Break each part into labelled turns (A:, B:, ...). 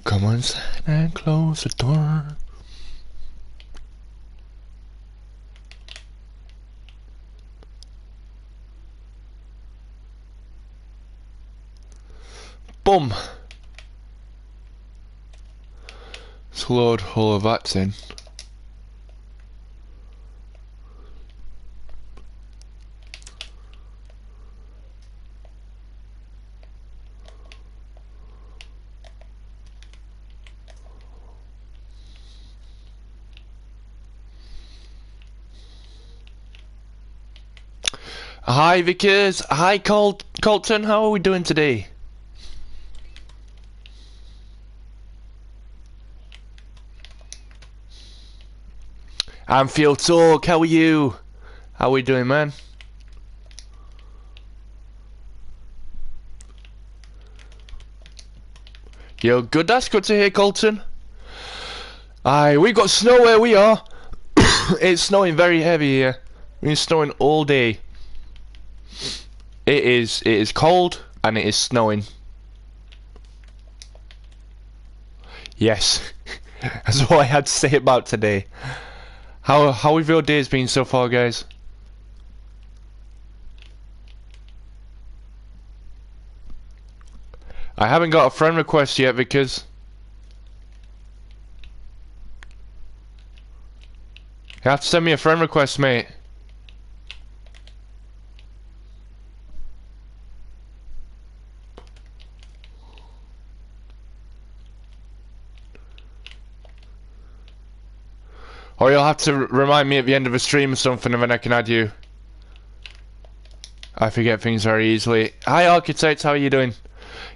A: Come inside and close the door. Boom. Let's load all of that in. Hi Vickers, hi Colton, how are we doing today? I'm Field Talk, how are you? How are we doing, man? Yo, good, that's good to hear, Colton. Aye, we've got snow where we are. It's snowing very heavy here. It's snowing all day. It is cold and it is snowing. Yes. That's all I had to say about today. How have your days been so far, guys? I haven't got a friend request yet because you have to send me a friend request, mate. Or you'll have to remind me at the end of a stream or something and then I can add you. I forget things very easily. Hi Architect, how are you doing?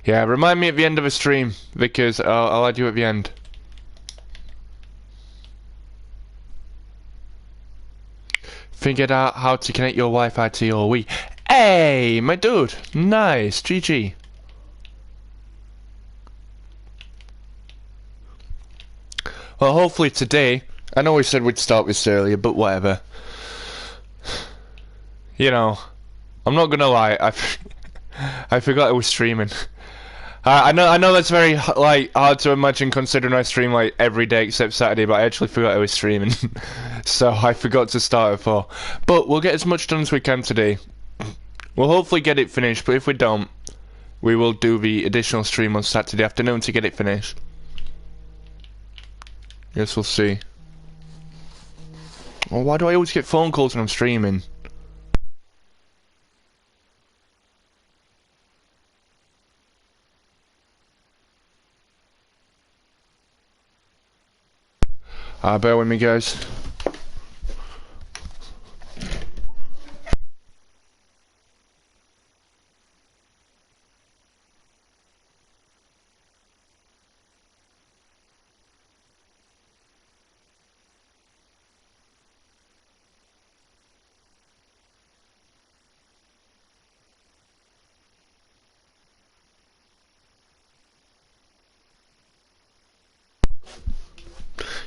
A: Yeah, remind me at the end of a stream because I'll add you at the end. Figured out how to connect your Wi-Fi to your Wii. Hey, my dude! Nice, GG. Well, hopefully today. I know we said we'd start this earlier, but whatever. You know, I'm not gonna lie. I forgot I was streaming. I know that's very hard to imagine considering I stream like every day except Saturday, but I actually forgot I was streaming, so I forgot to start it for. But we'll get as much done as we can today. We'll hopefully get it finished, but if we don't, we will do the additional stream on Saturday afternoon to get it finished. Yes, we'll see. Well, why do I always get phone calls when I'm streaming? Bear with me, guys.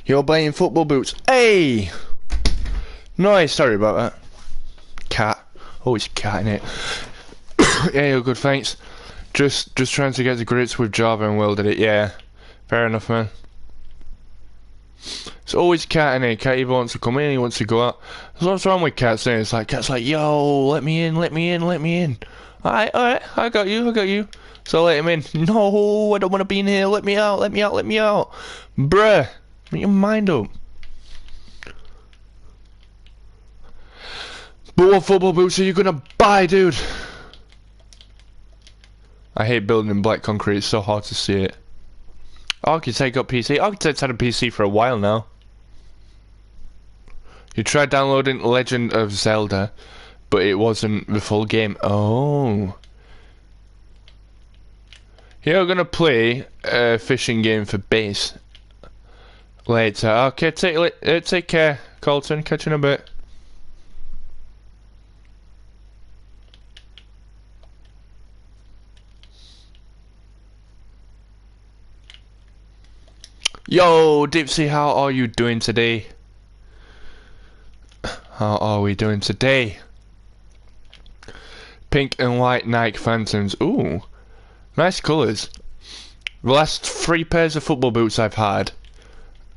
A: You're buying football boots. Hey! Nice, sorry about that. Cat. Always cat in it. Yeah, you're good, thanks. Just trying to get to grips with Java and welded it, yeah. Fair enough, man. It's always cat in it. Cat either wants to come in, he wants to go out. That's what's wrong with cats, it's like, cat's like, yo, let me in, let me in, let me in. Alright, I got you. So let him in. No, I don't want to be in here, let me out, let me out, let me out. Bruh. Make your mind up. But what football boots are you gonna buy, dude? I hate building in black concrete, it's so hard to see it. Architect got PC. Architect's had a PC for a while now. You tried downloading Legend of Zelda, but it wasn't the full game. Oh. Here we're gonna play a fishing game for base. Later. Okay, take care, Colton. Catch you in a bit. Yo, Dipsy, how are you doing today? How are we doing today? Pink and white Nike Phantoms. Ooh, nice colours. The last 3 pairs of football boots I've had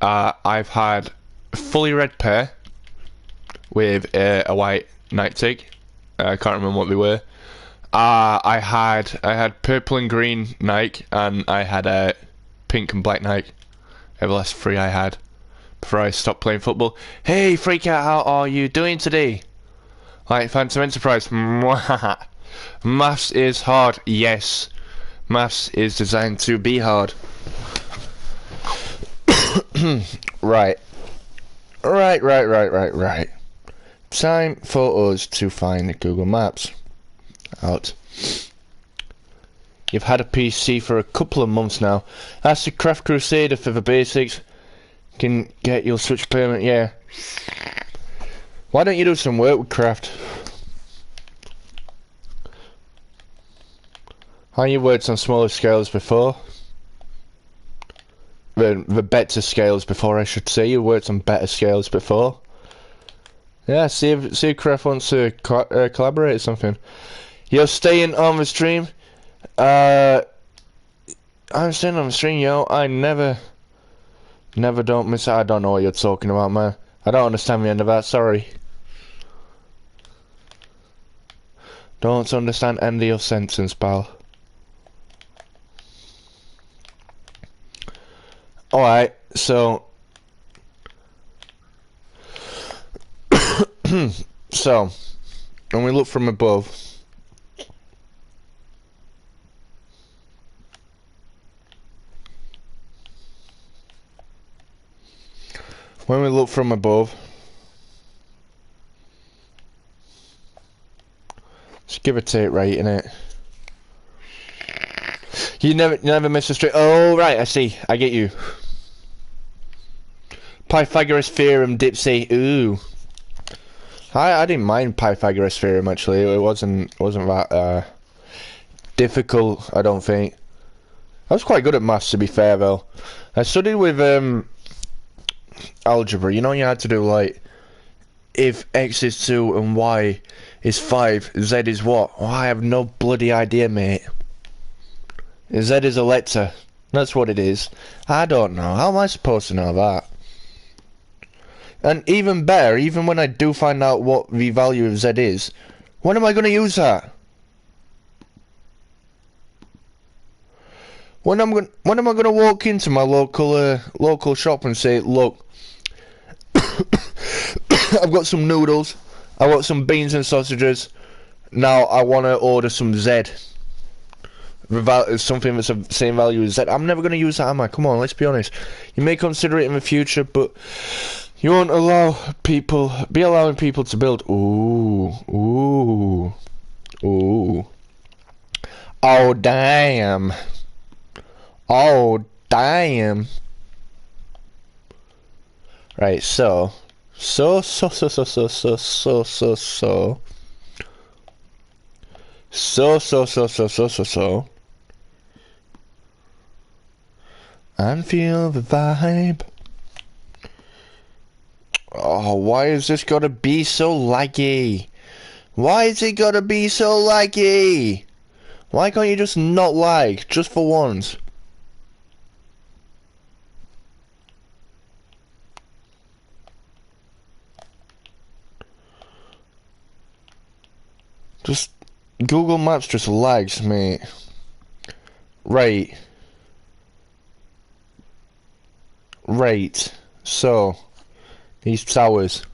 A: a fully red pair with a white Nike tag. I can't remember what they were. I had purple and green Nike, and I had a pink and black Nike. The last 3 I had before I stopped playing football. Hey, Freak Out, how are you doing today? Like Phantom Enterprise. Maths is hard. Yes, maths is designed to be hard. Right. Time for us to find Google Maps out. You've had a PC for a couple of months now. Ask the Craft Crusader for the basics. Can get your Switch payment, yeah. Why don't you do some work with Craft? How you worked on smaller scales before? The better scales before, I should say. You worked on better scales before. Yeah, see if Craft wants to collaborate or something. You're staying on the stream? I'm staying on the stream, yo. I never don't miss it. I don't know what you're talking about, man. I don't understand the end of that, sorry. Don't understand end of your sentence, pal. Alright, so... so, when we look from above... When we look from above... It's give or take right, innit? You never miss a straight... Oh, right, I see. I get you. Pythagoras theorem, Dipsy. Ooh. I didn't mind Pythagoras theorem, actually. It wasn't that difficult, I don't think. I was quite good at maths, to be fair, though. I studied with algebra. You know, you had to do, like, if x is 2 and y is 5, z is what? Oh, I have no bloody idea, mate. Z is a letter. That's what it is. I don't know. How am I supposed to know that? And even better, even when I do find out what the value of Z is, when am I going to use that? When am I going to walk into my local shop and say, look, I've got some noodles, I've got some beans and sausages, now I want to order some Z. Something that's the same value as Z. I'm never going to use that, am I? Come on, let's be honest. You may consider it in the future, but you won't allowing people to build. Ooh. Oh, damn. Right, so. And feel the vibe. Oh, why is this gotta be so laggy? Why is it gotta be so laggy? Why can't you just not lag, just for once? Just Google Maps just lags, mate. Right. So these towers.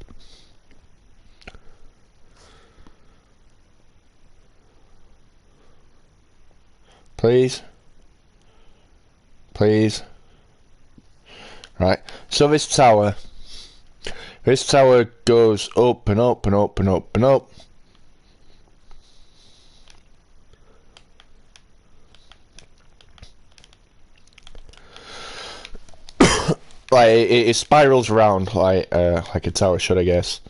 A: Please. Right. So this tower goes up and up and up and up and up. Like it spirals around like a tower should, I guess.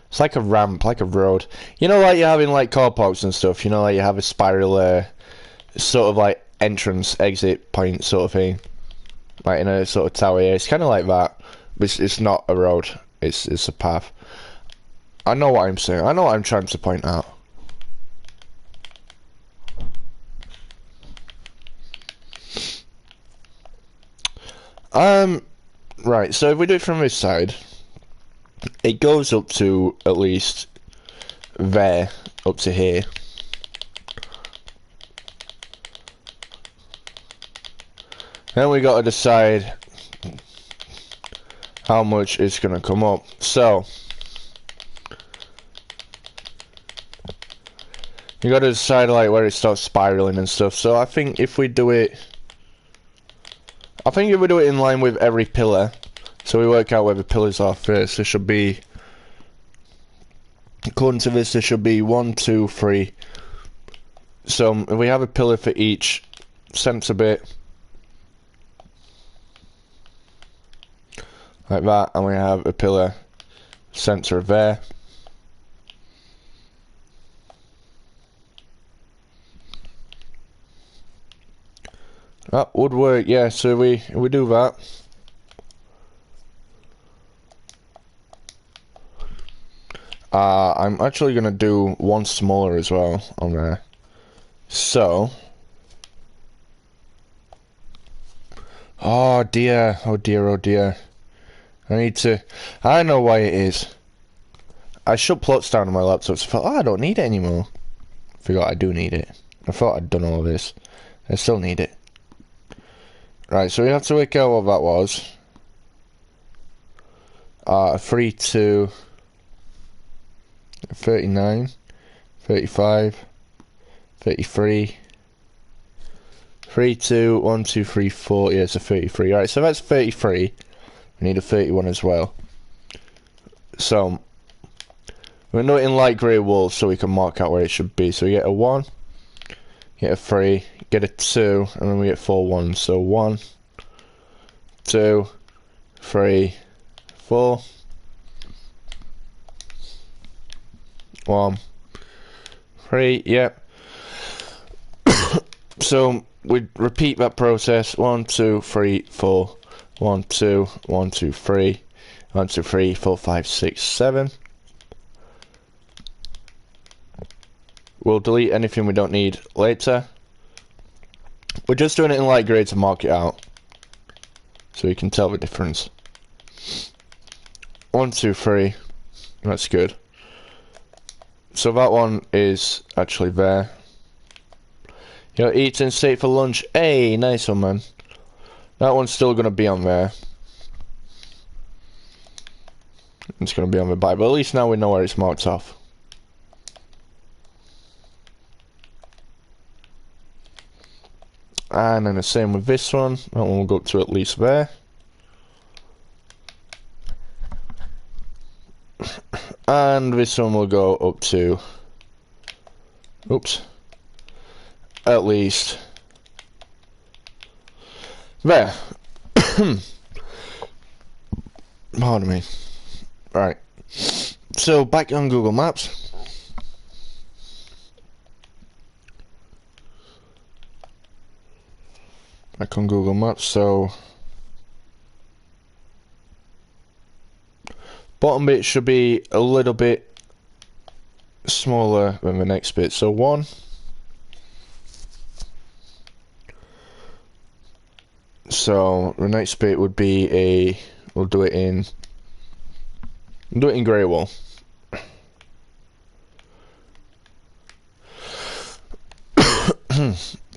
A: It's like a ramp, like a road. You know, like you have in like car parks and stuff. You know, like you have a spiral sort of like entrance, exit point sort of thing. Like in a sort of tower. Yeah, it's kind of like that. But it's not a road. It's a path. I know what I'm saying. I know what I'm trying to point out. Right, so if we do it from this side, it goes up to at least there, up to here. Then we got to decide how much it's going to come up. So, you got to decide like where it starts spiraling and stuff. So I think if we do it, in line with every pillar, so we work out where the pillars are first. There should be, according to this, there should be 1, 2, 3. So if we have a pillar for each centre bit, like that, and we have a pillar centre there. That would work, yeah. So we do that. I'm actually gonna do one smaller as well on there. So, oh dear, oh dear, oh dear. I know why it is. I shut plots down on my laptop, so I thought, oh, I don't need it anymore. Forgot I do need it. I thought I'd done all of this. I still need it. Right, so we have to work out what that was. 3 to 39, 35, 33, 3 to 1, 2, 3, 4. Yeah, it's a 33. Right, so that's 33. We need a 31 as well. So we're not in light grey wool, so we can mark out where it should be. So we get a 1, get a 3, get a 2, and then we get 4 ones. So 1, 2, 3, 4. 1, 3, yep. So we repeat that process. 1, 2, 3, 4. 1, 2, 1, 2, 3. 1, 2, 3, 4, 5, 6, 7. We'll delete anything we don't need later. We're just doing it in light grey to mark it out, so you can tell the difference. 1, 2, 3. That's good. So that one is actually there. You're eating steak for lunch. Hey, nice one, man. That one's still going to be on there. It's going to be on the back, but at least now we know where it's marked off. And then the same with this one. That one will go up to at least there. And this one will go up to, oops, at least there. Pardon me. Right. So back on Google Maps. Back on Google Maps, so bottom bit should be a little bit smaller than the next bit. So 1. So the next bit would be we'll do it in grey wool.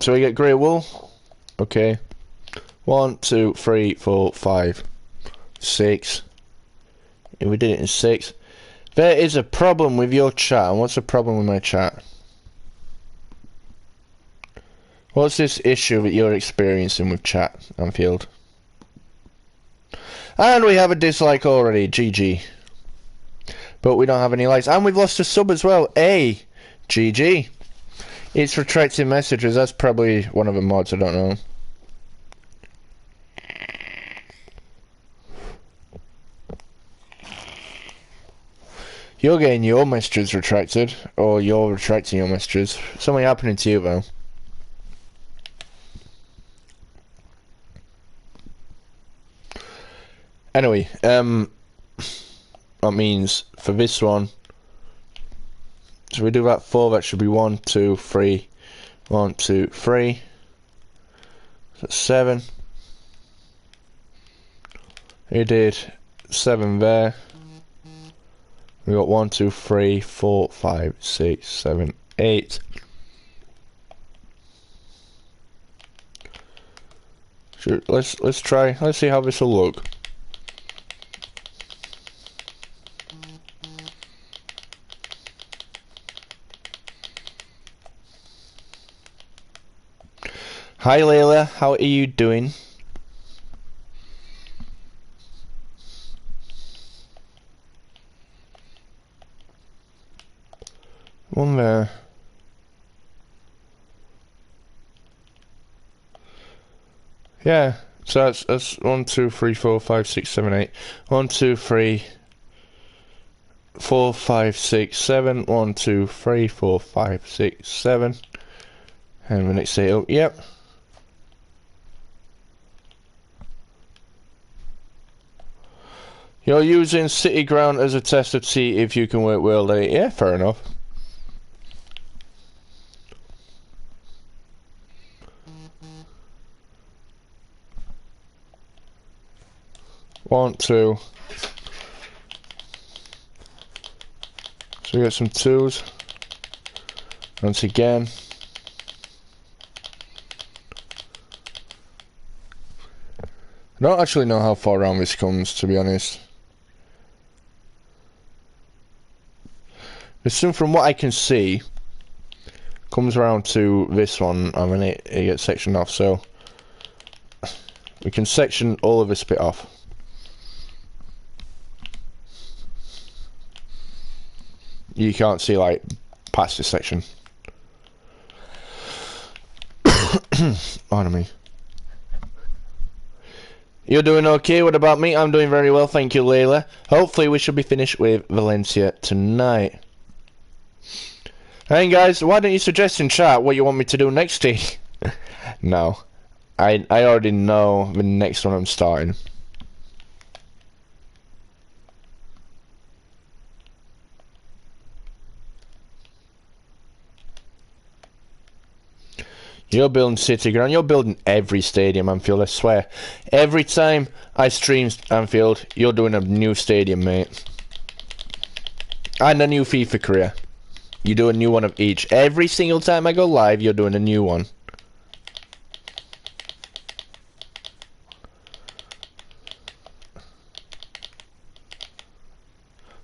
A: So we get grey wool. Okay. 1, 2, 3, 4, 5, 6. If we did it in 6. There is a problem with your chat. And what's the problem with my chat? What's this issue that you're experiencing with chat, Anfield? And we have a dislike already. GG. But we don't have any likes. And we've lost a sub as well. A. GG. It's retracting messages. That's probably one of the mods. I don't know. You're getting your messages retracted, or you're retracting your messages. Something happening to you though. Anyway, that means for this one, so we do that 4, that should be 1, 2, 3, 1, 2, 3. That's 7. We did 7 there. We got 1, 2, 3, 4, 5, 6, 7, 8. Sure, let's try. Let's see how this will look. Hi Layla, how are you doing? One there. Yeah, so that's 1, 2, 3, 4, 5, 6, 7, 8. 1, 2, 3, 4, 5, 6, 7. 1, 2, 3, 4, 5, 6, 7. And the next day up, yep. You're using City Ground as a test to see if you can work World 8. Yeah, fair enough. One, two. So we got some twos. Once again. I don't actually know how far around this comes, to be honest. This one, from what I can see, comes around to this one, and then it gets sectioned off, so we can section all of this bit off. You can't see, like, past this section. Pardon me. You're doing okay, what about me? I'm doing very well, thank you, Layla. Hopefully we should be finished with Valencia tonight. Hey guys, why don't you suggest in chat what you want me to do next day? No. I already know the next one I'm starting. You're building City Ground, you're building every stadium, Anfield, I swear. Every time I stream Anfield, you're doing a new stadium, mate. And a new FIFA career. You do a new one of each. Every single time I go live, you're doing a new one.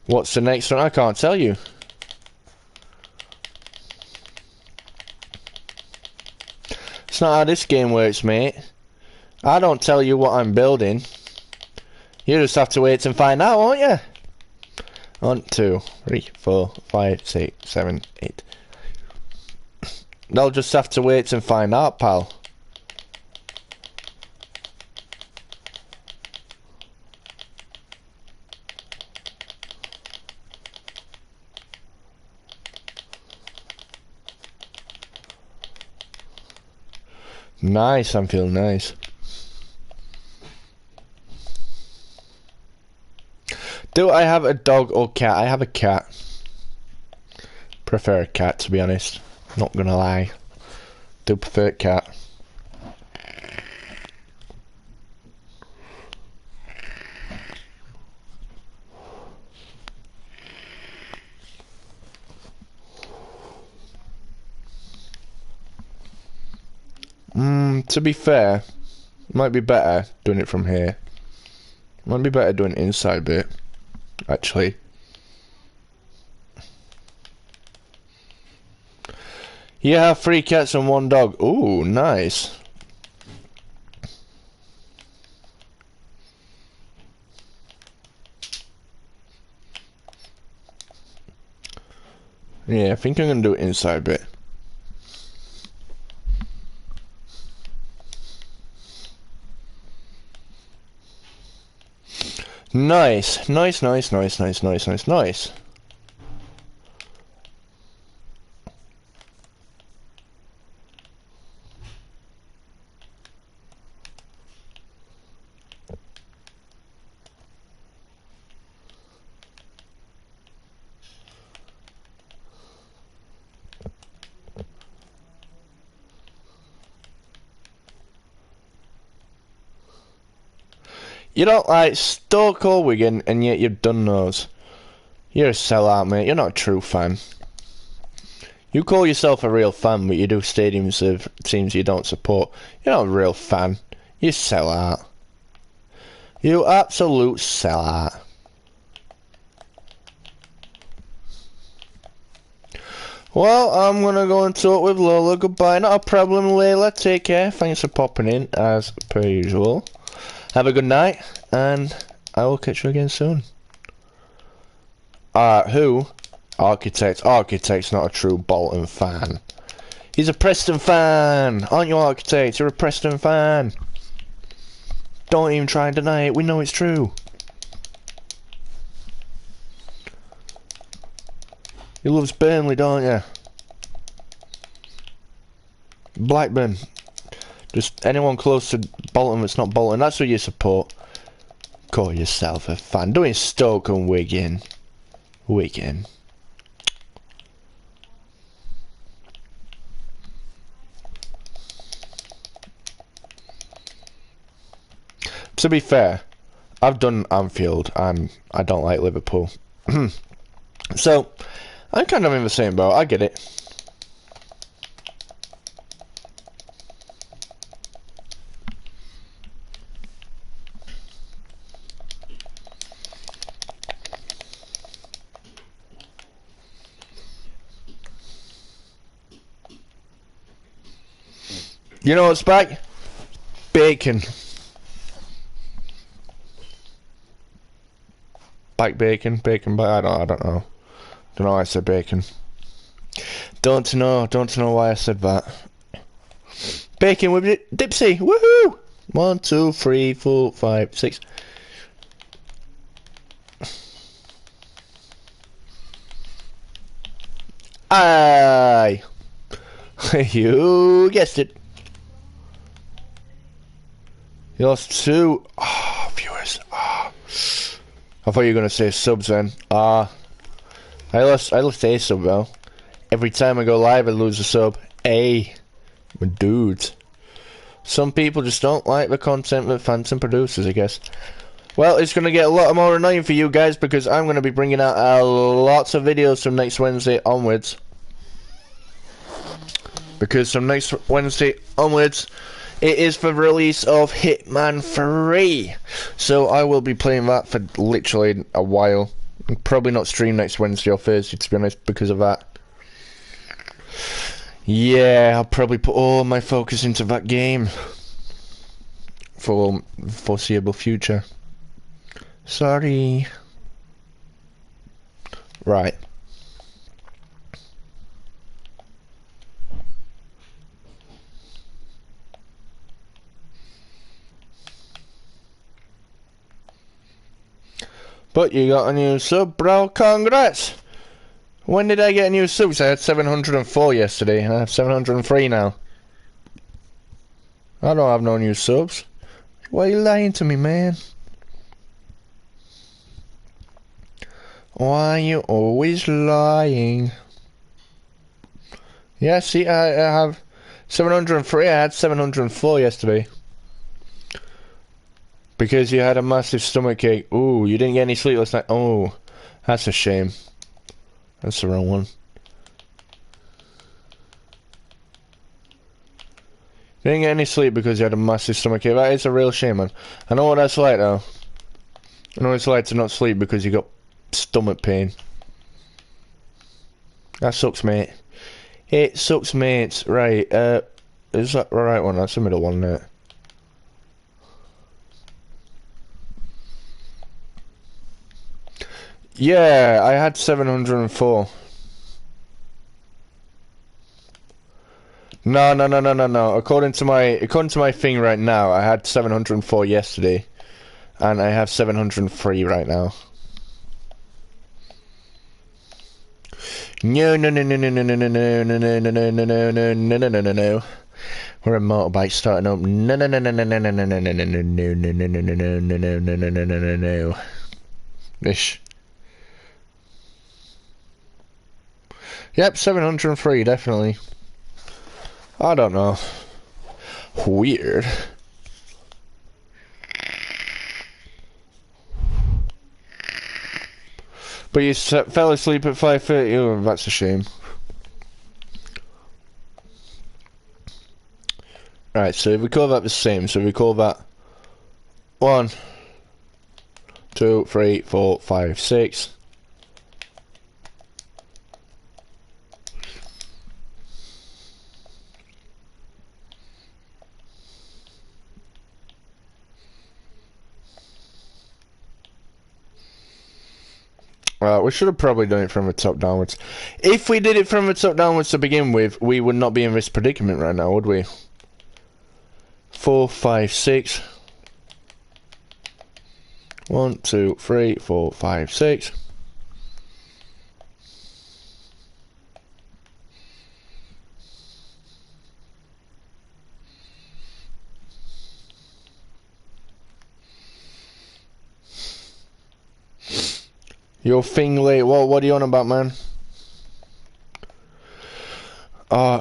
A: What's the next one? I can't tell you. It's not how this game works, mate. I don't tell you what I'm building. You just have to wait and find out, won't you? 1, 2, 3, 4, 5, 6, 7, 8. They'll just have to wait and find out, pal. Nice, I'm feeling nice. Do I have a dog or cat? I have a cat. Prefer a cat, to be honest. Not gonna lie. Do prefer a cat. To be fair, might be better doing it from here. Might be better doing inside bit, actually. You have 3 cats and 1 dog. Ooh, nice. Yeah, I think I'm gonna do it inside bit. Nice, nice, nice, nice, nice, nice, nice, nice. You don't like Stoke or Wigan, and yet you've done those. You're a sellout, mate. You're not a true fan. You call yourself a real fan, but you do stadiums of teams you don't support. You're not a real fan. You sellout. You absolute sellout. Well, I'm gonna go and talk with Lola. Goodbye. Not a problem, Layla. Take care. Thanks for popping in, as per usual. Have a good night, and I will catch you again soon. Who? Architect. Architect's not a true Bolton fan. He's a Preston fan. Aren't you, Architect? You're a Preston fan. Don't even try and deny it. We know it's true. He loves Burnley, don't you? Blackburn. Just anyone close to Bolton that's not Bolton. That's who you support. Call yourself a fan. Doing Stoke and Wigan. Wigan. To be fair, I've done Anfield and I don't like Liverpool. So, I'm kind of in the same boat. I get it. You know what's back? Bacon. Back bacon, bacon back. I don't know. Don't know why I said bacon. Don't know why I said that. Bacon with it, Dipsy. Woohoo! 1, 2, 3, 4, 5, 6. Aye. You guessed it. You lost 2. Oh, viewers. Oh. I thought you were gonna say subs then. I lost a sub though. Every time I go live I lose a sub. Hey, dude. Some people just don't like the content that Phantom produces, I guess. Well, it's gonna get a lot more annoying for you guys because I'm gonna be bringing out lots of videos from next Wednesday onwards. Because from next Wednesday onwards, it is the release of Hitman 3. So I will be playing that for literally a while. I'll probably not stream next Wednesday or Thursday, to be honest, because of that. Yeah, I'll probably put all my focus into that game for the foreseeable future. Sorry. Right. But you got a new sub, bro. Congrats! When did I get a new subs? I had 704 yesterday, and I have 703 now. I don't have no new subs. Why are you lying to me, man? Why are you always lying? Yeah, see, I have 703. I had 704 yesterday. Because you had a massive stomachache. Ooh, you didn't get any sleep last night. Oh, that's a shame. That's the wrong one. You didn't get any sleep because you had a massive stomachache. That is a real shame, man. I know what that's like, though. I know what it's like to not sleep because you got stomach pain. That sucks, mate. It sucks, mate. Right, is that the right one? That's the middle one, there. Yeah, I had 704. No. According to my thing right now, I had 704 yesterday, and I have 703 right now. No. We're a motorbike starting up. No. Ish. Yep, 703, definitely. I don't know. Weird. But you fell asleep at 5:30. Oh, that's a shame. Right, so if we call that the same, so we call that 1, 2, 3, 4, 5, 6. We should have probably done it from the top downwards. If we did it from the top downwards to begin with, we would not be in this predicament right now, would we? 4, 5, 6. 1, 2, 3, 4, 5, 6. Your thing late. What are you on about, man?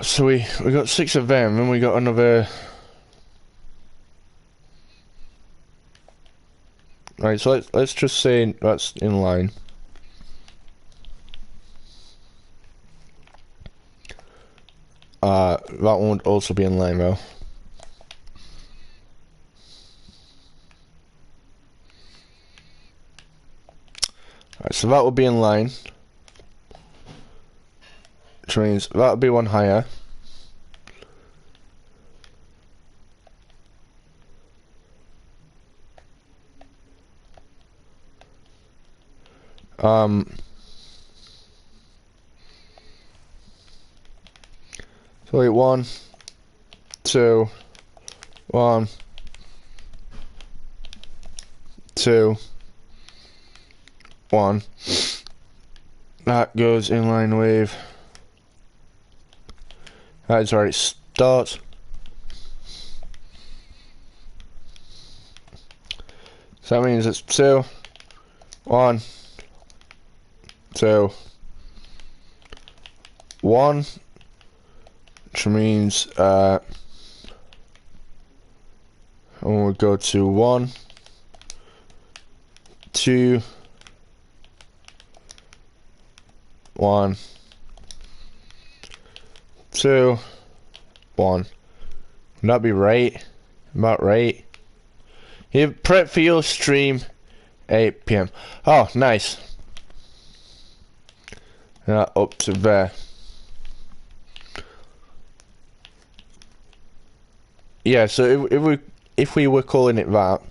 A: So we got 6 of them, and we got another. Right, so let's just say that's in line. That one would also be in line though. Right, so that would be in line. Which means that would be one higher. So wait, 1, 2, 1, 2, 1. That goes in line with. That's where it starts. So that means it's 2, 1, 2, 1, which means and we'll go to 1, 2, 1, 2, 1. Would that be right? About right? You prep for your stream 8 PM. Oh, nice. Up to there. Yeah, so if we were calling it that.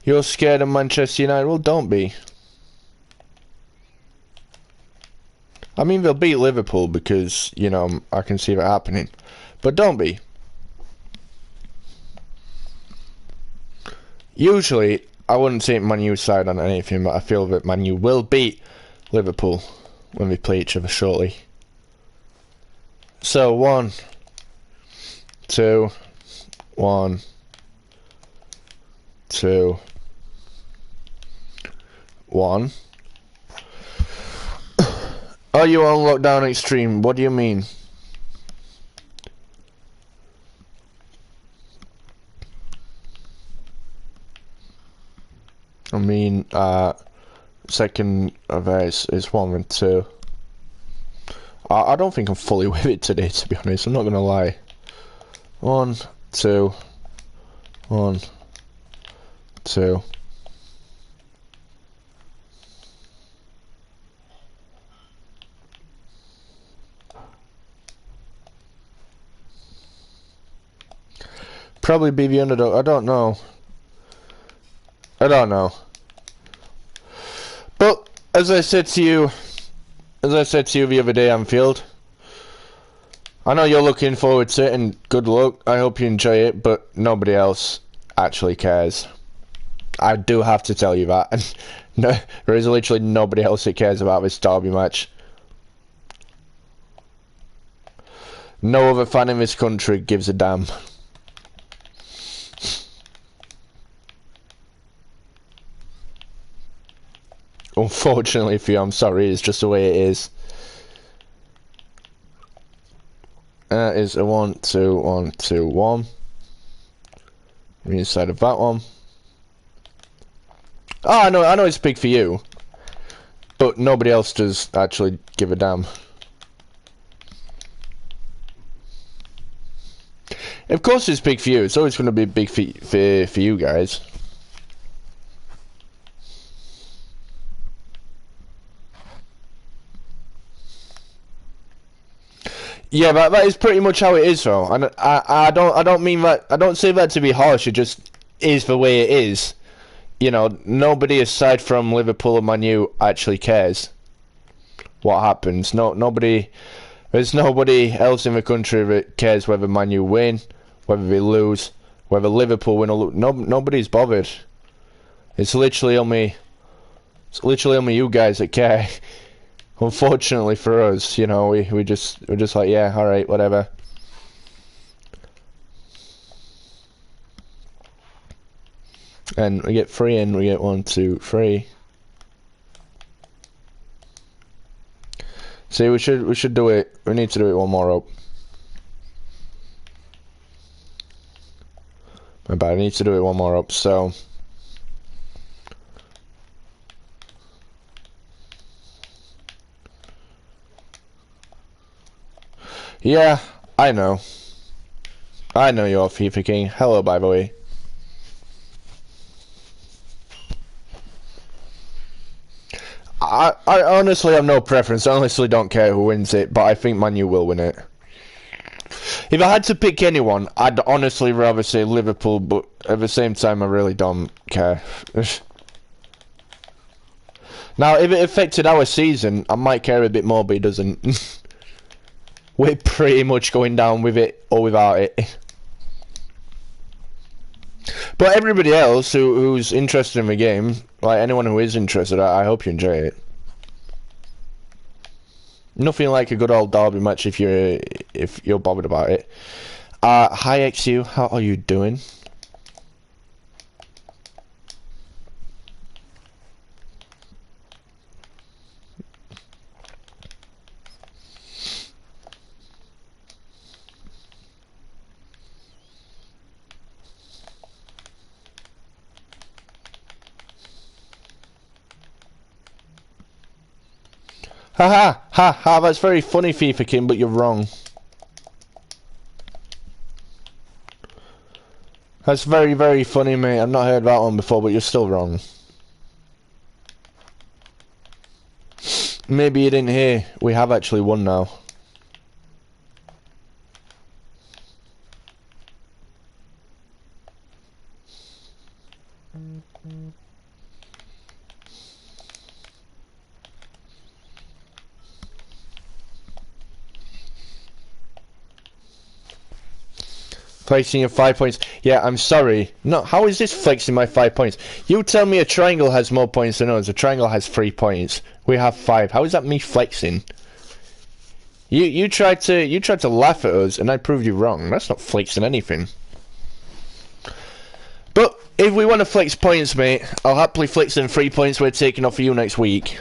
A: You're scared of Manchester United? Well, don't be. I mean, they'll beat Liverpool because, you know, I can see that happening. But don't be. Usually, I wouldn't take Man U's side on anything, but I feel that Man U will beat Liverpool when we play each other shortly. So, 1, 2, 1, 2, 1. Are you on lockdown extreme? What do you mean? I mean, second of is 1 and 2. I don't think I'm fully with it today, to be honest. I'm not gonna lie. 1, 2, 1, 2. Probably be the underdog. I don't know. But as I said to you the other day, Anfield, I know you're looking forward to it, and good luck. I hope you enjoy it, but nobody else actually cares. I do have to tell you that. And no, there is literally nobody else that cares about this derby match. No other fan in this country gives a damn. Unfortunately for you, I'm sorry, it's just the way it is. That is a 1, 2, 1, 2, 1. Inside of that one. Oh, I know it's big for you, but nobody else does actually give a damn. Of course it's big for you. It's always going to be big for you guys. Yeah, but that is pretty much how it is, though. And I don't mean that. I don't say that to be harsh. It just is the way it is. You know, nobody aside from Liverpool and Man U actually cares what happens. Nobody. There's nobody else in the country that cares whether Man U win, whether they lose, whether Liverpool win or lose. Nobody's bothered. It's literally only you guys that care. Unfortunately for us, you know, we're just like, yeah, all right, whatever. And we get 3 and we get 1, 2, 3. See, we should do it. We need to do it one more up. My bad. I need to do it one more up. So. Yeah, I know. I know you're FIFA King. Hello, by the way. I honestly have no preference. I honestly don't care who wins it, but I think Man U will win it. If I had to pick anyone, I'd honestly rather say Liverpool, but at the same time, I really don't care. Now, if it affected our season, I might care a bit more, but it doesn't. We're pretty much going down with it or without it. But everybody else who's interested in the game, like anyone who is interested, I hope you enjoy it. Nothing like a good old derby match if you're bothered about it. Hi XU, how are you doing? Haha, ha ha, that's very funny, FIFA King, but you're wrong. That's very, very funny, mate. I've not heard that one before, but you're still wrong. Maybe you didn't hear. We have actually won now. Flexing your 5 points. Yeah, I'm sorry. No, how is this flexing my 5 points? You tell me a triangle has more points than us. A triangle has 3 points. We have 5. How is that me flexing? You tried to laugh at us, and I proved you wrong. That's not flexing anything. But if we want to flex points, mate, I'll happily flex them 3 points we're taking off of you next week.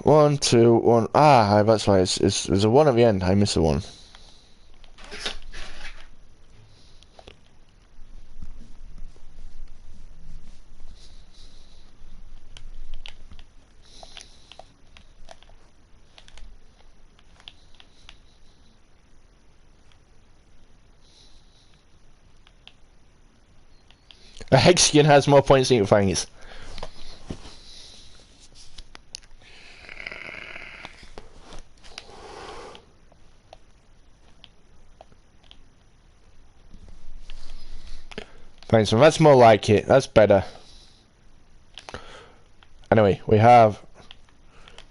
A: One, two, one. Ah, that's why there's a 1 at the end. I miss a 1. A Hexagon has more points than Fangs. Thanks, so that's more like it. That's better. Anyway, we have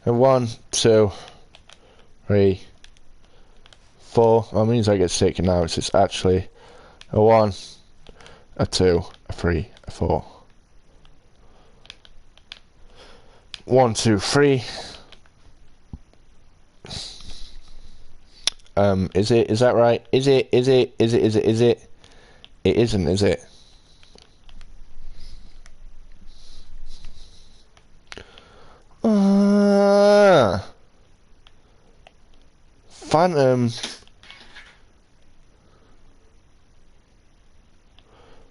A: a 1, 2, 3, 4. That means I get sick now. It's actually a 1, a 2, a 3, a 4. 1, 2, 3. Is that right? Is it? It isn't, is it? Phantom.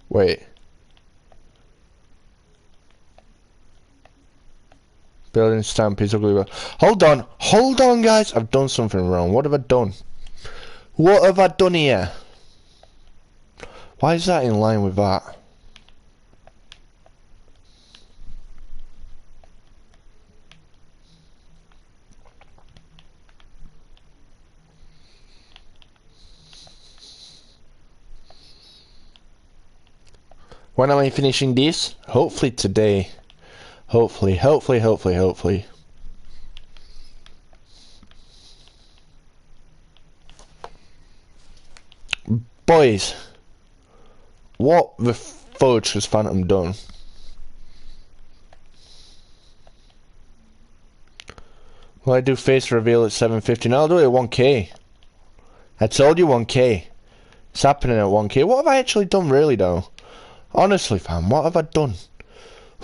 A: Wait. Building stamp is ugly. Hold on, guys. I've done something wrong. What have I done? What have I done here? Why is that in line with that? When am I finishing this? Hopefully today. Hopefully. Boys, what the fudge has Phantom done? Will I do face reveal at 750? No, I'll do it at 1k. I told you 1k. It's happening at 1k. What have I actually done really though? Honestly, fam, what have I done?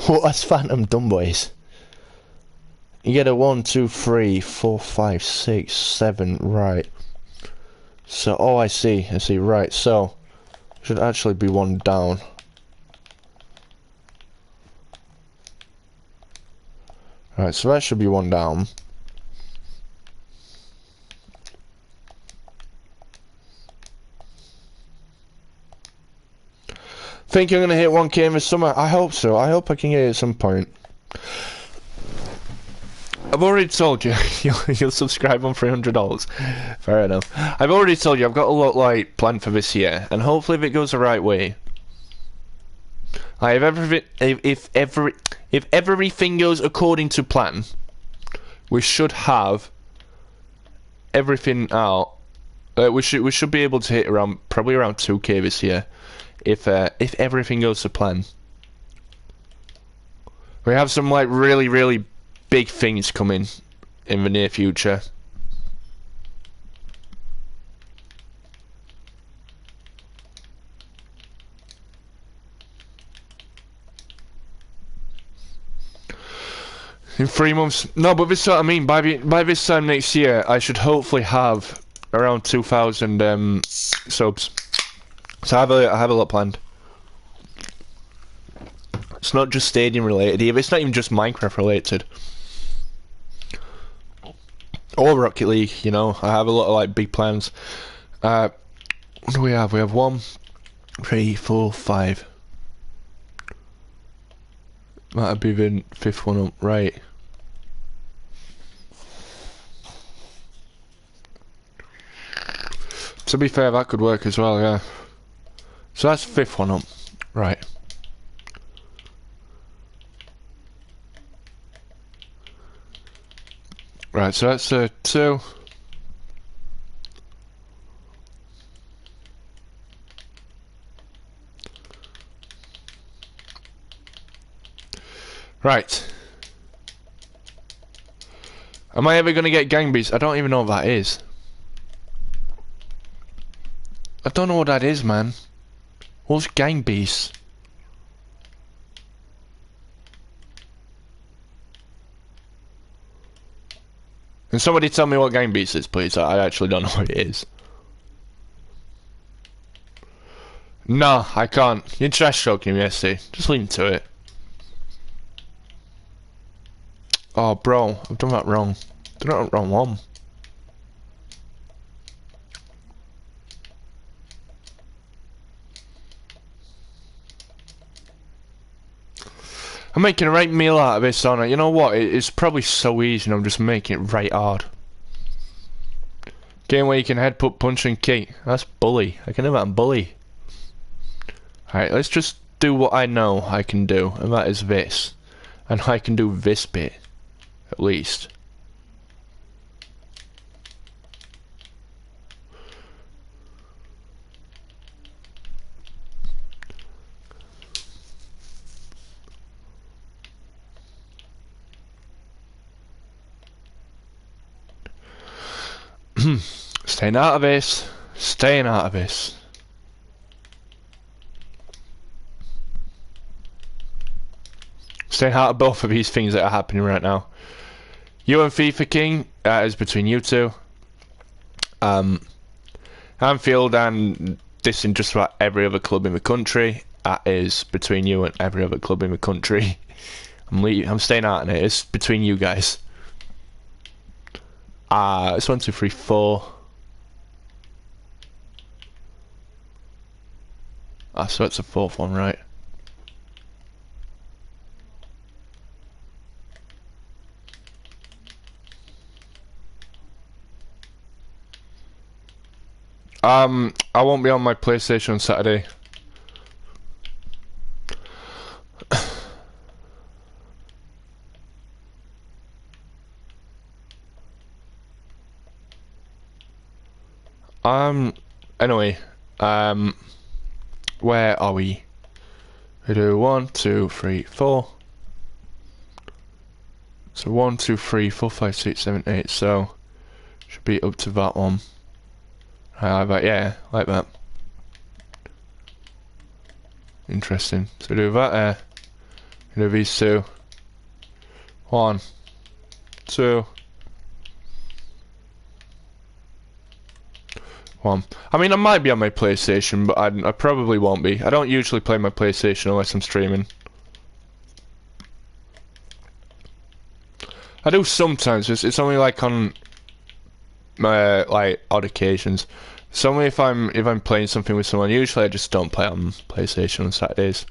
A: What has Phantom done, boys? You get a 1, 2, 3, 4, 5, 6, 7, right. So, oh, I see, right, so, should actually be one down. Right, so that should be one down. Think you're gonna hit 1k in the summer? I hope so. I hope I can get it at some point. I've already told you you'll subscribe on $300. Fair enough. I've already told you I've got a lot like planned for this year, and hopefully if it goes the right way, if everything goes according to plan, we should have everything out. We should be able to hit probably around 2k this year. If everything goes to plan. We have some like really big things coming in the near future. In 3 months? No, but this is what I mean. By this time next year, I should hopefully have around 2,000 subs. So I have a lot planned. It's not just Stadium related either. It's not even just Minecraft related. Or Rocket League, you know. I have a lot of like big plans. What do we have? We have 1, 3, 4, 5. Might be the 5th one up, right. To be fair, that could work as well, yeah. So that's the 5th one up. Right. Right, so that's 2. Right. Am I ever going to get gang beasts? I don't even know what that is. I don't know what that is, man. What's gang beasts? Can somebody tell me what gang beasts is, please? I actually don't know what it is. No, I can't. You're trash talking me, SC. Just leave me to it. Oh, bro, I've done that wrong. I've done that wrong one. I'm making a right meal out of this, aren't I? You know what? It's probably so easy and I'm just making it right hard. Game where you can headbutt, punch and kick. That's bully. I can do that and bully. Alright, let's just do what I know I can do. And that is this. And I can do this bit. At least. Staying out of this. Staying out of this. Staying out of both of these things that are happening right now. You and FIFA King, is between you two. Anfield and this in just about every other club in the country. That is between you and every other club in the country. I'm staying out in it. It's between you guys. It's 1, 2, 3, 4. So it's the fourth one, right? I won't be on my PlayStation on Saturday. Anyway, where are we? We do 1, 2, 3, 4. So 1, 2, 3, 4, 5, 6, 7, 8. So should be up to that one. But yeah, like that. Interesting. So do that there. Do these two. 1, 2, 1. I mean, I might be on my PlayStation, but I probably won't be. I don't usually play my PlayStation unless I'm streaming. I do sometimes. It's only like on like odd occasions. It's only if I'm playing something with someone. Usually, I just don't play on PlayStation on Saturdays.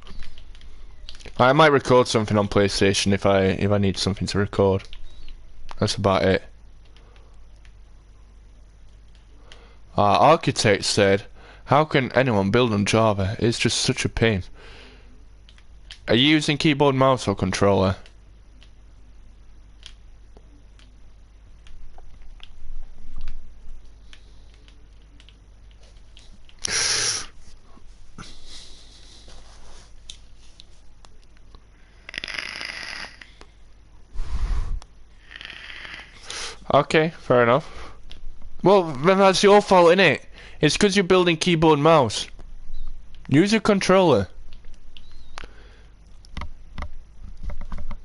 A: I might record something on PlayStation if I need something to record. That's about it. Architect said, "How can anyone build on Java? It's just such a pain." Are you using keyboard, mouse, or controller? Okay, fair enough. Well, then that's your fault, innit? It's because you're building keyboard and mouse. Use a controller.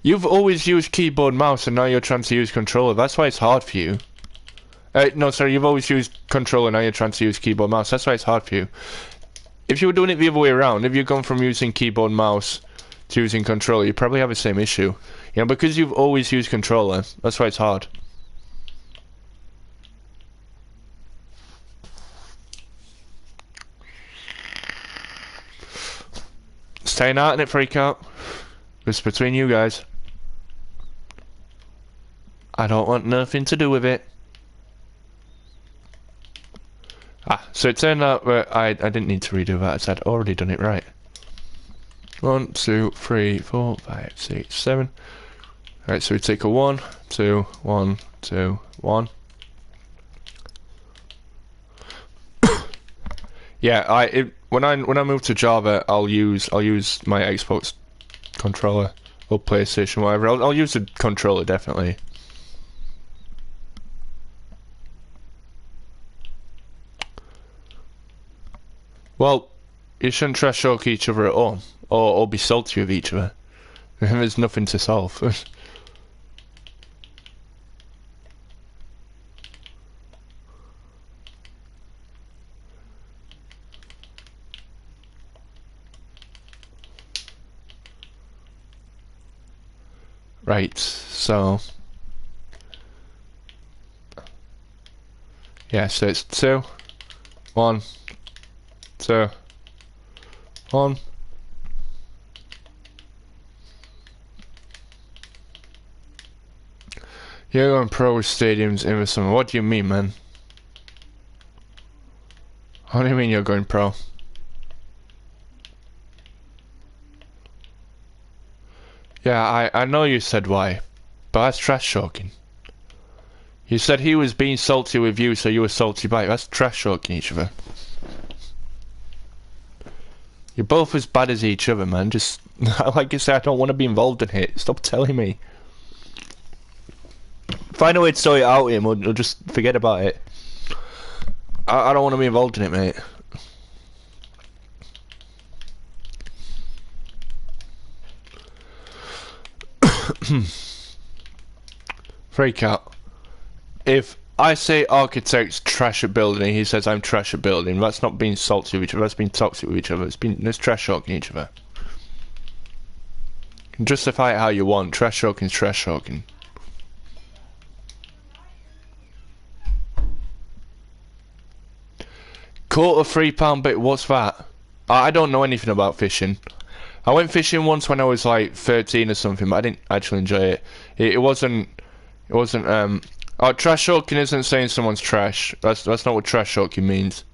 A: You've always used keyboard and mouse and now you're trying to use controller. That's why it's hard for you. No, sorry, you've always used controller, now you're trying to use keyboard and mouse. That's why it's hard for you. If you were doing it the other way around, if you've gone from using keyboard and mouse to using controller, you probably have the same issue. You know, because you've always used controller, that's why it's hard. Staying out in it, freak out. It's between you guys. I don't want nothing to do with it. So it turned out that I didn't need to redo that, as I'd already done it right. 1, 2, 3, 4, 5, 6, 7. Alright, so we take a 1, 2, 1, 2, 1. Yeah, when I move to Java, I'll use my Xbox controller or PlayStation, whatever. I'll use the controller definitely. Well, you shouldn't trash talk each other at all, or be salty with each other. There's nothing to solve. Right, so yeah, so it's 2, 1, 2, 1. You're going pro with stadiums in the summer. What do you mean, man? What do you mean you're going pro? Yeah, I know you said why, but that's trash talking. You said he was being salty with you, so you were salty back. That's trash talking each other. You're both as bad as each other, man. Just, like I said, I don't want to be involved in it. Stop telling me. Find a way to sort it out, him, or just forget about it. I don't want to be involved in it, mate. Freak out. If I say architects trash at building, he says I'm trash at building. That's not being salty with each other, that's being toxic with each other. It's trash talking each other. You can justify it how you want. Trash talking is trash talking. Quarter £3 bit, what's that? I don't know anything about fishing. I went fishing once when I was like 13 or something, but I didn't actually enjoy it. It wasn't, oh, trash talking isn't saying someone's trash. That's not what trash talking means.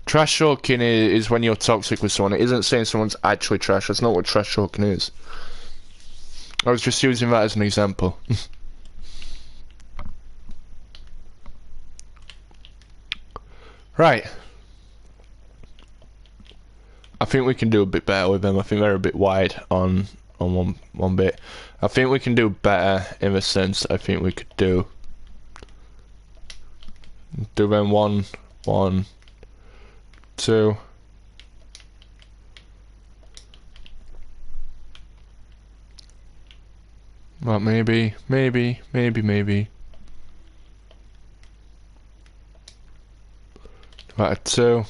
A: Trash talking is when you're toxic with someone. It isn't saying someone's actually trash. That's not what trash talking is. I was just using that as an example. Right. I think we can do a bit better with them. I think they're a bit wide on one bit. I think we can do better in the sense I think we could do them 1, 1, 2. Well, maybe. About a 2.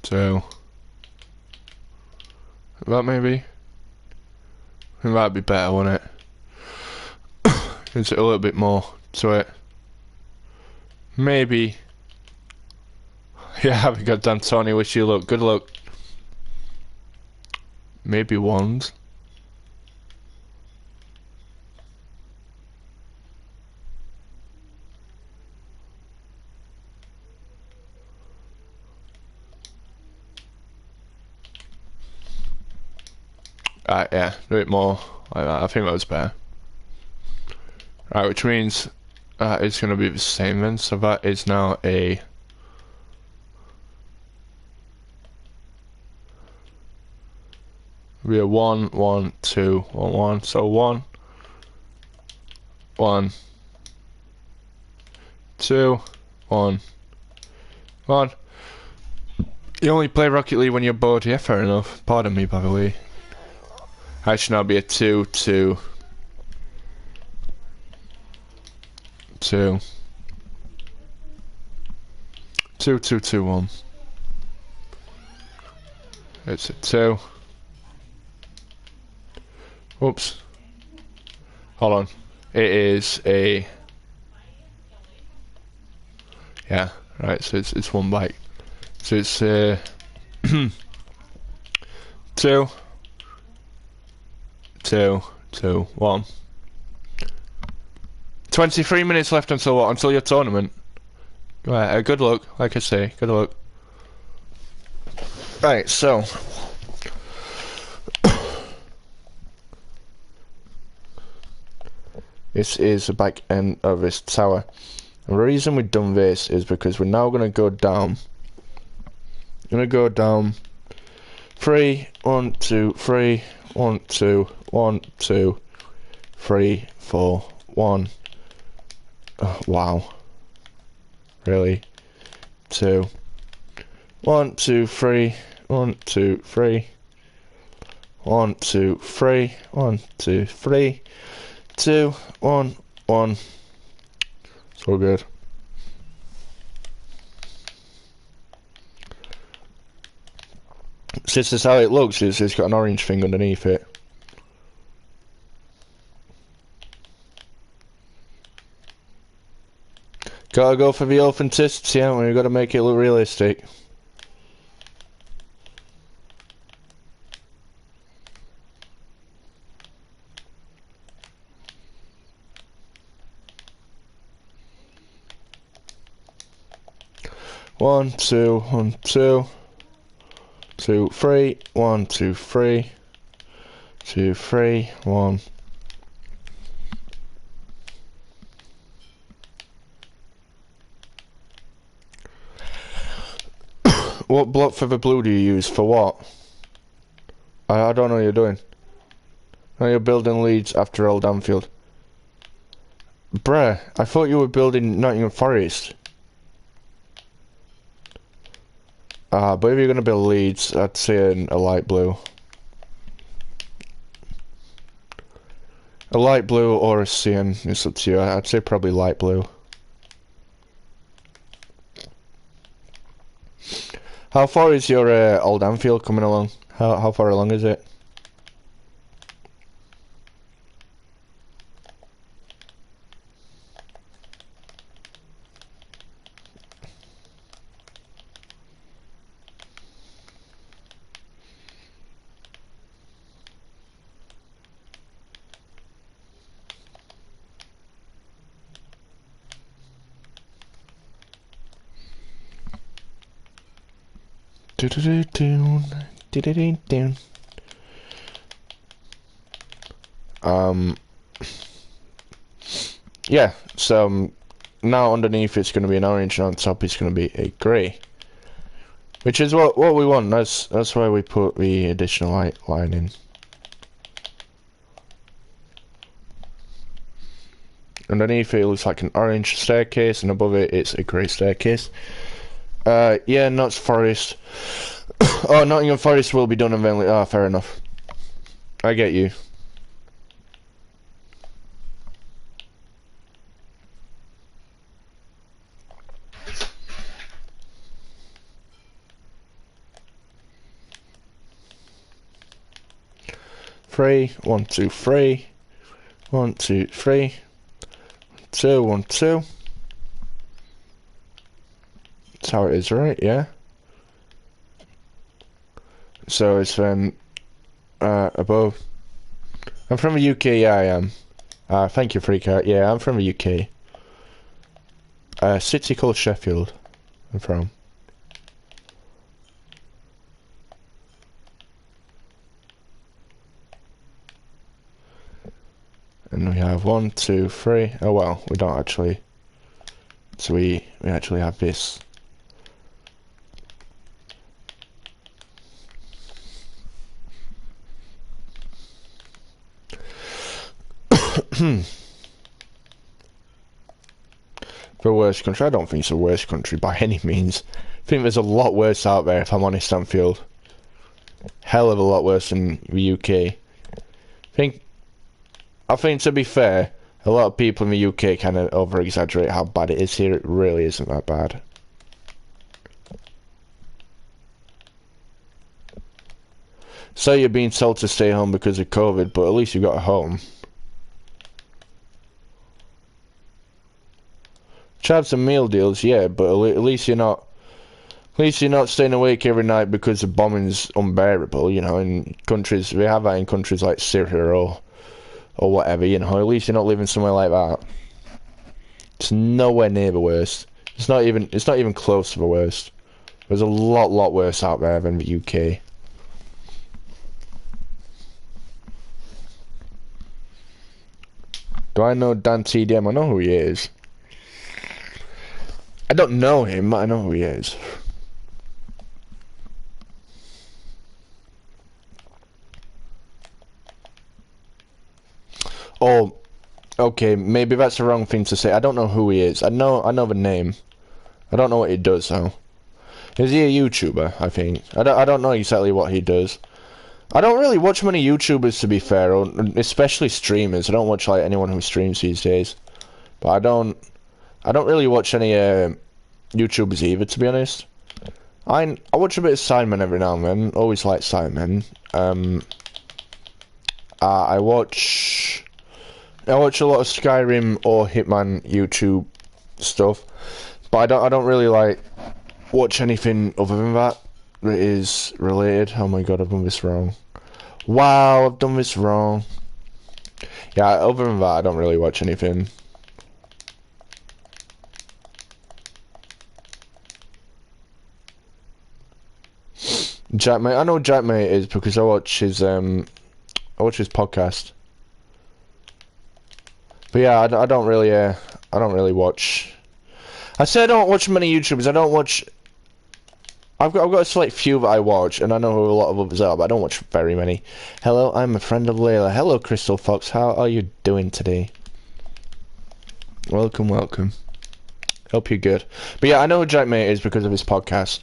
A: 2. That maybe. I think that'd be better, wouldn't it? Gives it a little bit more to it. Maybe. Yeah, we got done, Tony. Wish you luck. Good luck. Maybe 1s. Yeah, do it more. I think that was better. Right, which means it's going to be the same then. So that is now a... We are 1, 1, 2, 1, 1. So 1, 1, 2, 1, 1. You only play Rocket League when you're bored. Yeah, fair enough. Pardon me, by the way. I should now be a 2, 2, 2, 2, 2, 2, 1. It's a 2. Whoops. Hold on. It is a... Yeah, right, so it's 1 byte. So it's 2, 2, 2, 1. 23 minutes left until what? Until your tournament. Right, good luck, like I say, good luck. Right, so... This is the back end of this tower. And the reason we've done this is because we're now going to go down. We're going to go down 3, 1, 2, 3, 1, 2, 1, 2, 3, 4, 1. Oh, wow. Really? 2. 1, 2, 3, 1, 2, 3. 1, 2, 3, 1, 2, 3. 2, 1, 1. So good. So this is how it looks. It's got an orange thing underneath it. Gotta go for the authenticity, haven't we? We've got to make it look realistic. One, two, 1, 2, 2, 3, 1, 2, 3, 2, 3, 1. What block for the blue do you use? For what? I don't know what you're doing. Now you're building Leeds after Old Anfield. Bruh, I thought you were building Nottingham Forest. But if you're going to build Leeds, I'd say a light blue. A light blue or a cyan, it's up to you. I'd say probably light blue. How far is your old Anfield coming along? How far along is it? Yeah, so now underneath it's going to be an orange and on top it's going to be a grey. Which is what we want, that's why we put the additional light line in. Underneath it looks like an orange staircase and above it it's a grey staircase. Yeah, Notts Forest. Oh, Nottingham Forest will be done eventually. Ah, fair enough. I get you. Three, 1, 2, 3. 1, 2, 3. 2, 1, 2. That's how it is, right? Yeah. So it's above. I'm from the UK, yeah, I am. Thank you, Freakout. Yeah, I'm from the UK. City called Sheffield, I'm from. And we have 1, 2, 3. Oh well, we don't actually. So we actually have this. For worst country, I don't think it's the worst country by any means. I think there's a lot worse out there, if I'm honest, Anfield. Hell of a lot worse than the UK. I think to be fair, a lot of people in the UK kind of over-exaggerate how bad it is here. It really isn't that bad. So you're being told to stay home because of COVID, but at least you got a home. Try have some meal deals, yeah, but at least you're not. At least you're not staying awake every night because the bombing's unbearable. You know, in countries we have that in countries like Syria or whatever. You know, at least you're not living somewhere like that. It's nowhere near the worst. It's not even close to the worst. There's a lot worse out there than the UK. Do I know Dan TDM? I know who he is. I don't know him, but I know who he is. Oh, okay, maybe that's the wrong thing to say. I don't know who he is. I know the name. I don't know what he does though. Is he a YouTuber? I think. I don't know exactly what he does. I don't really watch many YouTubers, to be fair, or especially streamers. I don't watch like anyone who streams these days. But I don't really watch any YouTubers either, to be honest. I watch a bit of Simon every now and then. Always like Simon. I watch a lot of Skyrim or Hitman YouTube stuff, but I don't really like watch anything other than that is related. Oh my god, I've done this wrong. Wow, I've done this wrong. Yeah, other than that, I don't really watch anything. Jackmate, I know what Jackmate is because I watch his podcast. But yeah, I don't really watch. I say I don't watch many YouTubers. I don't watch. I've got a select few that I watch, and I know who a lot of others are, but I don't watch very many. Hello, I'm a friend of Layla. Hello, Crystal Fox. How are you doing today? Welcome, welcome. Hope you're good. But yeah, I know who Jackmate is because of his podcast.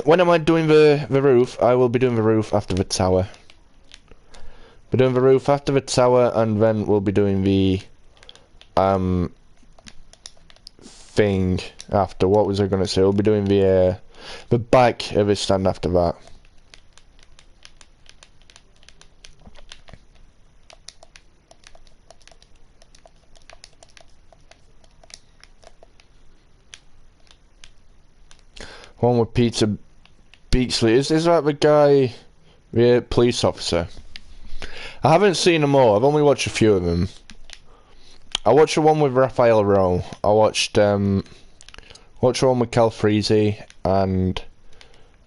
A: When am I doing the roof? I will be doing the roof after the tower. We're doing the roof after the tower, and then we'll be doing the thing after. What was I gonna say? We'll be doing the back of the stand after that. One with Peter Beaksley. Is that the guy, the police officer? I haven't seen them all. I've only watched a few of them. I watched the one with Raphael Rowe. I watched the one with Cal Freezy and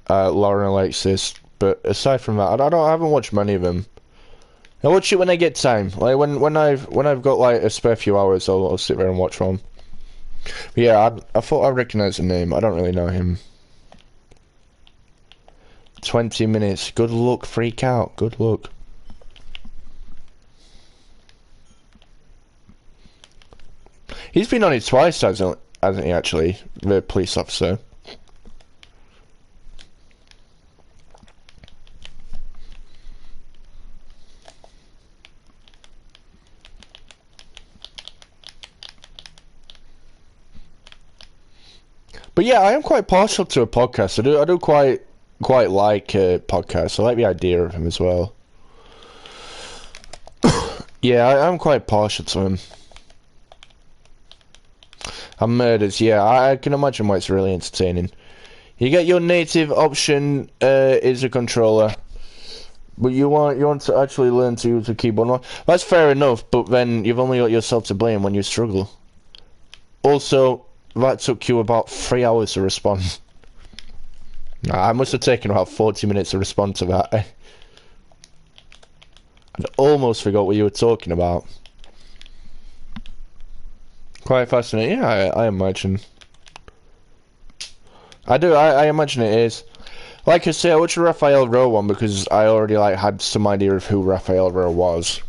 A: Lauren Alexis. But aside from that, I haven't watched many of them. I watch it when I get time. Like when I've got like a spare few hours, I'll sit there and watch one. But yeah, I thought I recognised the name. I don't really know him. 20 minutes. Good luck, freak out. Good luck. He's been on it twice, hasn't he, actually? The police officer. But yeah, I am quite partial to a podcast. I do quite like podcasts. I like the idea of them as well. Yeah, I'm quite partial to them. And murders, yeah, I can imagine why it's really entertaining. You get your native option is a controller, but you want to actually learn to use a keyboard. That's fair enough, but then you've only got yourself to blame when you struggle. Also, that took you about 3 hours to respond. I must have taken about 40 minutes to respond to that. I'd almost forgot what you were talking about. Quite fascinating. Yeah, I imagine. I imagine it is. Like I say, I watched the Raphael Rowe one because I already had some idea of who Raphael Rowe was.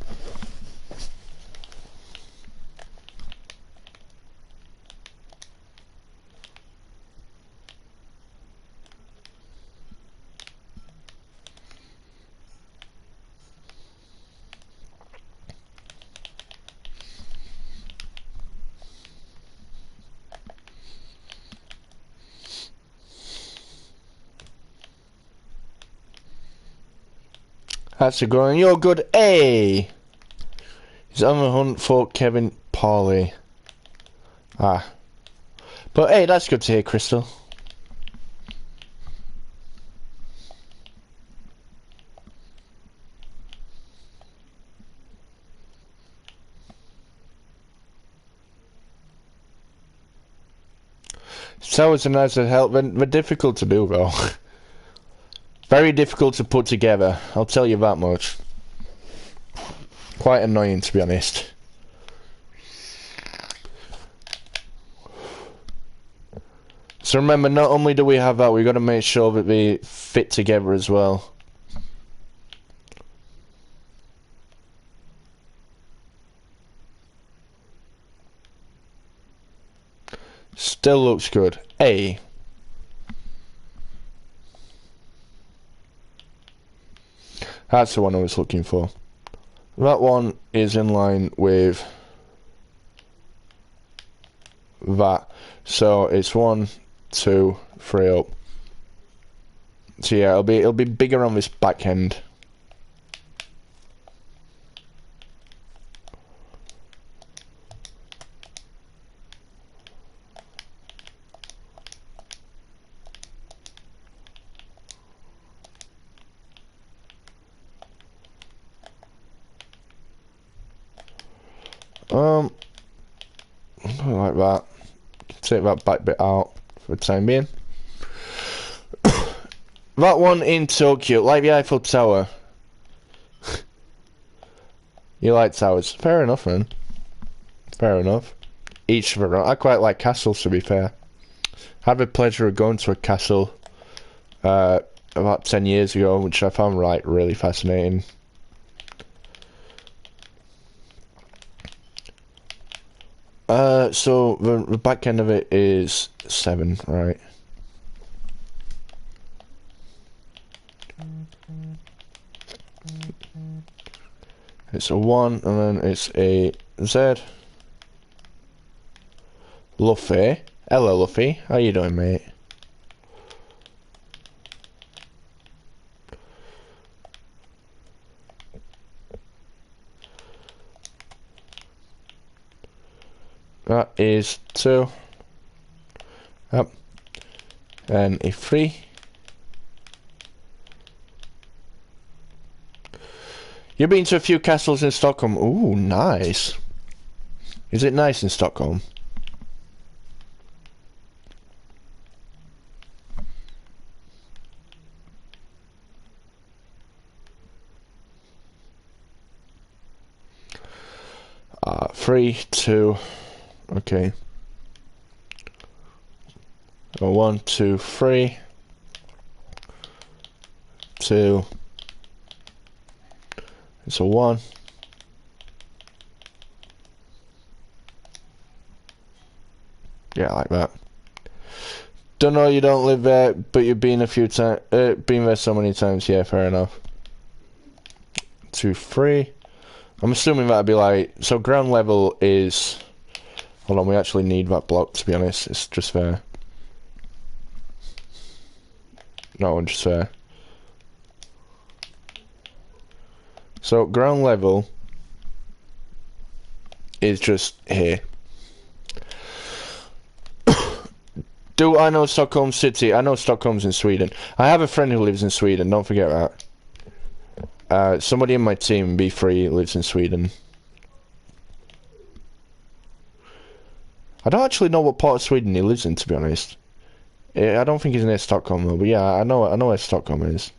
A: That's a good one. You're good. Hey! He's on the hunt for Kevin Pauly. Ah. But hey, that's good to hear, Crystal. Towers are nice to help. They're difficult to do, though. Very difficult to put together, I'll tell you that much. Quite annoying, to be honest. So remember, not only do we have that, we've got to make sure that they fit together as well. Still looks good. A. That's the one I was looking for. That one is in line with that. So it's 1, 2, 3 up. So yeah, it'll be bigger on this back end. Like that. Take that back bit out for the time being. That one in Tokyo, like the Eiffel Tower. You like towers? Fair enough, man. Fair enough. Each of their own. I quite like castles, to be fair. I had the pleasure of going to a castle about 10 years ago, which I found really fascinating. So the back end of it is 7, right? It's a 1, and then it's a Z. Luffy. Hello, Luffy. How you doing, mate? That is 2. Yep. And a 3. You've been to a few castles in Stockholm. Ooh, nice. Is it nice in Stockholm? Three, 2. Okay. 1, 2, 3. 2. It's a 1. Yeah, like that. Don't know you don't live there, but you've been a few times. Been there so many times. Yeah, fair enough. 2, 3. I'm assuming that'd be like, so ground level is, hold on, we actually need that block, to be honest. It's just there. No, just there. So ground level is just here. Do I know Stockholm City? I know Stockholm's in Sweden. I have a friend who lives in Sweden, don't forget that. Somebody in my team, B3, lives in Sweden. I don't actually know what part of Sweden he lives in, to be honest. I don't think he's near Stockholm though, but yeah, I know where Stockholm is.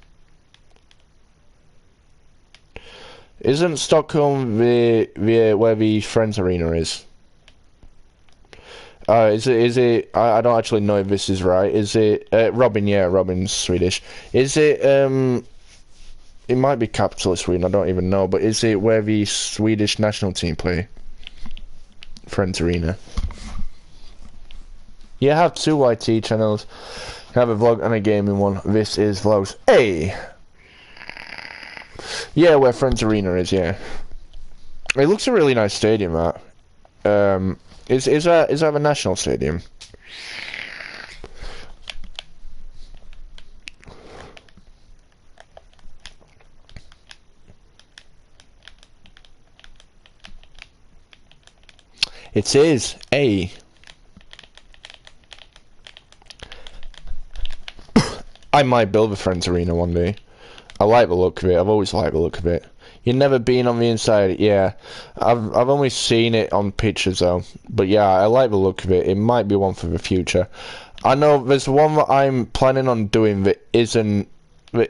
A: Isn't Stockholm where the Friends Arena is? Is it, I don't actually know if this is right. Is it, Robin, yeah, Robin's Swedish. Is it, it might be capital of Sweden, I don't even know, but is it where the Swedish national team play? Friends Arena. Yeah, I have 2 YT channels. I have a vlog and a gaming one. This is vlogs. Hey! Yeah, where Friends Arena is, yeah. It looks a really nice stadium, that. Is that the national stadium? It is. A. I might build a Friends Arena one day. I like the look of it. I've always liked the look of it. You've never been on the inside, yeah. I've only seen it on pictures though. But yeah, I like the look of it. It might be one for the future. I know there's one that I'm planning on doing that isn't a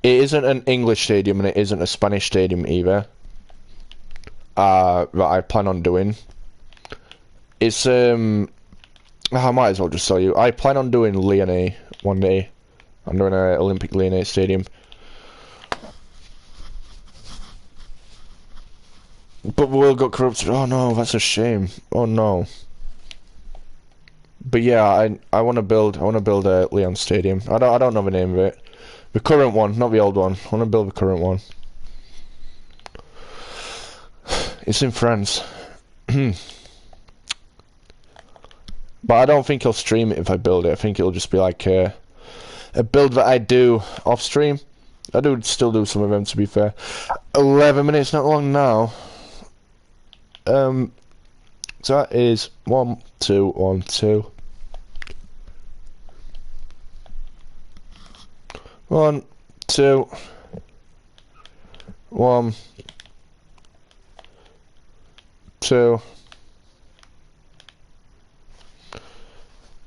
A: it isn't an English stadium and it isn't a Spanish stadium either. That I plan on doing. It's I might as well just tell you. I plan on doing Lyonnais one day. I'm doing an Olympic Lyonnais stadium. But the world got corrupted. Oh no, that's a shame. Oh no. But yeah, I want to build a Lyon stadium. I don't know the name of it. The current one, not the old one. I want to build the current one. It's in France. But I don't think he'll stream it if I build it. I think it'll just be like a build that I do off stream. I do still do some of them, to be fair. 11 minutes, not long now. So that is 1, 2, 1, 2. 1, 2, 1, 2.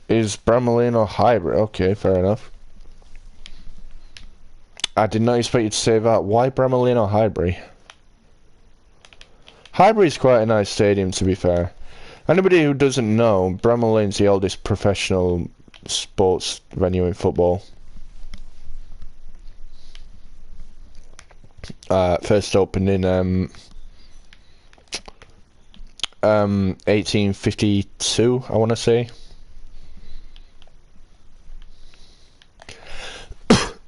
A: Is Bramolino hybrid? Okay, fair enough. I did not expect you to say that. Why Bramolino Highbury? Highbury is quite a nice stadium, to be fair. Anybody who doesn't know, Bramall Lane's the oldest professional sports venue in football. First opened in 1852, I want to say.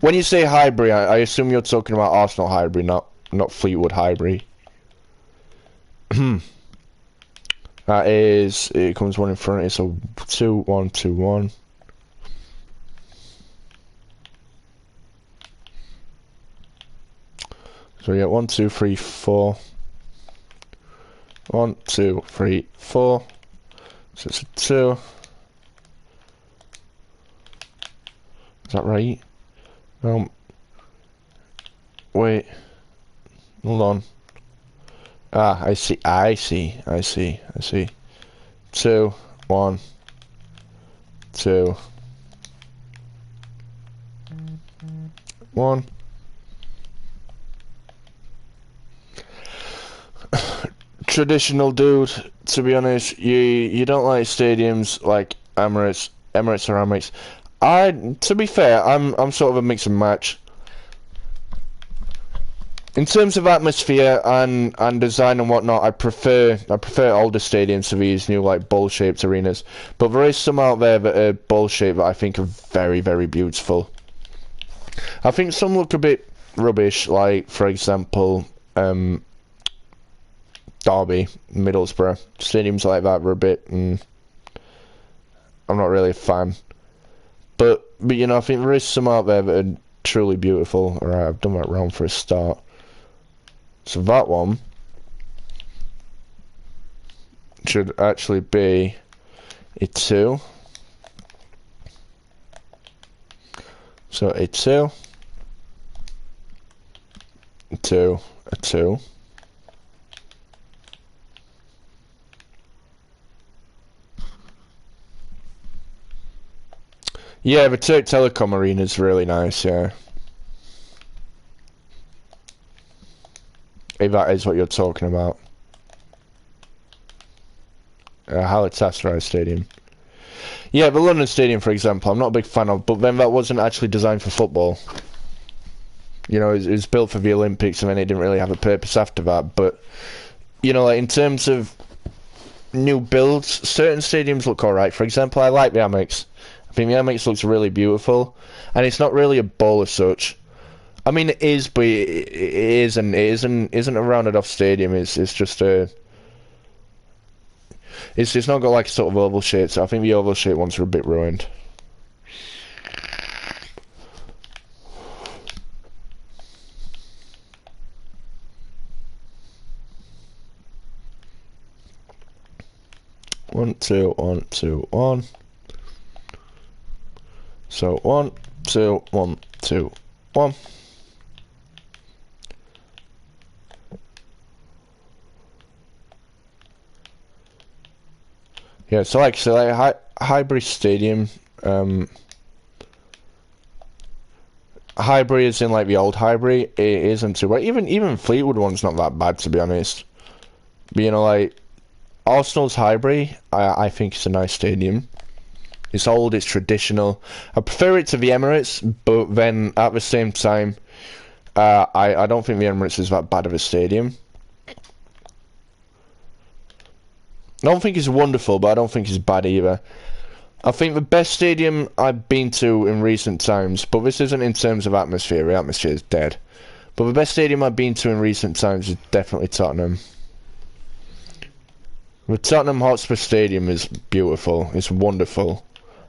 A: When you say Highbury, I assume you're talking about Arsenal Highbury, not Fleetwood Highbury. That is, it comes one in front, it's a 2-1, 2-1. So we get 1, 2, 3, 4. 1, 2, 3, 4. So it's a 2. Is that right? Wait. Hold on. Ah, I see. 2, 1, 2, 1. Traditional dude, to be honest, you don't like stadiums like Emirates or Amex. To be fair, I'm sort of a mix and match. In terms of atmosphere and design and whatnot, I prefer older stadiums to these new like bowl-shaped arenas. But there is some out there that are bowl-shaped that I think are very, very beautiful. I think some look a bit rubbish, like for example, Derby, Middlesbrough, stadiums like that were a bit. I'm not really a fan. But you know, I think there is some out there that are truly beautiful. Alright, I've done that round for a start. So that one should actually be a 2. So a 2, a 2, a 2. Yeah, the Turk Telecom Arena is really nice, yeah. If that is what you're talking about. Galatasaray Stadium. Yeah, the London Stadium, for example, I'm not a big fan of, but then that wasn't actually designed for football. You know, it was built for the Olympics, and then it didn't really have a purpose after that. But, you know, like, in terms of new builds, certain stadiums look alright. For example, I like the Amex. I think the Amex looks really beautiful, and it's not really a bowl as such. I mean, it is, but it isn't a rounded off stadium. It's just a. It's not got like a sort of oval shape. So I think the oval shape ones are a bit ruined. One, two, 1, 2, 1. So 1, 2, 1, 2, 1. Yeah, so like Highbury Stadium, Highbury is in like the old Highbury. It isn't too bad. Even Fleetwood one's not that bad, to be honest. But you know, like Arsenal's Highbury, I think it's a nice stadium. It's old, it's traditional. I prefer it to the Emirates, but then at the same time, I don't think the Emirates is that bad of a stadium. I don't think it's wonderful, but I don't think it's bad either. I think the best stadium I've been to in recent times, but this isn't in terms of atmosphere, the atmosphere is dead. But the best stadium I've been to in recent times is definitely Tottenham. The Tottenham Hotspur Stadium is beautiful, it's wonderful.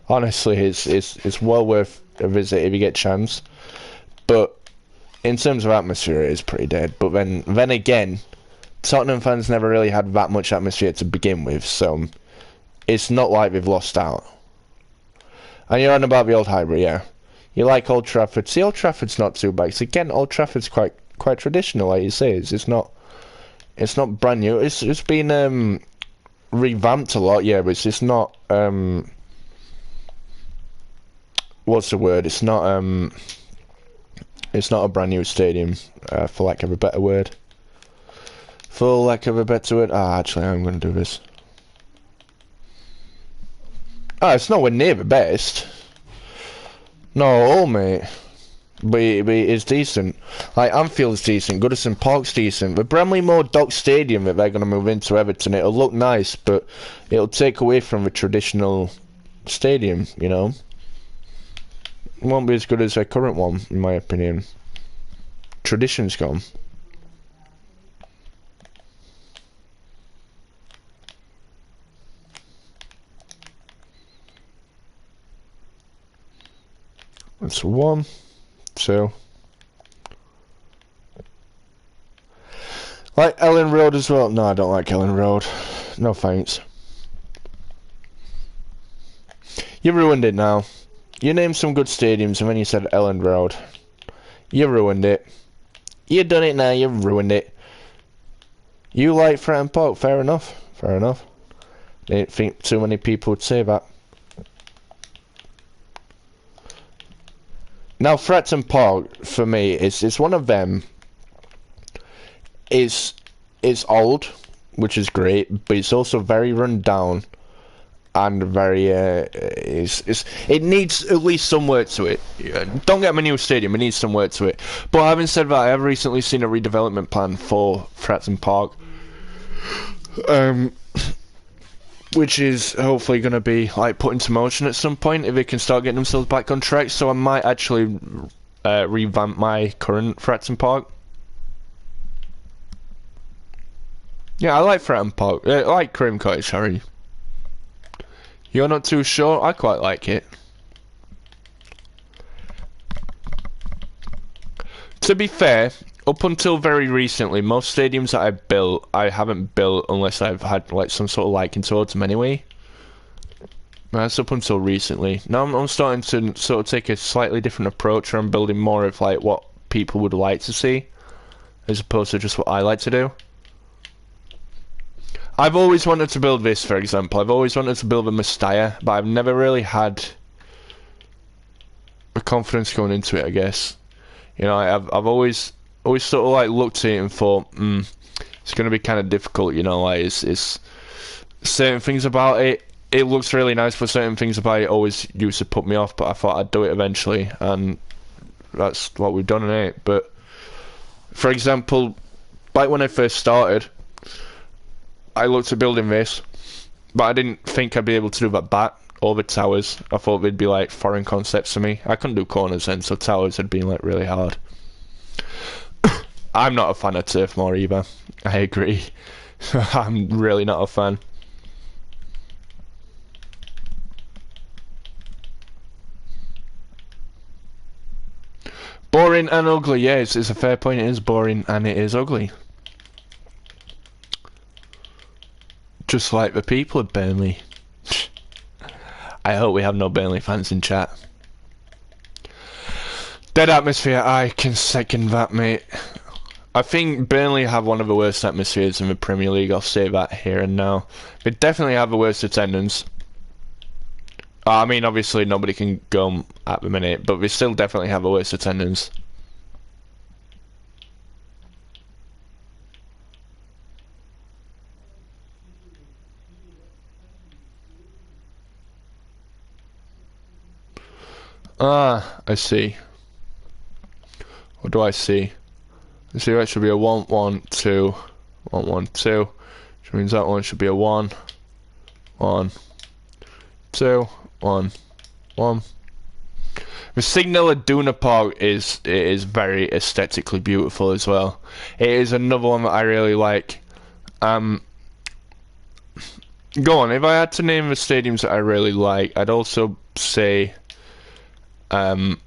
A: Honestly, it's well worth a visit if you get a chance. But in terms of atmosphere, it is pretty dead. But then again, Tottenham fans never really had that much atmosphere to begin with, so it's not like they've lost out. And you're on about the old Highbury, yeah. You like Old Trafford. See, Old Trafford's not too bad. Again, Old Trafford's quite traditional, like you say. It's not brand new. It's been revamped a lot, yeah, but it's not what's the word? It's not a brand new stadium, for lack of a better word. For lack of a better word. Actually, I'm going to do this. It's nowhere near the best. No, mate. But it's decent. Like, Anfield's decent. Goodison Park's decent. The Bramley Moore Dock Stadium that they're going to move into Everton, it'll look nice, but it'll take away from the traditional stadium, you know? won't be as good as their current one, in my opinion. Tradition's gone. That's 1, 2. Like Ellen Road as well. No, I don't like Ellen Road. No thanks. You ruined it now. You named some good stadiums and then you said Ellen Road. You ruined it. You done it now, you ruined it. You like Fratton Park, fair enough. Fair enough. Didn't think too many people would say that. Now Fratton Park, for me, is one of them. It's old, which is great, but it's also very run down. And very, it needs at least some work to it. Don't get me a new stadium, it needs some work to it. But having said that, I have recently seen a redevelopment plan for Fratton Park. Which is hopefully going to be, like, put into motion at some point if they can start getting themselves back on track. So I might actually revamp my current Fratton Park. Yeah, I like Fratton Park. I like Cream Cottage, sorry. You're not too sure? I quite like it. To be fair, up until very recently, most stadiums that I built, I haven't built unless I've had like some sort of liking towards them anyway. That's up until recently. Now I'm starting to sort of take a slightly different approach where I'm building more of like what people would like to see, as opposed to just what I like to do. I've always wanted to build this, for example. I've always wanted to build a Mestalla, but I've never really had the confidence going into it, I guess. You know, I've always sort of like looked at it and thought, it's going to be kind of difficult, you know, like it's certain things about it. It looks really nice, but certain things about it always used to put me off, but I thought I'd do it eventually, and that's what we've done in it. But, for example, back when I first started, I looked at building this, but I didn't think I'd be able to do that back or the towers. I thought they'd be like foreign concepts to me. I couldn't do corners then, so towers had been like really hard. I'm not a fan of turf more either. I agree. I'm really not a fan. Boring and ugly, yeah, it's a fair point. It is boring and it is ugly. Just like the people of Burnley. I hope we have no Burnley fans in chat. Dead atmosphere, I can second that, mate. I think Burnley have one of the worst atmospheres in the Premier League, I'll say that here and now. They definitely have the worst attendance. I mean, obviously nobody can go at the minute, but they still definitely have the worst attendance. Ah, I see. What do I see? I see that should be a 1, 1, 2, 1, 1, 2. Which means that one should be a 1, 1, 2, 1, 1. The Signal Iduna Park is very aesthetically beautiful as well. It is another one that I really like. Go on, if I had to name the stadiums that I really like, I'd also say hold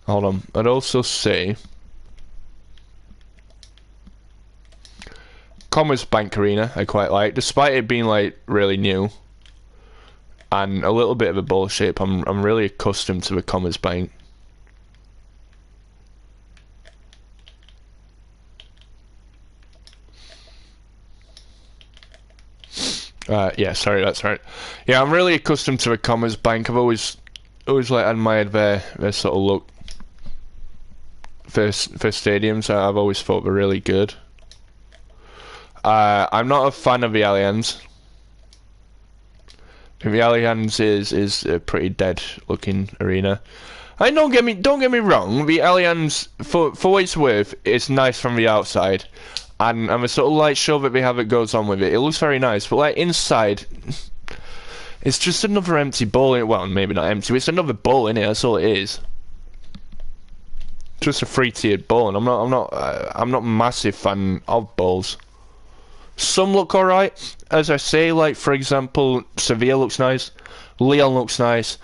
A: on. I'd also say Commerzbank Arena I quite like, despite it being like really new and a little bit of a ball shape. I'm really accustomed to the Commerzbank. Yeah, sorry, that's right. Yeah, I'm really accustomed to the Commerzbank. I've always like admired their sort of look for stadiums. I've always thought they're really good. I'm not a fan of the Allianz. The Allianz is a pretty dead looking arena. And don't get me wrong, the Allianz, for what it's worth, it's nice from the outside. And the sort of light show that they have that goes on with it, it looks very nice, but like inside, It's just another empty bowl. Well, maybe not empty. But it's another bowl in it. That's all it is. Just a three-tiered bowl, and I'm not a massive fan of bowls. Some look alright, as I say. Like for example, Sevilla looks nice. Lyon looks nice.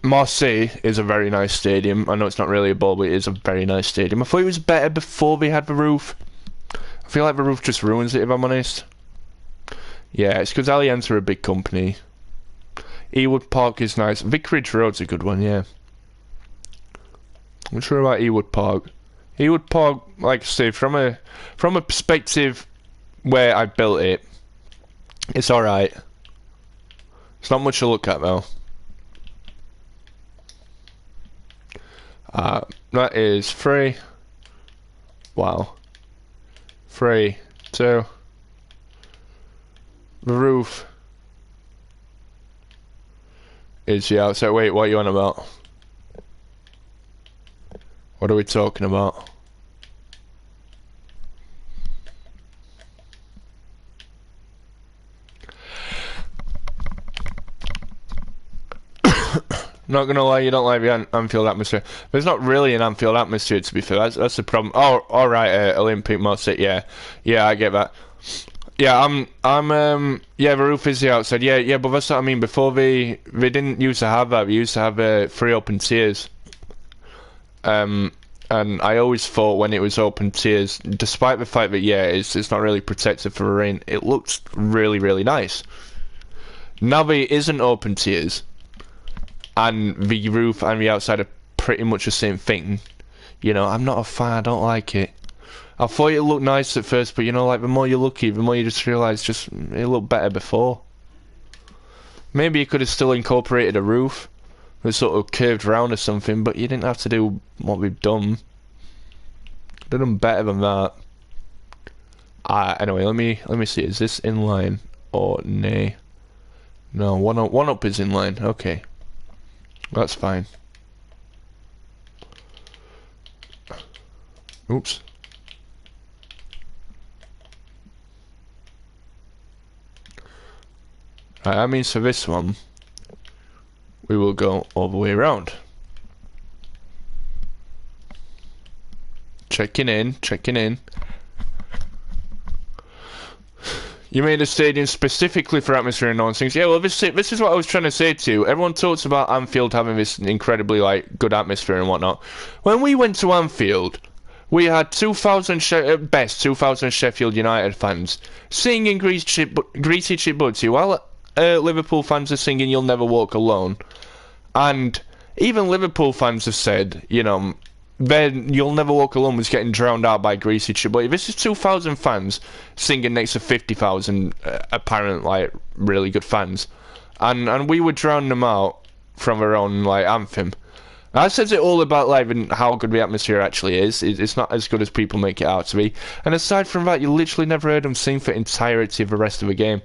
A: Marseille is a very nice stadium. I know it's not really a bowl, but it is a very nice stadium. I thought it was better before they had the roof. I feel like the roof just ruins it, if I'm honest. Yeah, it's because Allianz are a big company. Ewood Park is nice. Vicarage Road's a good one, yeah. I'm sure about Ewood Park. Ewood Park, like I say, from a perspective where I built it, it's alright. It's not much to look at though. That is 3. Wow. 3, 2. The roof is the outside. Wait, what are you on about? What are we talking about? Not gonna lie, you don't like the Anfield atmosphere. There's not really an Anfield atmosphere, to be fair. That's the problem. Oh, all right, Olympic Marseille. Yeah, I get that. Yeah, yeah, the roof is the outside. Yeah, but that's what I mean. Before they didn't used to have that. They used to have 3 open tiers. And I always thought when it was open tiers, despite the fact that yeah, it's not really protected for the rain, it looked really, really nice. Now that it isn't open tiers, and the roof and the outside are pretty much the same thing, you know, I'm not a fan. I don't like it. I thought it looked nice at first, but you know, like the more you look, the more you just realise it looked better before. Maybe you could have still incorporated a roof that sort of curved round or something, but you didn't have to do what we've done. Could have done better than that. Anyway, let me see. Is this in line or nay? No, one up is in line. Okay, that's fine. Oops. Right, that means for this one, we will go all the way around. Checking in. You made a stadium specifically for atmosphere and non-things. Yeah, well, this is what I was trying to say to you. Everyone talks about Anfield having this incredibly, like, good atmosphere and whatnot. When we went to Anfield, we had 2,000 Sheffield United fans singing Greasy Chip Butty while Liverpool fans are singing You'll Never Walk Alone. And even Liverpool fans have said, you know, then You'll Never Walk Alone was getting drowned out by Greasy Chip Butty. This is 2,000 fans singing next to 50,000 apparent, like, really good fans. And we were drowning them out from our own, like, anthem. That says it all about like how good the atmosphere actually is. It's not as good as people make it out to be. And aside from that, you literally never heard them sing for the entirety of the rest of the game.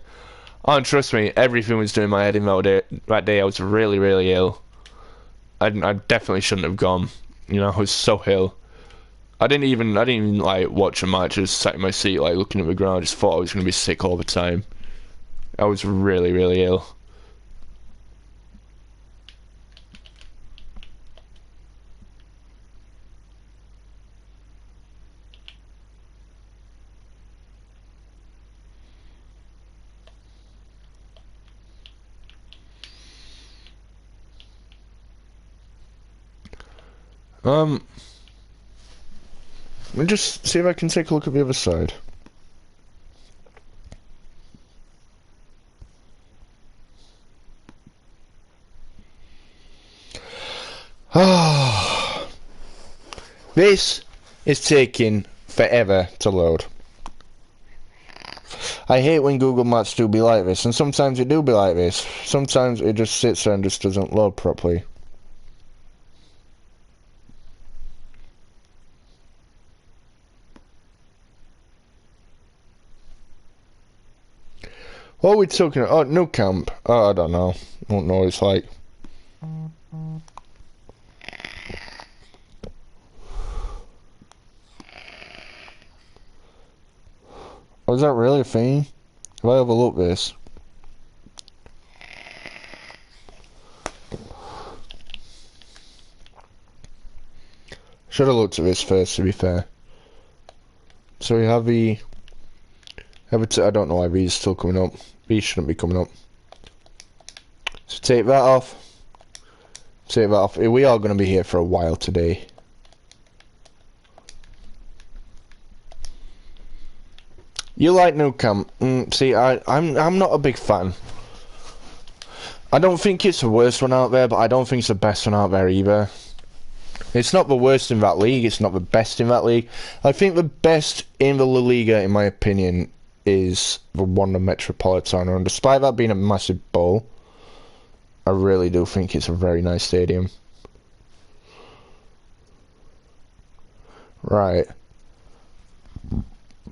A: Oh, and trust me, everything was doing my head in that day. I was really, really ill. I definitely shouldn't have gone. You know, I was so ill. I didn't even like watch a match. I just sat in my seat like looking at the ground. I just thought I was going to be sick all the time. I was really, really ill. Let me just see if I can take a look at the other side. This is taking forever to load. I hate when Google Maps do be like this, and sometimes it do be like this. Sometimes it just sits there and just doesn't load properly. What are we talking about? Oh, new camp. Oh, I don't know. I don't know what it's like. Oh, is that really a thing? Have I overlooked this? Should have looked at this first, to be fair. So we have the... I don't know why these are still coming up. These shouldn't be coming up. So take that off. Take that off. We are going to be here for a while today. You like Nou Camp? See, I'm not a big fan. I don't think it's the worst one out there, but I don't think it's the best one out there either. It's not the worst in that league, it's not the best in that league. I think the best in the La Liga, in my opinion, is the Wanda Metropolitano. And despite that being a massive bowl, I really do think it's a very nice stadium. Right.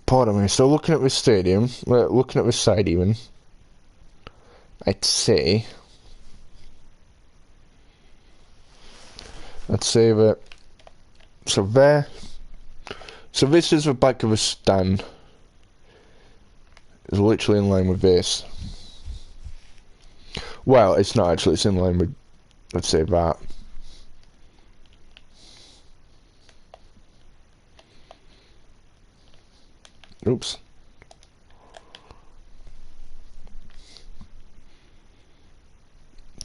A: Pardon me, so looking at this stadium, looking at this side even, I'd say that, so there, so this is the back of a stand, it's literally in line with this. Well, it's not actually, it's in line with, let's say that. Oops.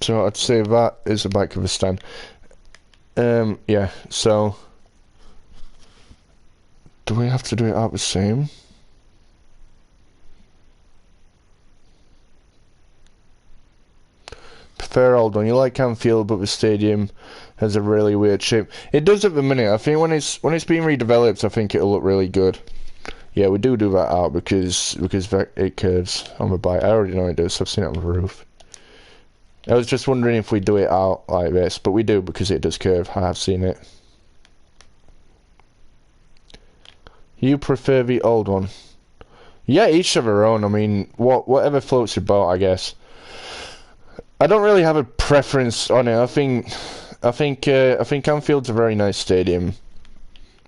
A: So I'd say that is the back of the stand. Yeah, so do we have to do it out the same? Prefer old one. You like Anfield, but the stadium has a really weird shape. It does at the minute. I think when it's being redeveloped, I think it'll look really good. Yeah, we do that out because it curves on the bike. I already know it does. I've seen it on the roof. I was just wondering if we do it out like this, but we do because it does curve. I have seen it. You prefer the old one? Yeah, each of their own. I mean, whatever floats your boat, I guess. I don't really have a preference on it. I think Anfield's a very nice stadium,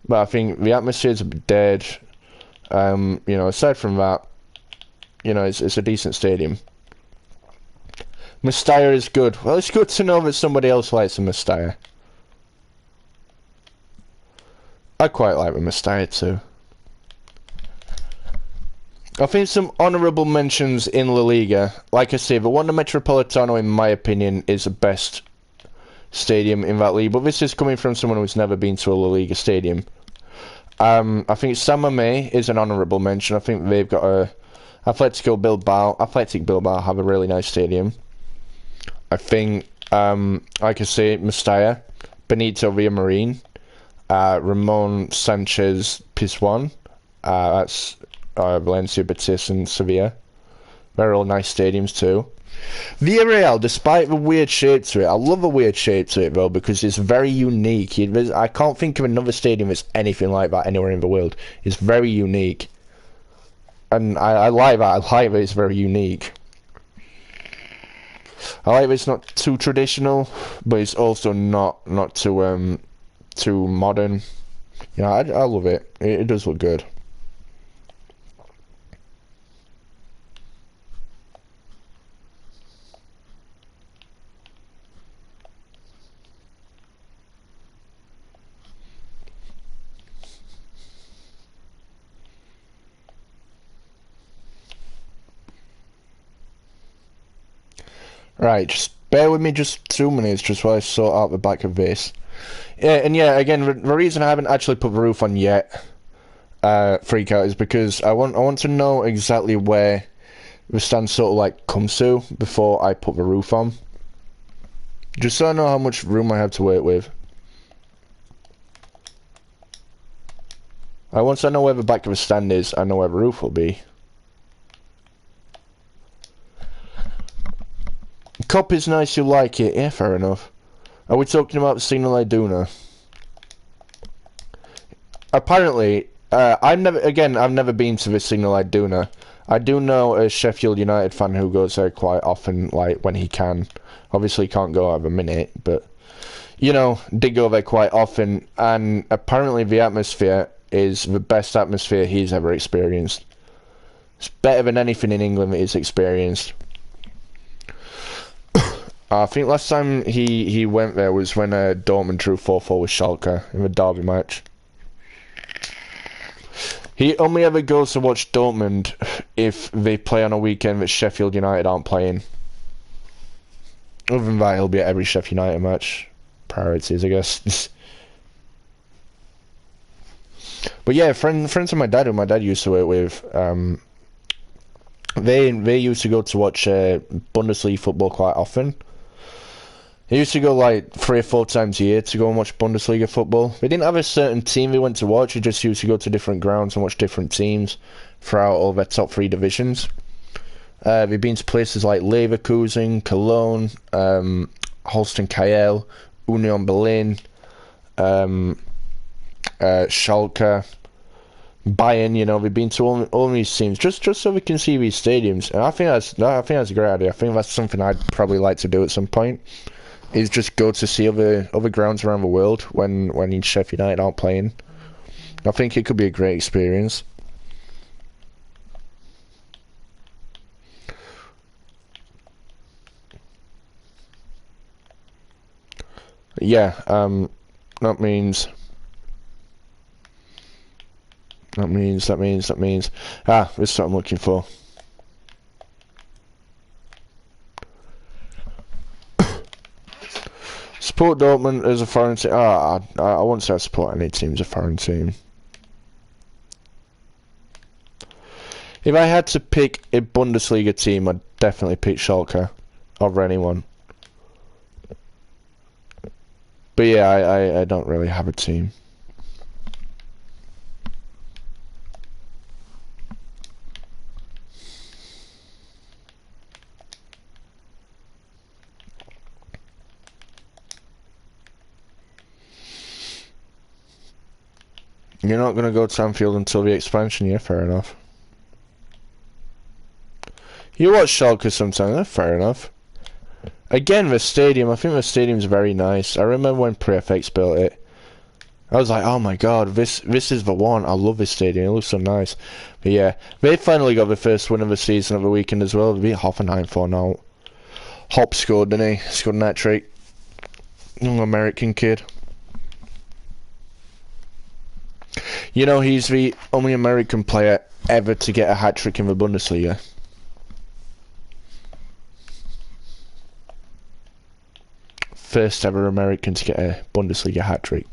A: but I think the atmosphere's a bit dead. You know, aside from that, you know, it's a decent stadium. Mestalla is good. Well, it's good to know that somebody else likes the Mestalla. I quite like the Mestalla too. I think some honourable mentions in La Liga. Like I say, the Wanda Metropolitano, in my opinion, is the best stadium in that league. But this is coming from someone who's never been to a La Liga stadium. I think San Mamés is an honourable mention. I think they've got a Athletic Bilbao have a really nice stadium. I think, like I say, Mestalla, Benito Villamarín, Ramon Sanchez Pizjuan, that's Valencia, Betis and Sevilla. They're all nice stadiums too. Villarreal, despite the weird shape to it, I love the weird shape to it though, because it's very unique. I can't think of another stadium that's anything like that anywhere in the world. It's very unique. And I like that. I like that it's very unique. I like that it's not too traditional, but it's also not too modern. You know, I love it. It does look good. Right, just bear with me just 2 minutes just while I sort out the back of this. Yeah, and yeah, again, the reason I haven't actually put the roof on yet, Freak Out, is because I want to know exactly where the stand sort of like comes to before I put the roof on. Just so I know how much room I have to work with. Once I know where the back of the stand is, I know where the roof will be. Cop is nice, you like it. Yeah, fair enough. Are we talking about the Signal Iduna? Apparently, I've never been to the Signal Iduna. I do know a Sheffield United fan who goes there quite often, like when he can. Obviously can't go out a minute, but you know, did go there quite often, and apparently the atmosphere is the best atmosphere he's ever experienced. It's better than anything in England that he's experienced. I think last time he went there was when Dortmund drew 4-4 with Schalke in the derby match. He only ever goes to watch Dortmund if they play on a weekend that Sheffield United aren't playing. Other than that, he'll be at every Sheffield United match. Priorities, I guess. But yeah, friends of my dad, who my dad used to work with, they used to go to watch Bundesliga football quite often. They used to go like 3 or 4 times a year to go and watch Bundesliga football. They didn't have a certain team they went to watch. They just used to go to different grounds and watch different teams throughout all their top 3 divisions. They've been to places like Leverkusen, Cologne, Holstein Kiel, Union Berlin, Schalke, Bayern. You know, they've been to all these teams just so we can see these stadiums. And I think that's a great idea. I think that's something I'd probably like to do at some point. Is just go to see other grounds around the world when Sheffield United aren't playing. I think it could be a great experience. Yeah, that means this is what I'm looking for. Support Dortmund as a foreign team. I won't say I support any team as a foreign team. If I had to pick a Bundesliga team, I'd definitely pick Schalke over anyone. But yeah, I don't really have a team. You're not going to go to Anfield until the expansion, yeah, fair enough. You watch Schalke sometimes, fair enough. Again, the stadium, I think the stadium's very nice. I remember when Prefix built it. I was like, oh my god, this is the one. I love this stadium, it looks so nice. But yeah, they finally got the first win of the season of the weekend as well. They beat Hoffenheim 4-0. Hop scored, didn't he? Scored an hat-trick. Young American kid. You know, he's the only American player ever to get a hat-trick in the Bundesliga. First ever American to get a Bundesliga hat-trick.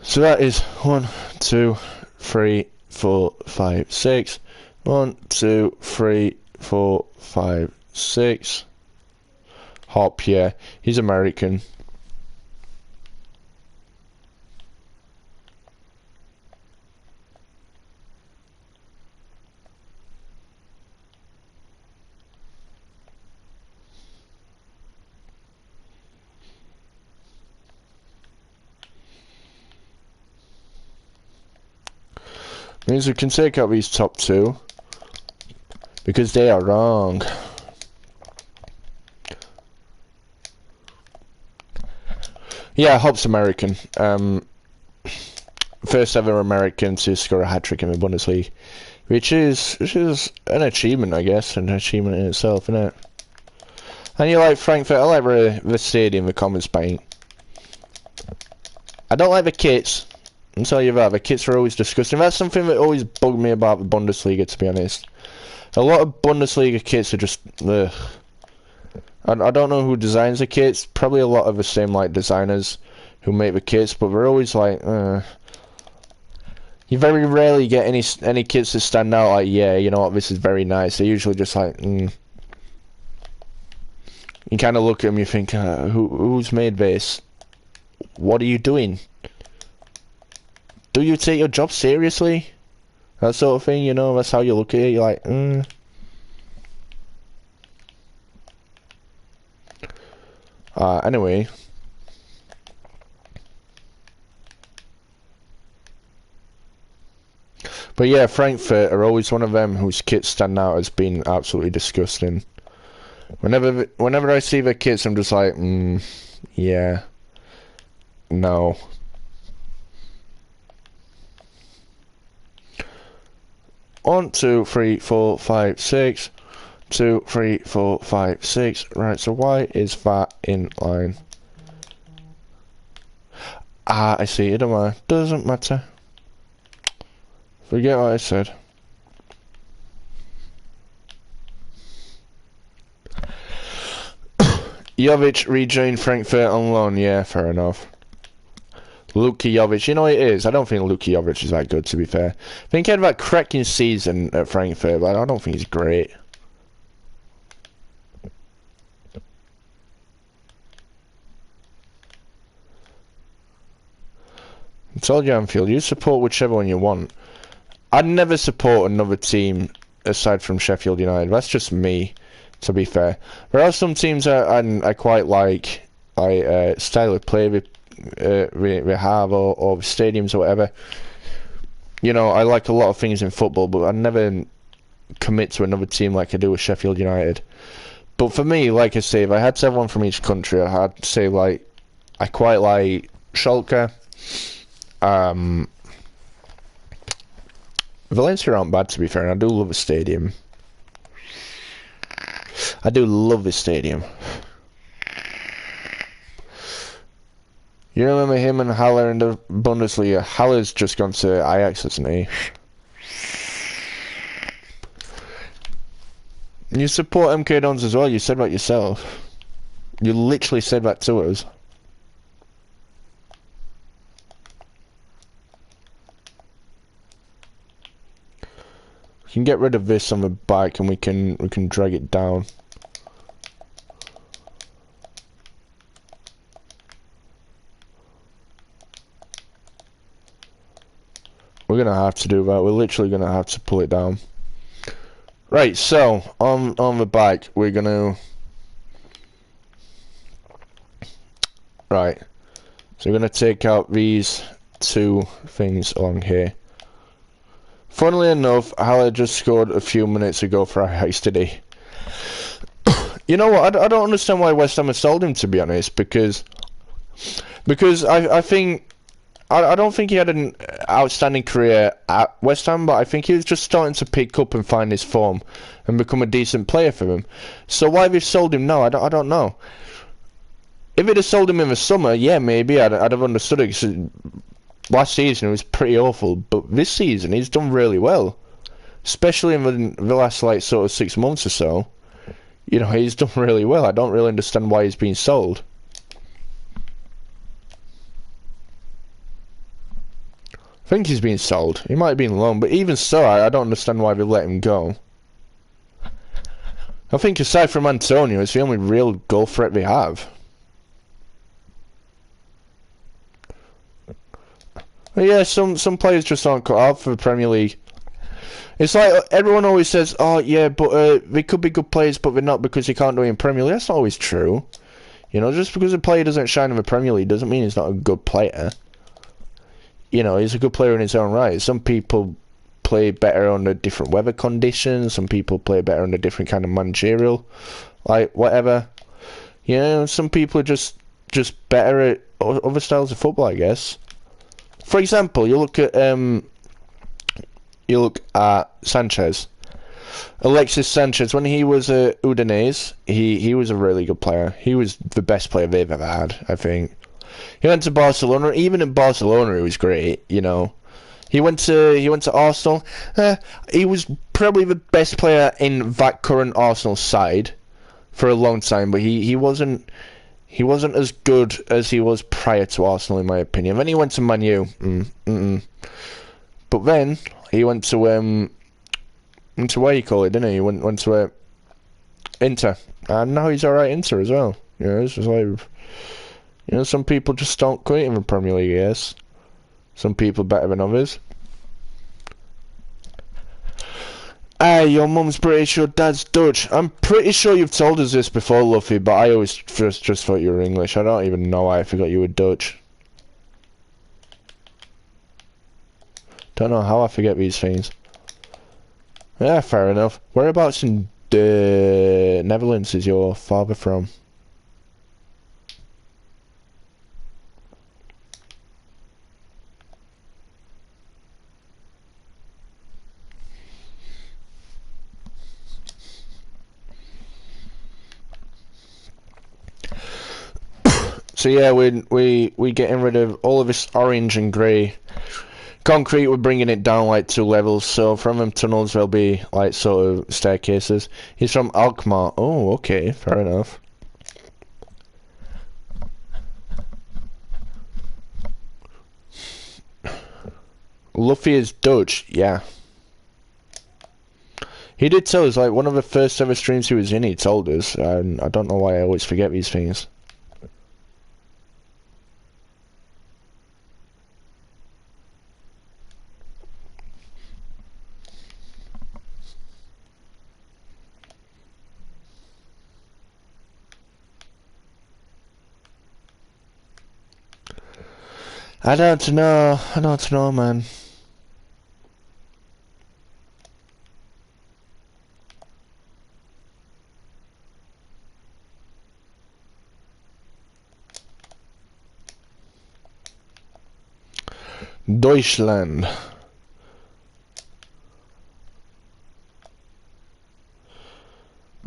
A: So that is 1, 2, 3, 4, 5, 6. 1, 2, 3, 4, 5, 6. Hop, yeah, he's American. Means we can take out these top 2 because they are wrong. Yeah, Hop's American. First ever American to score a hat-trick in the Bundesliga, which is an achievement, I guess, an achievement in itself, isn't it? And you like Frankfurt? I like the stadium, the Commons paint. I don't like the kits. I'll tell you that, the kits are always disgusting. That's something that always bugged me about the Bundesliga, to be honest. A lot of Bundesliga kits are just, ugh. I don't know who designs the kits. Probably a lot of the same like designers who make the kits, but they're always like, you very rarely get any kits that stand out like, yeah, you know what, this is very nice. They're usually just like, You kind of look at them, you think, who's made this? What are you doing? Do you take your job seriously? That sort of thing, you know, that's how you look at it. You're like, Anyway. But yeah, Frankfurt are always one of them whose kits stand out as being absolutely disgusting. Whenever I see their kits, I'm just like, yeah, no. 1, 2, 3, 4, 5, 6. 2, 3, 4, 5, 6. Right, so why is that in line? Ah, I see, it don't matter. Doesn't matter. Forget what I said. Jovic rejoined Frankfurt on loan. Yeah, fair enough. Luka Jovic, you know what it is? I don't think Luka Jovic is that good, to be fair. I think he had that cracking season at Frankfurt, but I don't think he's great. I told you, Anfield, you support whichever one you want. I'd never support another team aside from Sheffield United. That's just me, to be fair. There are some teams I quite like style of play we have, or stadiums or whatever. You know, I like a lot of things in football, but I never commit to another team like I do with Sheffield United. But for me, like I say, if I had to have one from each country, I'd say, like, I quite like Schalke. Valencia aren't bad, to be fair, and I do love the stadium. I do love this stadium. You remember him and Haller in the Bundesliga? Haller's just gone to Ajax, hasn't he? You support MK Dons as well, you said that yourself. You literally said that to us. We can get rid of this on the bike and we can drag it down. We're gonna have to do that. We're literally gonna have to pull it down. Right, so on the bike we're gonna so we're gonna take out these two things along here. Funnily enough, Haller just scored a few minutes ago for Ajax today. You know what? I don't understand why West Ham has sold him, to be honest, because I think I don't think he had an outstanding career at West Ham, but I think he was just starting to pick up and find his form and become a decent player for them. So why they've sold him now, I don't know. If they'd have sold him in the summer, yeah, maybe I'd have understood it. 'Cause last season it was pretty awful, but this season he's done really well, especially in the last like sort of 6 months or so. You know, he's done really well. I don't really understand why he's been sold. I think he's been sold. He might have been loaned, but even so, I don't understand why they let him go. I think aside from Antonio, it's the only real goal threat they have. But yeah, some players just aren't cut out for the Premier League. It's like everyone always says, oh yeah, but they could be good players, but they're not because they can't do it in Premier League. That's not always true. You know, just because a player doesn't shine in the Premier League doesn't mean he's not a good player. You know, he's a good player in his own right. Some people play better under different weather conditions. Some people play better under different kind of managerial, like whatever. You know, some people are just better at other styles of football, I guess. For example, you look at Sanchez. Alexis Sanchez, when he was at Udinese, he was a really good player. He was the best player they've ever had, I think. He went to Barcelona. Even in Barcelona, he was great. You know, he went to Arsenal. He was probably the best player in that current Arsenal side for a long time, but he wasn't as good as he was prior to Arsenal, in my opinion. Then he went to Man U. But then he went to into what you call it, didn't he? He went to Inter, and now he's alright Inter as well. You know, it's just like, you know, some people just don't quit in the Premier League, I guess. Some people better than others. Hey, your mum's British, your dad's Dutch. I'm pretty sure you've told us this before, Luffy, but I always just thought you were English. I don't even know why I forgot you were Dutch. Don't know how I forget these things. Yeah, fair enough. Whereabouts in the Netherlands is your father from?
B: So yeah, we getting rid of all of this orange and grey concrete. We're bringing it down like 2 levels. So from them tunnels there'll be like sort of staircases. He's from Alkmaar. Oh, okay, fair enough. Luffy is Dutch, yeah. He did tell us, like, one of the first ever streams he was in, he told us, and I don't know why I always forget these things. I don't know, man. Deutschland.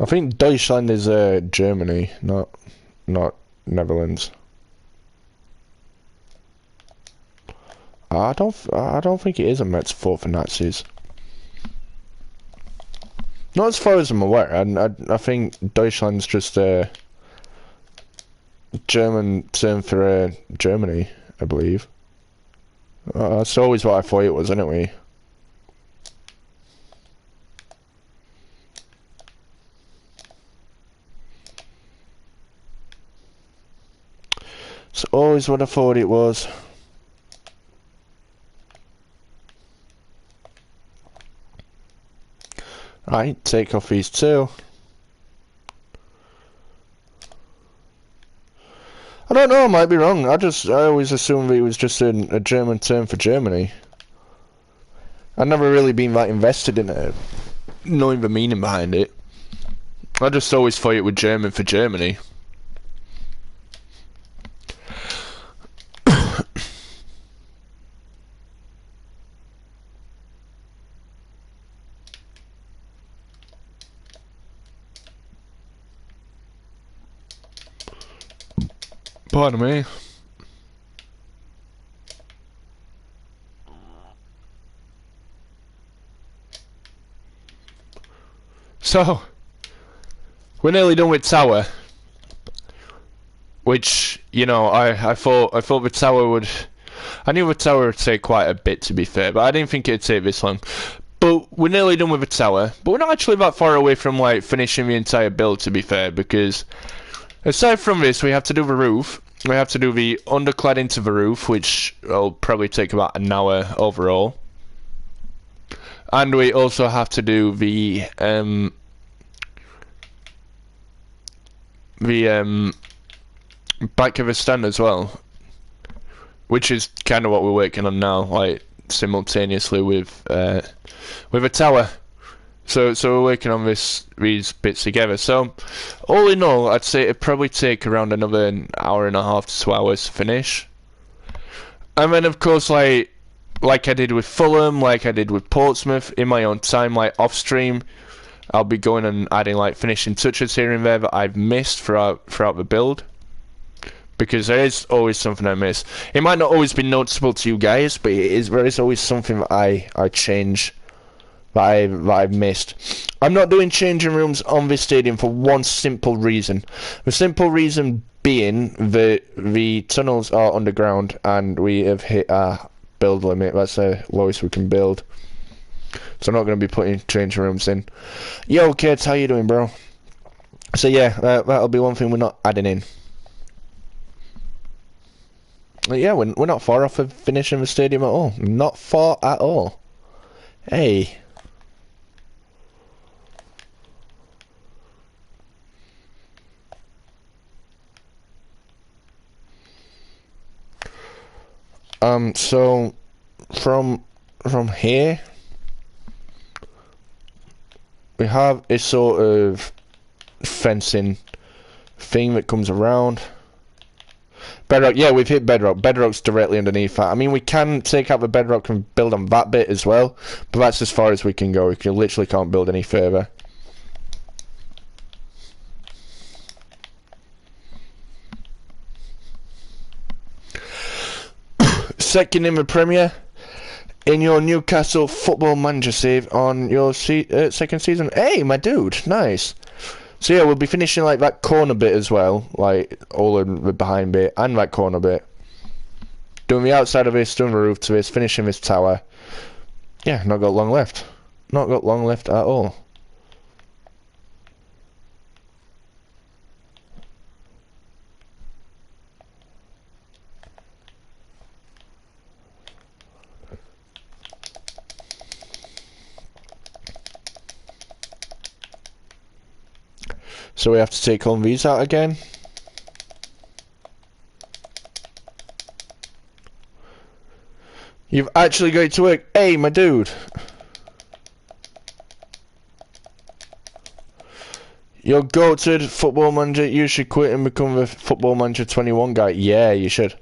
B: I think Deutschland is Germany, not Netherlands. I don't think it is a metaphor for Nazis. Not as far as I'm aware, and I think Deutschland's just a German term for Germany, I believe. That's always what I thought it was, anyway. It's always what I thought it was. Right, take off these 2. I don't know, I might be wrong. I always assumed it was just a German term for Germany. I've never really been that invested in it, knowing the meaning behind it. I just always thought it was German for Germany. Pardon me. So, we're nearly done with tower. Which, you know, I thought the tower would... I knew the tower would take quite a bit, to be fair, but I didn't think it'd take this long. But we're nearly done with the tower. But we're not actually that far away from, like, finishing the entire build, to be fair, because... aside from this, we have to do the roof. We have to do the underclad into the roof, which will probably take about an hour overall. And we also have to do the back of the stand as well, which is kind of what we're working on now, like simultaneously with a tower. So we're working on these bits together. So all in all, I'd say it'd probably take around another hour and a half to 2 hours to finish. And then of course, like I did with Fulham, like I did with Portsmouth, in my own time, like off stream, I'll be going and adding like finishing touches here and there that I've missed throughout the build. Because there is always something I miss. It might not always be noticeable to you guys, but there is always something that I change, that I've missed. I'm not doing changing rooms on this stadium for one simple reason. The simple reason being the tunnels are underground and we have hit our build limit. That's the lowest we can build. So I'm not going to be putting changing rooms in. Yo, kids, how you doing, bro? So yeah, that'll be one thing we're not adding in. Yeah, we're not far off of finishing the stadium at all. Not far at all. Hey. So from here we have a sort of fencing thing that comes around. Bedrock, yeah, we've hit bedrock. Bedrock's directly underneath that. I mean, we can take out the bedrock and build on that bit as well, but that's as far as we can go. We literally can't build any further. second in the Premier in your Newcastle Football Manager save on your second season. Hey, my dude, nice. So yeah, we'll be finishing like that corner bit as well, like all of the behind bit and that corner bit. Doing the outside of this, doing the roof to this, finishing this tower. Yeah, not got long left. Not got long left at all. So we have to take all these out again. You've actually got it to work. Hey, my dude. You're goated football manager. You should quit and become the football manager 21 guy. Yeah, you should.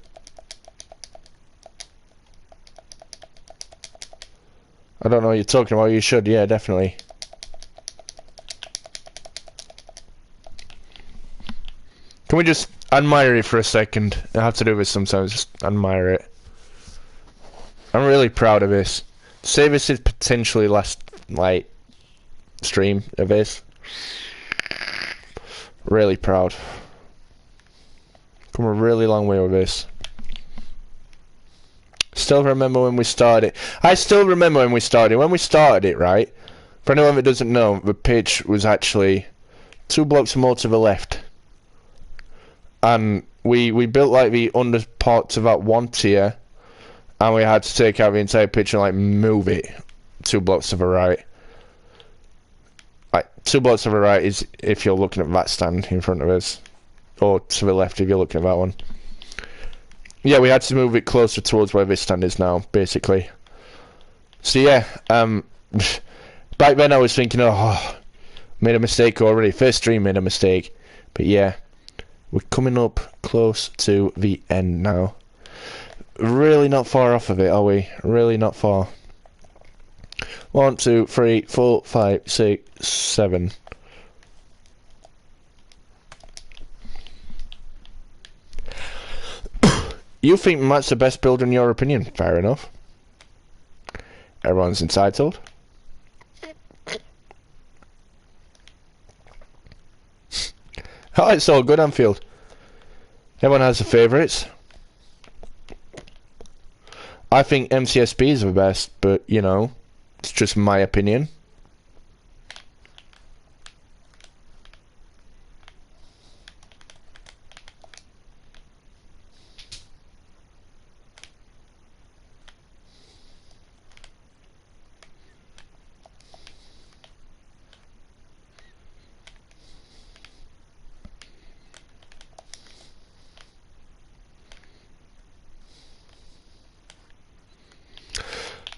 B: I don't know what you're talking about. You should. Yeah, definitely. Can we just admire it for a second? I have to do this sometimes. Just admire it. I'm really proud of this. Say this is potentially last, like, stream of this. Really proud. Come a really long way with this. Still remember when we started. I still remember when we started. When we started it, right? For anyone that doesn't know, the pitch was actually 2 blocks more to the left. And we built like the under part to that one tier, and we had to take out the entire pitch and like move it 2 blocks to the right. Like 2 blocks to the right is if you're looking at that stand in front of us, or to the left if you're looking at that one. Yeah, we had to move it closer towards where this stand is now, basically. So yeah, back then I was thinking, oh, made a mistake already. First stream made a mistake, but yeah. We're coming up close to the end now. Really not far off of it, are we? Really not far. 1, 2, 3, 4, 5, 6, 7. You think Matt's the best builder in your opinion? Fair enough. Everyone's entitled. Oh, it's all good, Anfield. Everyone has their favourites. I think MCSB is the best, but, you know, it's just my opinion.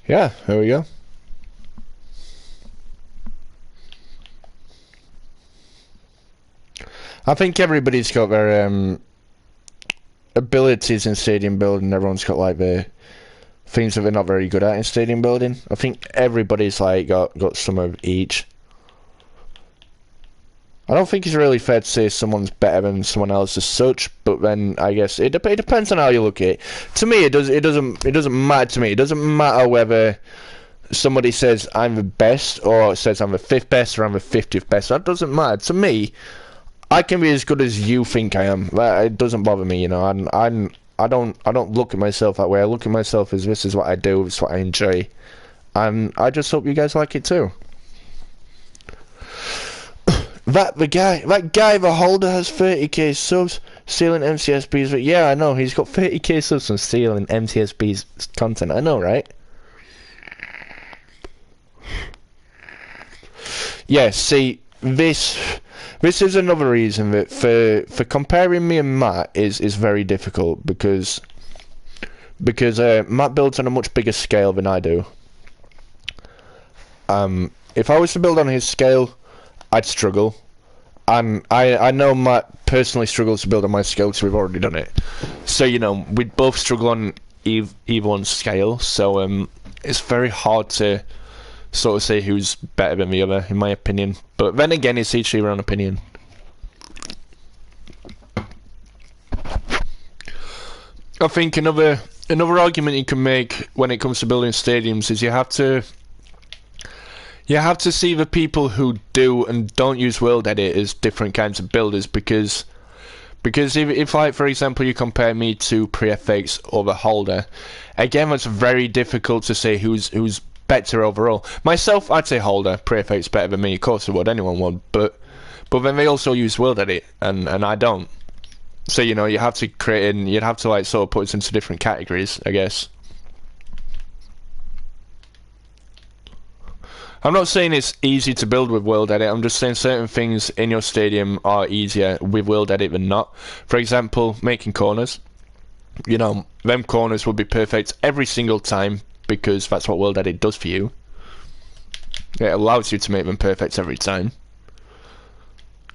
B: Yeah, there we go. I think everybody's got their abilities in stadium building. Everyone's got like the things that they're not very good at in stadium building. I think everybody's like got some of each. I don't think it's really fair to say someone's better than someone else as such, but then I guess it depends on how you look at it. To me, it doesn't matter to me. It doesn't matter whether somebody says I'm the best or says I'm the 5th best or I'm the 50th best. That doesn't matter to me. I can be as good as you think I am. It doesn't bother me, you know. I don't look at myself that way. I look at myself as this is what I do, this is what I enjoy, and I just hope you guys like it too. That guy, the holder has 30k subs, stealing MCSB's. But yeah, I know he's got 30k subs from stealing MCSB's content. I know, right? Yeah. See, this is another reason that for comparing me and Matt is very difficult because Matt builds on a much bigger scale than I do. If I was to build on his scale, I'd struggle, and I know Matt personally struggles to build on my scale because we've already done it. So you know we'd both struggle on either one's scale. So it's very hard to sort of say who's better than the other, in my opinion. But then again, it's each your own opinion. I think another another argument you can make when it comes to building stadiums is you have to see the people who do and don't use World Edit as different kinds of builders, because if like, for example, you compare me to PreFX or the Holder, again, it's very difficult to say who's better overall. Myself, I'd say Holder. PreFX better than me, of course it would, anyone would, but then they also use World Edit, and I don't. So, you know, you have to you'd have to like sort of put us into different categories, I guess. I'm not saying it's easy to build with World Edit, I'm just saying certain things in your stadium are easier with World Edit than not. For example, making corners. You know, them corners would be perfect every single time, because that's what World Edit does for you. It allows you to make them perfect every time.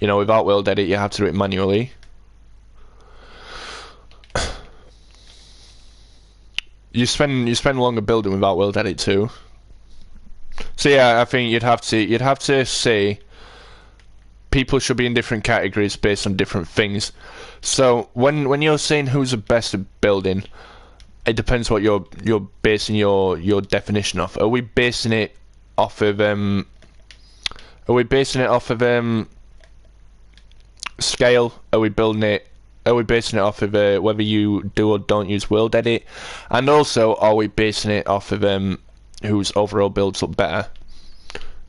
B: You know, without World Edit, you have to do it manually. You spend longer building without World Edit too. So yeah, I think you'd have to say people should be in different categories based on different things. So when you're saying who's the best at building, it depends what you're basing your definition off. Are we basing it off of scale? Are we basing it off of whether you do or don't use World Edit? And also, are we basing it off of whose overall builds look better,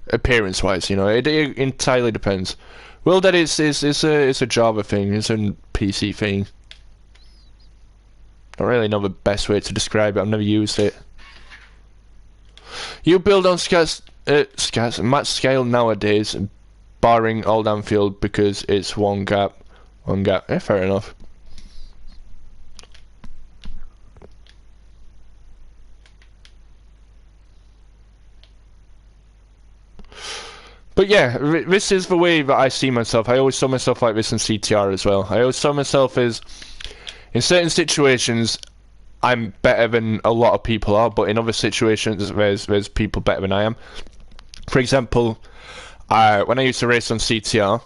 B: appearance wise? You know, it entirely depends. World Edit is a Java thing, it's a PC thing. I don't really know the best way to describe it, I've never used it. You build on max scale nowadays, barring Old Anfield because it's one gap. Yeah, fair enough. But yeah, this is the way that I see myself. I always saw myself like this in CTR as well. I always saw myself as, in certain situations, I'm better than a lot of people are, but in other situations, there's people better than I am. For example, when I used to race on CTR,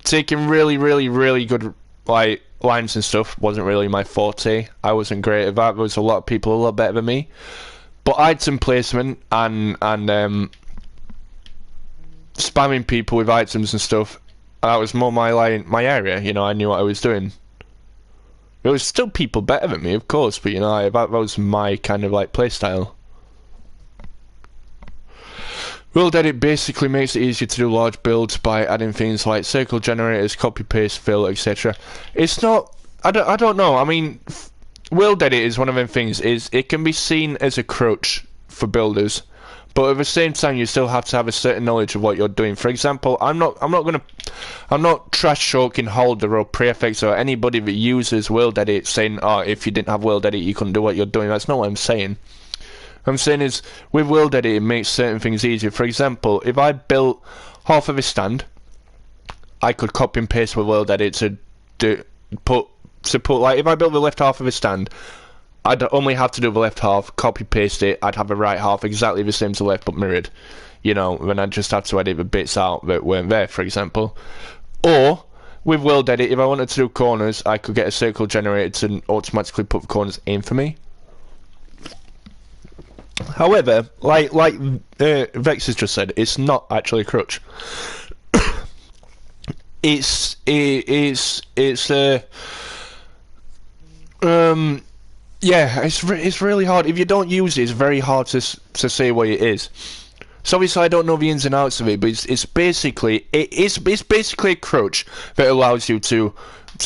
B: taking really good like lines and stuff wasn't really my forte. I wasn't great at that. There was a lot of people a lot better than me. But item placement and spamming people with items and stuff, that was more my area. You know, I knew what I was doing. There was still people better than me, of course, but you know, that was my kind of like playstyle. World Edit basically makes it easier to do large builds by adding things like circle generators, copy paste, fill, etc. It's not. I don't know. I mean, World Edit is one of them things. It can be seen as a crutch for builders, but at the same time, you still have to have a certain knowledge of what you're doing. For example, I'm not trash talking Holder or PreFX or anybody that uses World Edit saying, oh, if you didn't have World Edit, you couldn't do what you're doing. That's not what I'm saying. I'm saying is, with World Edit, it makes certain things easier. For example, if I built half of a stand, I could copy and paste with World Edit to put like, if I built the left half of a stand, I'd only have to do the left half, copy paste it, I'd have the right half exactly the same to left but mirrored. You know, then I'd just have to edit the bits out that weren't there, for example. Or, with World Edit, if I wanted to do corners, I could get a circle generator to automatically put the corners in for me. However, like Vex has just said, it's not actually a crutch. it's really hard. If you don't use it, it's very hard to say what it is. So obviously I don't know the ins and outs of it, but it's basically a crutch that allows you to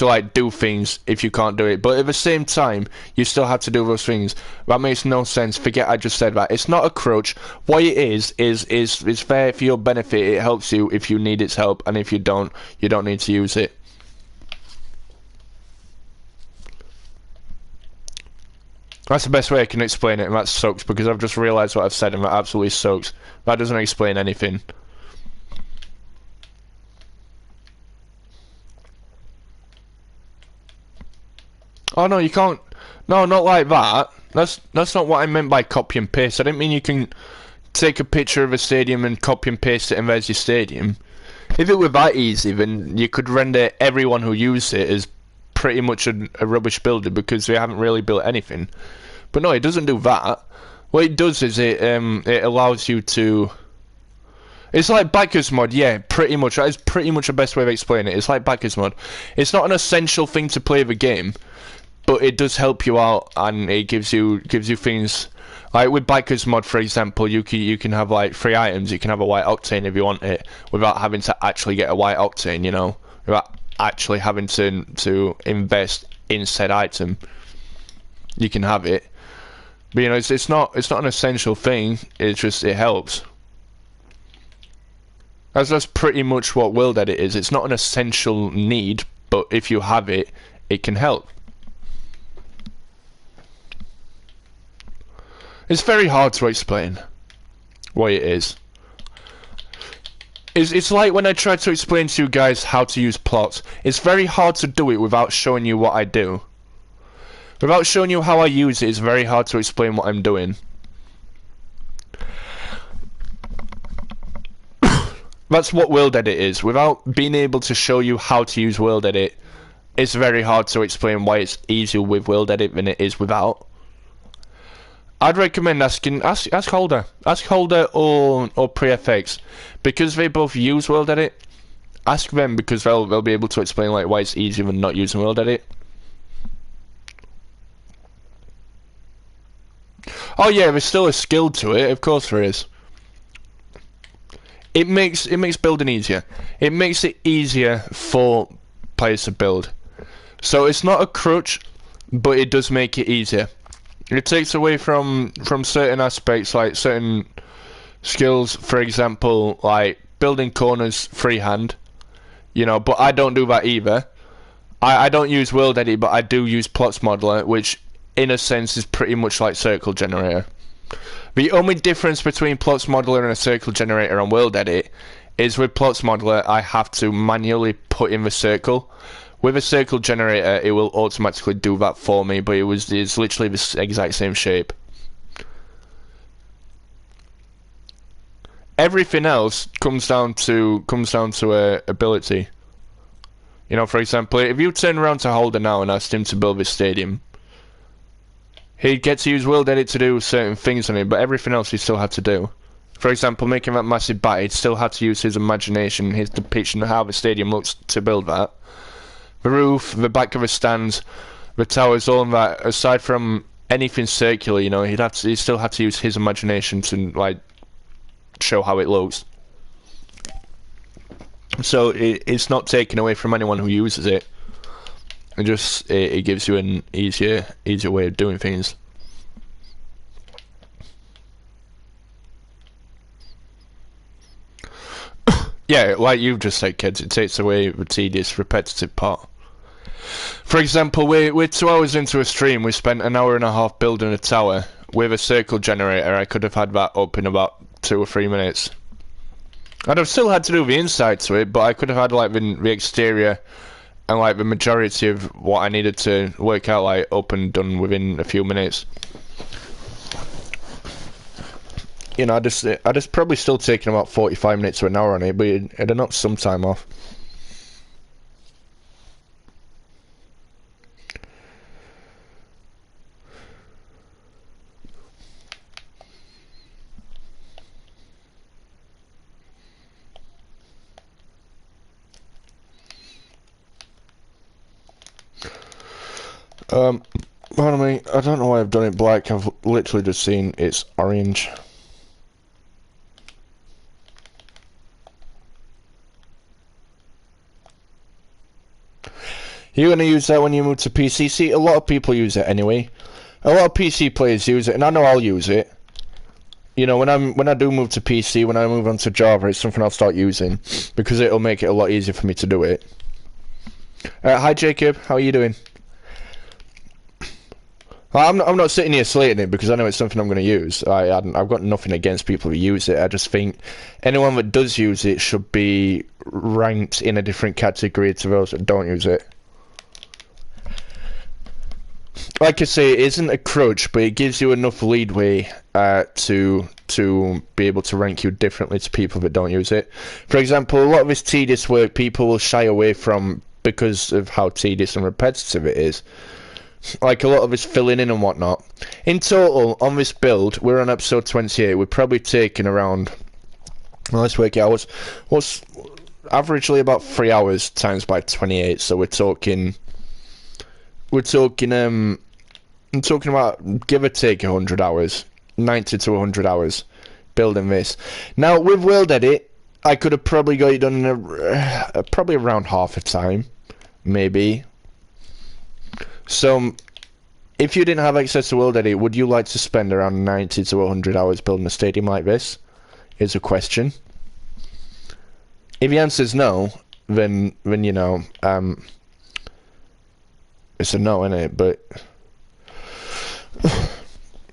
B: like do things if you can't do it, but at the same time you still have to do those things. That makes no sense. Forget I just said that. It's not a crutch. What it is there for your benefit. It helps you if you need its help, and if you don't need to use it. That's the best way I can explain it, and that sucks because I've just realised what I've said and that absolutely sucks. That doesn't explain anything. Oh no, you can't. No, not like that. That's not what I meant by copy and paste. I didn't mean you can take a picture of a stadium and copy and paste it and there's your stadium. If it were that easy, then you could render everyone who used it as pretty much a rubbish builder because they haven't really built anything. But no, it doesn't do that. What it does is it allows you to... It's like backers mod, yeah, pretty much. That is pretty much the best way of explaining it. It's like backers mod. It's not an essential thing to play the game, but it does help you out, and it gives you things... Like with Bikers mod, for example, you can have like 3 items. You can have a white octane if you want it, without having to actually get a white octane. You know, without actually having to invest in said item. You can have it, but you know, it's not an essential thing. It's just it helps. That's pretty much what World Edit is. It's not an essential need, but if you have it, it can help. It's very hard to explain what it is. It's like when I try to explain to you guys how to use plots. It's very hard to do it without showing you what I do. Without showing you how I use it, it's very hard to explain what I'm doing. That's what World Edit is. Without being able to show you how to use World Edit, it's very hard to explain why it's easier with World Edit than it is without. I'd recommend ask Holder or PreFX, because they both use World Edit. Ask them, because they'll be able to explain like why it's easier than not using World Edit. Oh yeah, there's still a skill to it. Of course there is. It makes building easier. It makes it easier for players to build. So it's not a crutch, but it does make it easier. It takes away from certain aspects, like certain skills, for example, like building corners freehand, you know, but I don't do that either. I don't use World Edit, but I do use Plots Modeler, which in a sense is pretty much like Circle Generator. The only difference between Plots Modeler and a Circle Generator on World Edit is with Plots Modeler I have to manually put in the circle. With a Circle Generator, it will automatically do that for me, but it's literally the exact same shape. Everything else comes down to ability. You know, for example, if you turn around to Holder now and asked him to build this stadium, he'd get to use World Edit to do certain things on it, but everything else he still had to do. For example, making that massive bat, he'd still have to use his imagination, his depiction of how the stadium looks to build that. The roof, the back of the stands, the towers, all of that, aside from anything circular, you know, he'd still have to use his imagination to, like, show how it looks. So it's not taken away from anyone who uses it. It gives you an easier way of doing things. Yeah, like you've just said, kids, it takes away the tedious, repetitive part. For example, we're 2 hours into a stream, we spent an hour and a half building a tower. With a Circle Generator, I could have had that up in about 2 or 3 minutes. I'd have still had to do the inside to it, but I could have had like the exterior and like the majority of what I needed to work out like up and done within a few minutes. You know, I just probably still taking about 45 minutes to an hour on it, but it'd knocked some time off. Pardon me, I don't know why I've done it black, I've literally just seen it's orange. You're going to use that when you move to PC? See, a lot of people use it anyway. A lot of PC players use it, and I know I'll use it. You know, when I do move to PC, when I move on to Java, it's something I'll start using, because it'll make it a lot easier for me to do it. Hi Jacob, how are you doing? I'm not sitting here slating it because I know it's something I'm going to use. I've got nothing against people who use it. I just think anyone that does use it should be ranked in a different category to those that don't use it. Like I say, it isn't a crutch, but it gives you enough leadway to be able to rank you differently to people that don't use it. For example, a lot of this tedious work, people will shy away from because of how tedious and repetitive it is. Like, a lot of it's filling in and whatnot. In total, on this build, we're on episode 28. We're probably taking around, well, let's work it out, what's averagely about 3 hours times by 28, so we're talking I'm talking about, give or take, 100 hours, 90 to 100 hours building this. Now, with World Edit, I could have probably got it done in probably around half a time, maybe. So, if you didn't have access to World Edit, would you like to spend around 90 to 100 hours building a stadium like this? Is a question. If the answer is no, then you know, it's a no, innit? But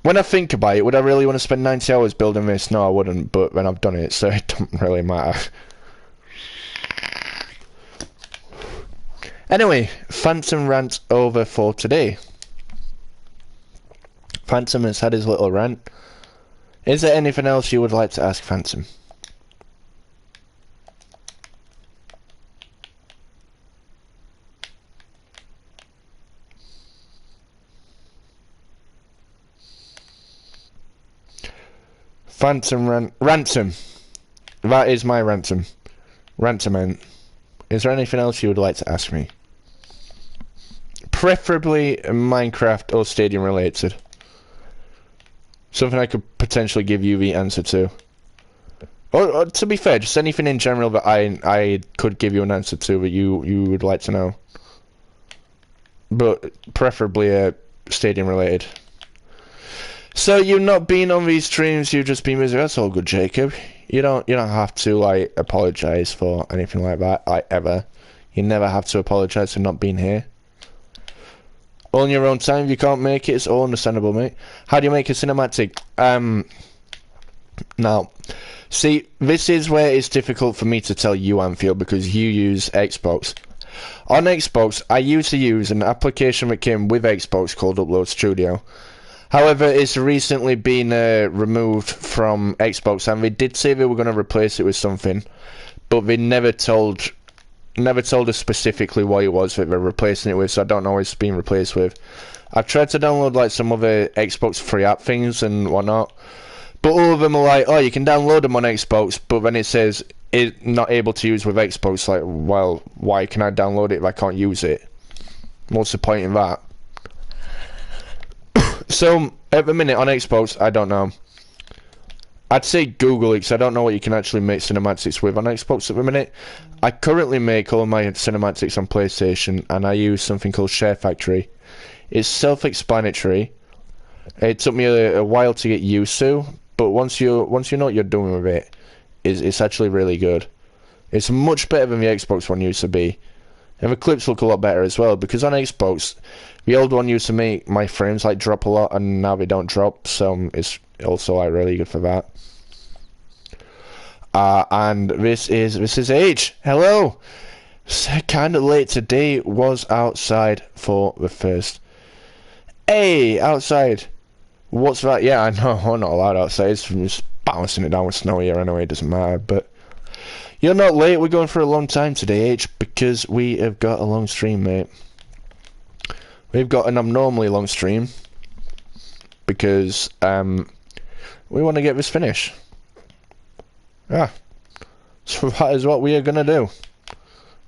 B: when I think about it, would I really want to spend 90 hours building this? No, I wouldn't, but then I've done it, so it don't really matter. Anyway, Phantom rant over for today. Phantom has had his little rant. Is there anything else you would like to ask Phantom? Phantom ransom. That is my ransom. Ransom. Is there anything else you would like to ask me? Preferably Minecraft or Stadium related. Something I could potentially give you the answer to. Or to be fair, just anything in general that I could give you an answer to that you would like to know. But preferably Stadium related. So you've not been on these streams, you've just been busy. That's all good, Jacob. You don't have to like apologise for anything like that, ever. You never have to apologise for not being here. On your own time, if you can't make it, it's all understandable, mate. How do you make a cinematic? Now, see, this is where it's difficult for me to tell you, Anfield, because you use Xbox. On Xbox, I used to use an application that came with Xbox called Upload Studio. However, it's recently been removed from Xbox, and they did say they were going to replace it with something, but they never told us specifically what it was that they're replacing it with, so I don't know what it's being replaced with. I've tried to download like some other Xbox free app things and whatnot, but all of them are like, oh, you can download them on Xbox, but then it says it's not able to use with Xbox. Like, well, why can I download it if I can't use it? What's the point in that? So, at the minute on Xbox, I don't know. I'd say Google it, because I don't know what you can actually make cinematics with on Xbox at the minute. I currently make all my cinematics on PlayStation, and I use something called Share Factory. It's self-explanatory. It took me a while to get used to, but once you know what you're doing with it, it's actually really good. It's much better than the Xbox one used to be. And the clips look a lot better as well, because on Xbox, the old one used to make my frames like drop a lot, and now they don't drop, so it's also like really good for that. And this is Age. Hello. Kind of late today. Was outside for the first. Hey, outside. What's that? Yeah, I know. I'm not allowed outside. It's just bouncing it down with snow here anyway. It doesn't matter. But you're not late. We're going for a long time today, H, because we have got a long stream, mate. We've got an abnormally long stream because we want to get this finished. Yeah, so that is what we are going to do.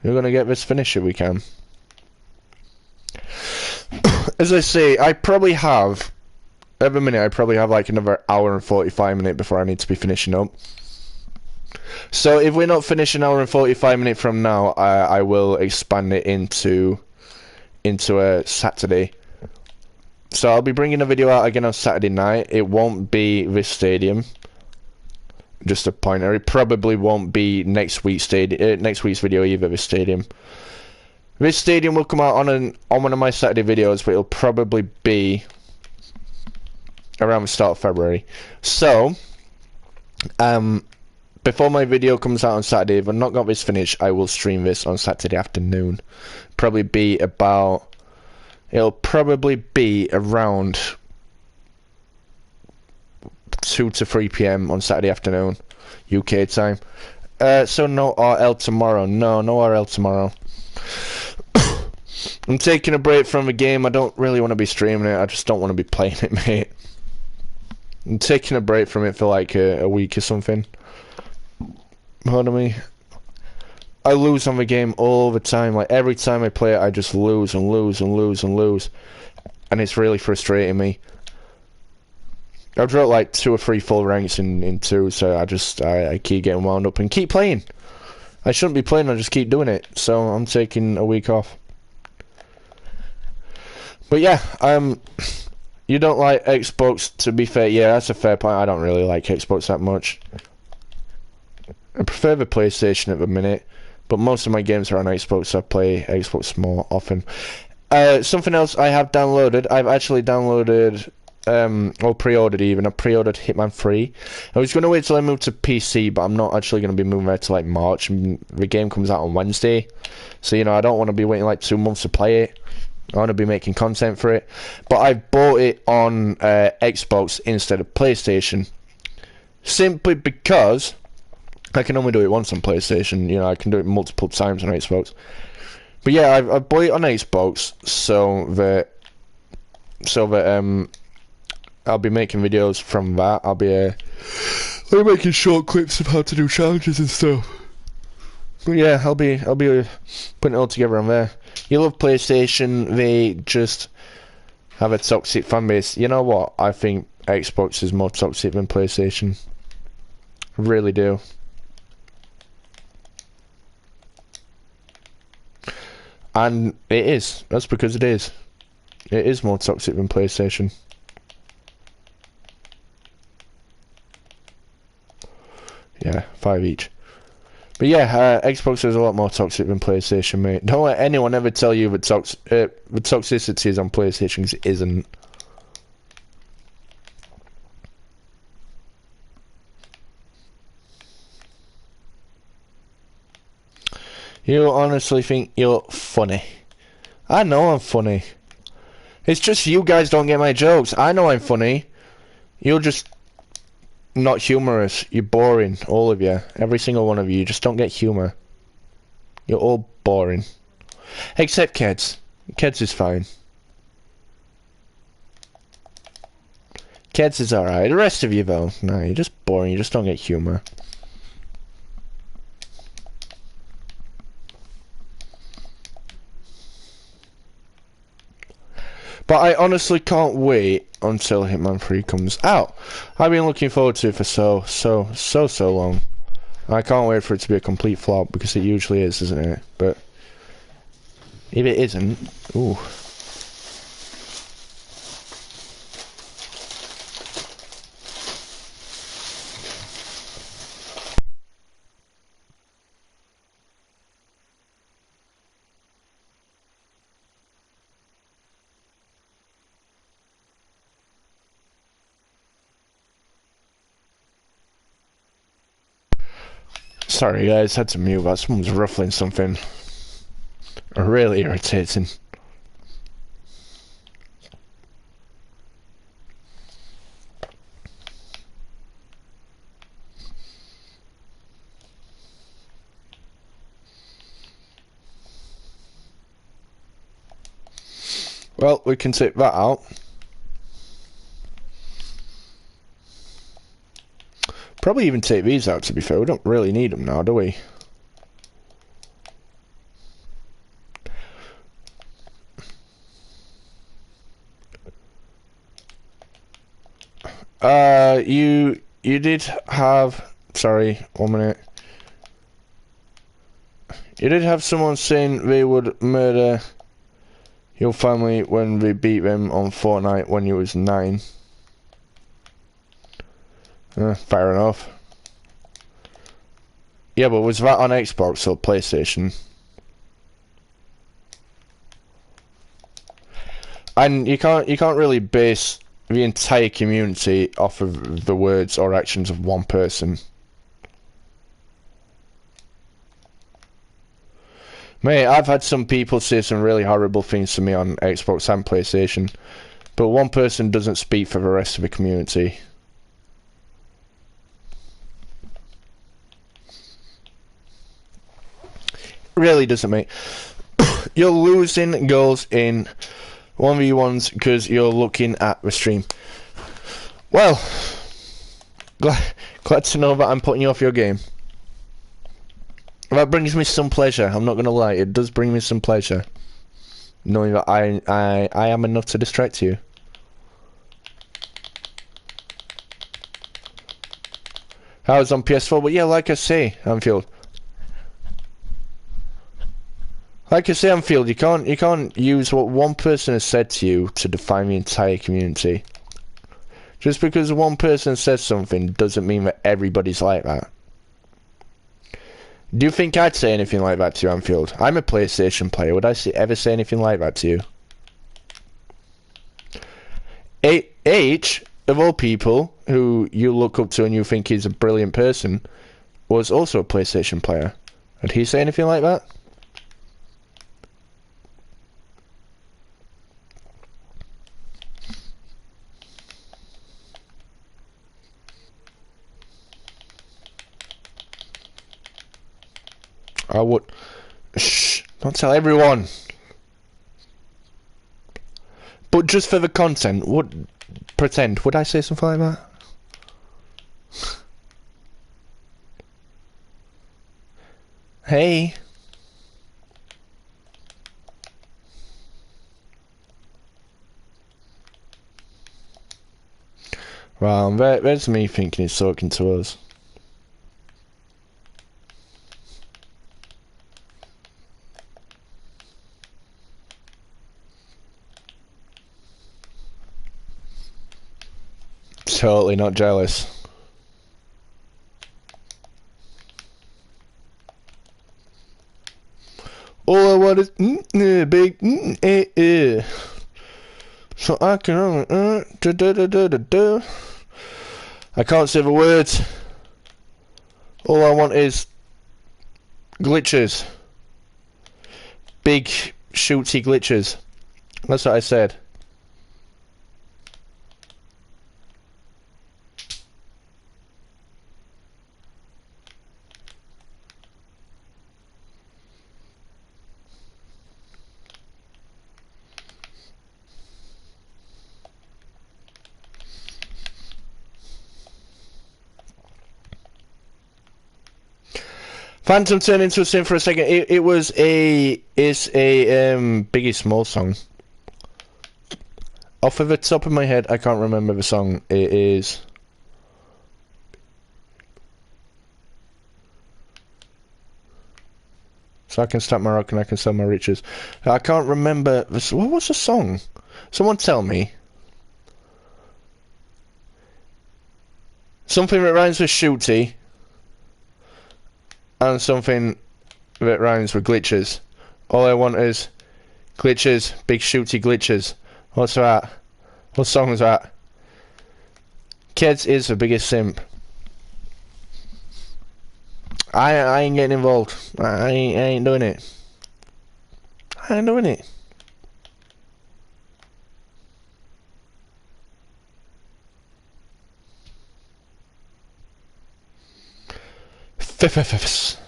B: We're going to get this finished if we can. As I say, I probably have, every minute I probably have like another hour and 45 minutes before I need to be finishing up. So if we're not finished an hour and 45 minutes from now, I will expand it into a Saturday. So I'll be bringing a video out again on Saturday night. It won't be this stadium. Just a pointer. It probably won't be next week's video either. This stadium. This stadium will come out on one of my Saturday videos, but it'll probably be around the start of February. So, before my video comes out on Saturday, if I've not got this finished, I will stream this on Saturday afternoon. It'll probably be around 2 to 3 PM on Saturday afternoon, UK time. So no RL tomorrow. No RL tomorrow. I'm taking a break from the game. I don't really want to be streaming it. I just don't want to be playing it, mate. I'm taking a break from it for like a week or something. Pardon me. I lose on the game all the time. Like every time I play it, I just lose and lose and lose and lose, and it's really frustrating me. I've dropped like 2 or 3 full ranks in 2, so I keep getting wound up and keep playing. I shouldn't be playing. I just keep doing it. So I'm taking a week off. But yeah, you don't like Xbox, to be fair. Yeah, that's a fair point. I don't really like Xbox that much. I prefer the PlayStation at the minute, but most of my games are on Xbox, so I play Xbox more often. Something else I have downloaded, I've actually downloaded, or pre-ordered even, I pre-ordered Hitman 3. I was going to wait till I moved to PC, but I'm not actually going to be moving there till like March, and the game comes out on Wednesday. So, you know, I don't want to be waiting like 2 months to play it. I want to be making content for it. But I bought it on Xbox instead of PlayStation. Simply because I can only do it once on PlayStation. You know, I can do it multiple times on Xbox. But yeah, I bought it on Xbox so that I'll be making videos from that. I'll be making short clips of how to do challenges and stuff. But yeah, I'll be putting it all together on there. You love PlayStation, they just have a toxic fan base. You know what? I think Xbox is more toxic than PlayStation. I really do. And it is. That's because it is. It is more toxic than PlayStation. Yeah, 5 each. But yeah, Xbox is a lot more toxic than PlayStation, mate. Don't let anyone ever tell you the toxicity is on PlayStation, because it isn't. You honestly think you're funny? I know I'm funny. It's just you guys don't get my jokes. I know I'm funny. You're just not humorous. You're boring, all of you. Every single one of you. You just don't get humour. You're all boring. Except Keds. Keds is fine. Keds is alright. The rest of you, though, no, you're just boring. You just don't get humour. But I honestly can't wait until Hitman 3 comes out. I've been looking forward to it for so long. I can't wait for it to be a complete flop, because it usually is, isn't it? But if it isn't, ooh. Sorry guys, had to mute that. Someone's ruffling something. Really irritating. Well, we can take that out. Probably even take these out, to be fair. We don't really need them now, do we? You did have... Sorry, 1 minute. You did have someone saying they would murder your family when they beat them on Fortnite when you was 9. Fair enough. Yeah, but was that on Xbox or PlayStation? And you can't really base the entire community off of the words or actions of one person. Mate, I've had some people say some really horrible things to me on Xbox and PlayStation, but one person doesn't speak for the rest of the community. Really doesn't, mate. You're losing goals in 1v1s because you're looking at the stream. Well, glad to know that I'm putting you off your game. That brings me some pleasure. I'm not going to lie. It does bring me some pleasure. Knowing that I am enough to distract you. I was on PS4, but yeah, like I say, Anfield. Like I say, Anfield, you can't use what one person has said to you to define the entire community. Just because one person says something doesn't mean that everybody's like that. Do you think I'd say anything like that to you, Anfield? I'm a PlayStation player. Would I ever say anything like that to you? H, of all people, who you look up to and you think is a brilliant person, was also a PlayStation player. Would he say anything like that? I would. Shh! Don't tell everyone. But just for the content, would I say something like that? Hey. Well, there's me thinking he's talking to us. Totally not jealous. All I want is big so I can I can't say the words. All I want is glitches. Big shooty glitches. That's what I said. Phantom turned into a sim for a second. It's a Biggie Smalls song. Off of the top of my head, I can't remember the song. It is. So I can stop my rock and I can sell my riches. I can't remember. What was the song? Someone tell me. Something that rhymes with shooty. And something that rhymes with glitches. All I want is glitches, big shooty glitches. What's that? What song is that? Kids is the biggest simp. I ain't getting involved. I ain't doing it. I ain't doing it. Fifth.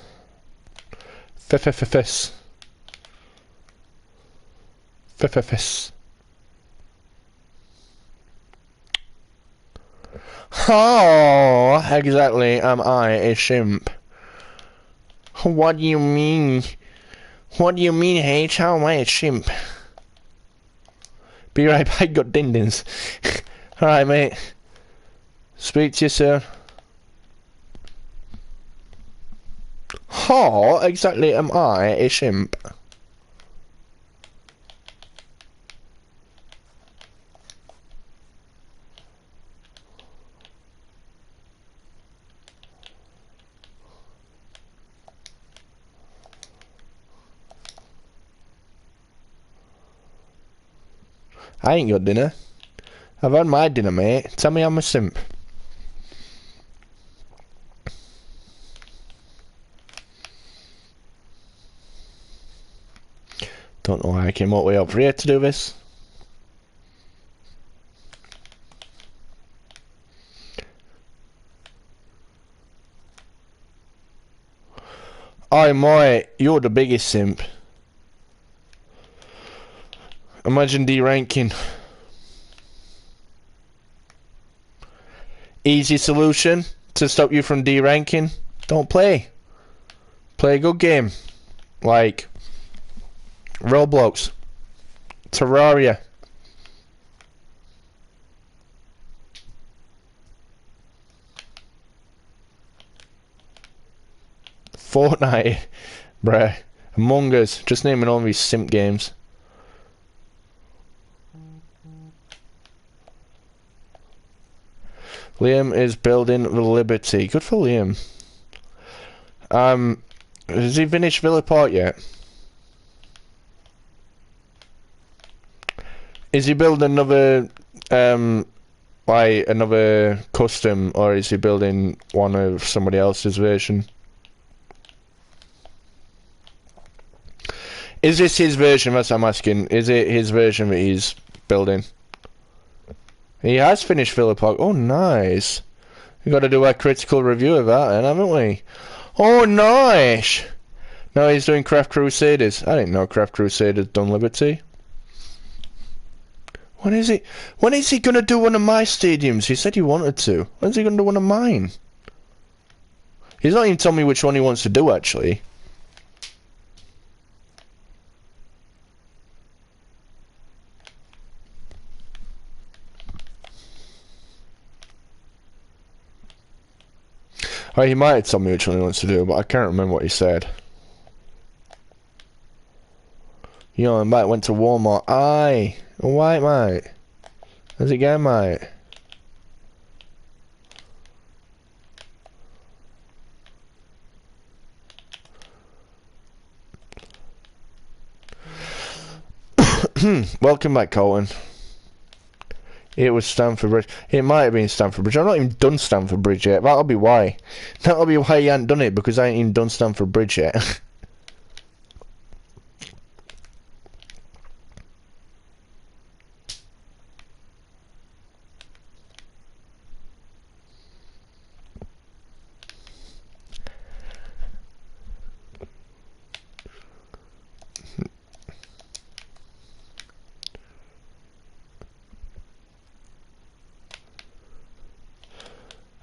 B: How exactly am I a shimp? What do you mean? What do you mean, H? How am I a shimp? Be right back, got dindins. Alright, mate. Speak to you soon. How exactly am I a shimp? I ain't got dinner. I've had my dinner, mate. Tell me I'm a simp. Don't know why I came all the way up here to do this. Oh, mate, you're the biggest simp. Imagine deranking. Easy solution to stop you from deranking. Don't play. Play a good game. Like Roblox. Terraria. Fortnite. Bruh. Among Us. Just naming all these simp games. Liam is building the Liberty. Good for Liam. Has he finished Villa Park yet? Is he building another, like another custom, or is he building one of somebody else's version? Is this his version? That's what I'm asking. Is it his version that he's building? He has finished Villa Park. Oh, nice. We've got to do a critical review of that then, haven't we? Oh, nice! No, he's doing Craft Crusaders. I didn't know Craft Crusaders done Liberty. When is he gonna do one of my stadiums? He said he wanted to. When's he gonna do one of mine? He's not even told me which one he wants to do, actually. Oh, he might have told me which one he wants to do, but I can't remember what he said. You know, mate went to Walmart. Aye, alright, mate. How's it going, mate? Welcome back, Colton. It was Stamford Bridge. It might have been Stamford Bridge. I've not even done Stamford Bridge yet. That'll be why. That'll be why you ain't done it, because I ain't even done Stamford Bridge yet.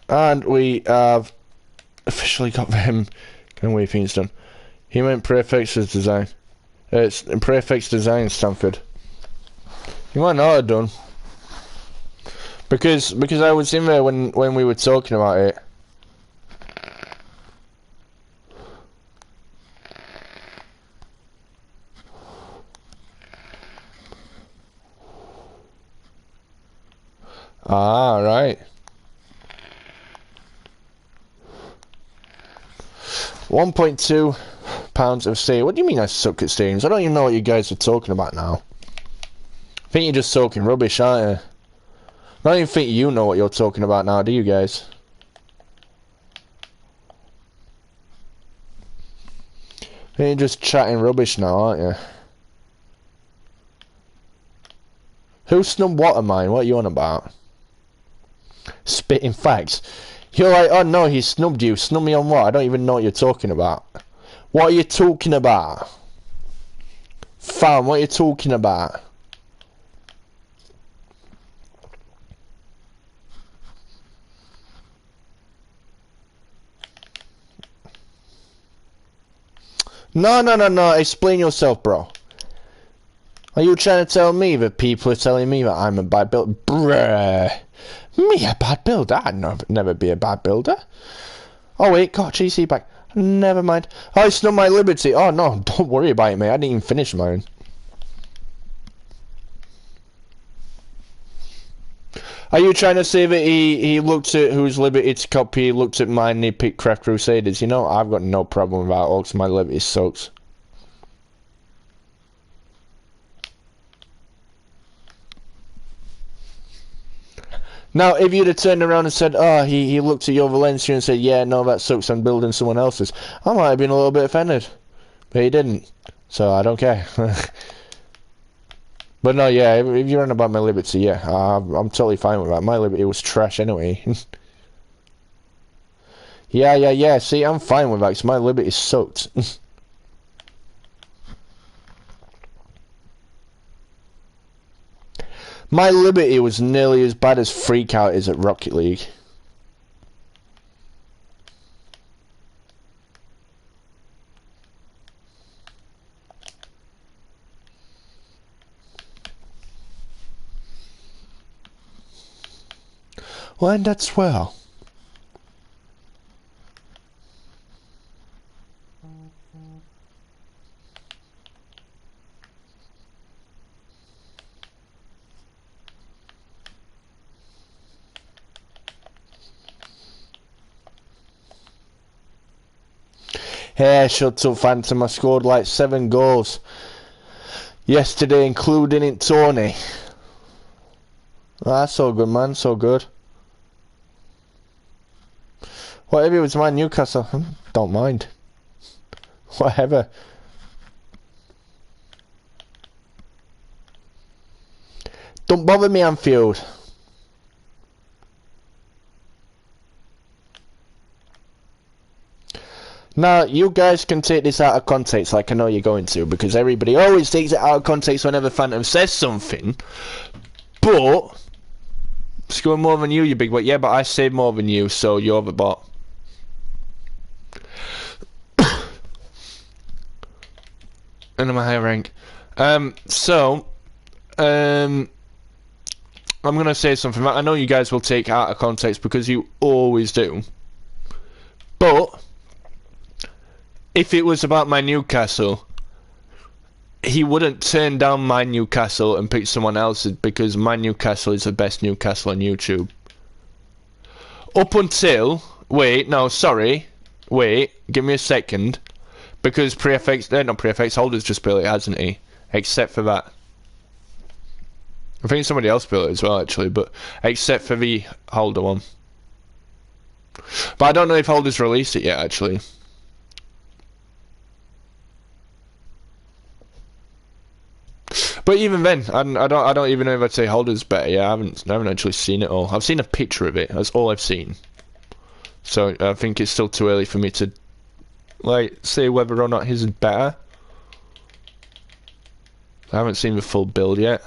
B: And we have officially got them. Can we things done? He meant Prefect's design. It's in Prefect's design, Stamford. You might not have done. Because I was in there when we were talking about it. Ah, right. 1.2 pounds of stay. What do you mean I suck at stadiums? I don't even know what you guys are talking about now. I think you're just talking rubbish, aren't you? I don't even think you know what you're talking about now, do you guys? You're just chatting rubbish now, aren't you? Who snubbed what of mine? What are you on about? Spitting facts. You're like, oh no, he snubbed you. Snub me on what? I don't even know what you're talking about. What are you talking about? Fam, what are you talking about? No. Explain yourself, bro. Are you trying to tell me that people are telling me that I'm a bad builder? Bruh. Me a bad builder? I'd never be a bad builder. Oh wait, got GC back. Never mind. I snubbed my Liberty. Oh no, don't worry about it, mate. I didn't even finish mine. Are you trying to say that he looked at whose Liberty to copy, looked at mine and he picked Craft Crusaders? You know, I've got no problem with that all, because my Liberty sucks. Now, if you'd have turned around and said, oh, he looked at your Valencia and said, yeah, no, that sucks, I'm building someone else's, I might have been a little bit offended. But he didn't. So I don't care. But no, yeah, if you're on about my Liberty, yeah, I'm totally fine with that. My Liberty was trash anyway. Yeah, see, I'm fine with that, because my Liberty sucked. My Liberty was nearly as bad as Freakout is at Rocket League. Well, and that's well. Hey, shut up, Phantom. I scored like 7 goals yesterday, including it, Tony. That's so good, man. So good. Whatever, it was my Newcastle. Don't mind. Whatever. Don't bother me, Anfield. Now, you guys can take this out of context like I know you're going to, because everybody always takes it out of context whenever Phantom says something. But scoring more than you big boy. Yeah, but I saved more than you, so you're the bot. And I'm a higher rank. I'm gonna say something that I know you guys will take out of context because you always do. But if it was about my Newcastle, he wouldn't turn down my Newcastle and pick someone else's because my Newcastle is the best Newcastle on YouTube. Up until... Wait, no, sorry. Wait, give me a second. Because not Pre-FX, Holder's just built it, hasn't he? Except for that. I think somebody else built it as well, actually, but except for the Holder one. But I don't know if Holder's released it yet, actually. But even then, I don't even know if I'd say Holder's better. Yeah, I haven't actually seen it all. I've seen a picture of it. That's all I've seen. So I think it's still too early for me to like say whether or not his is better. I haven't seen the full build yet.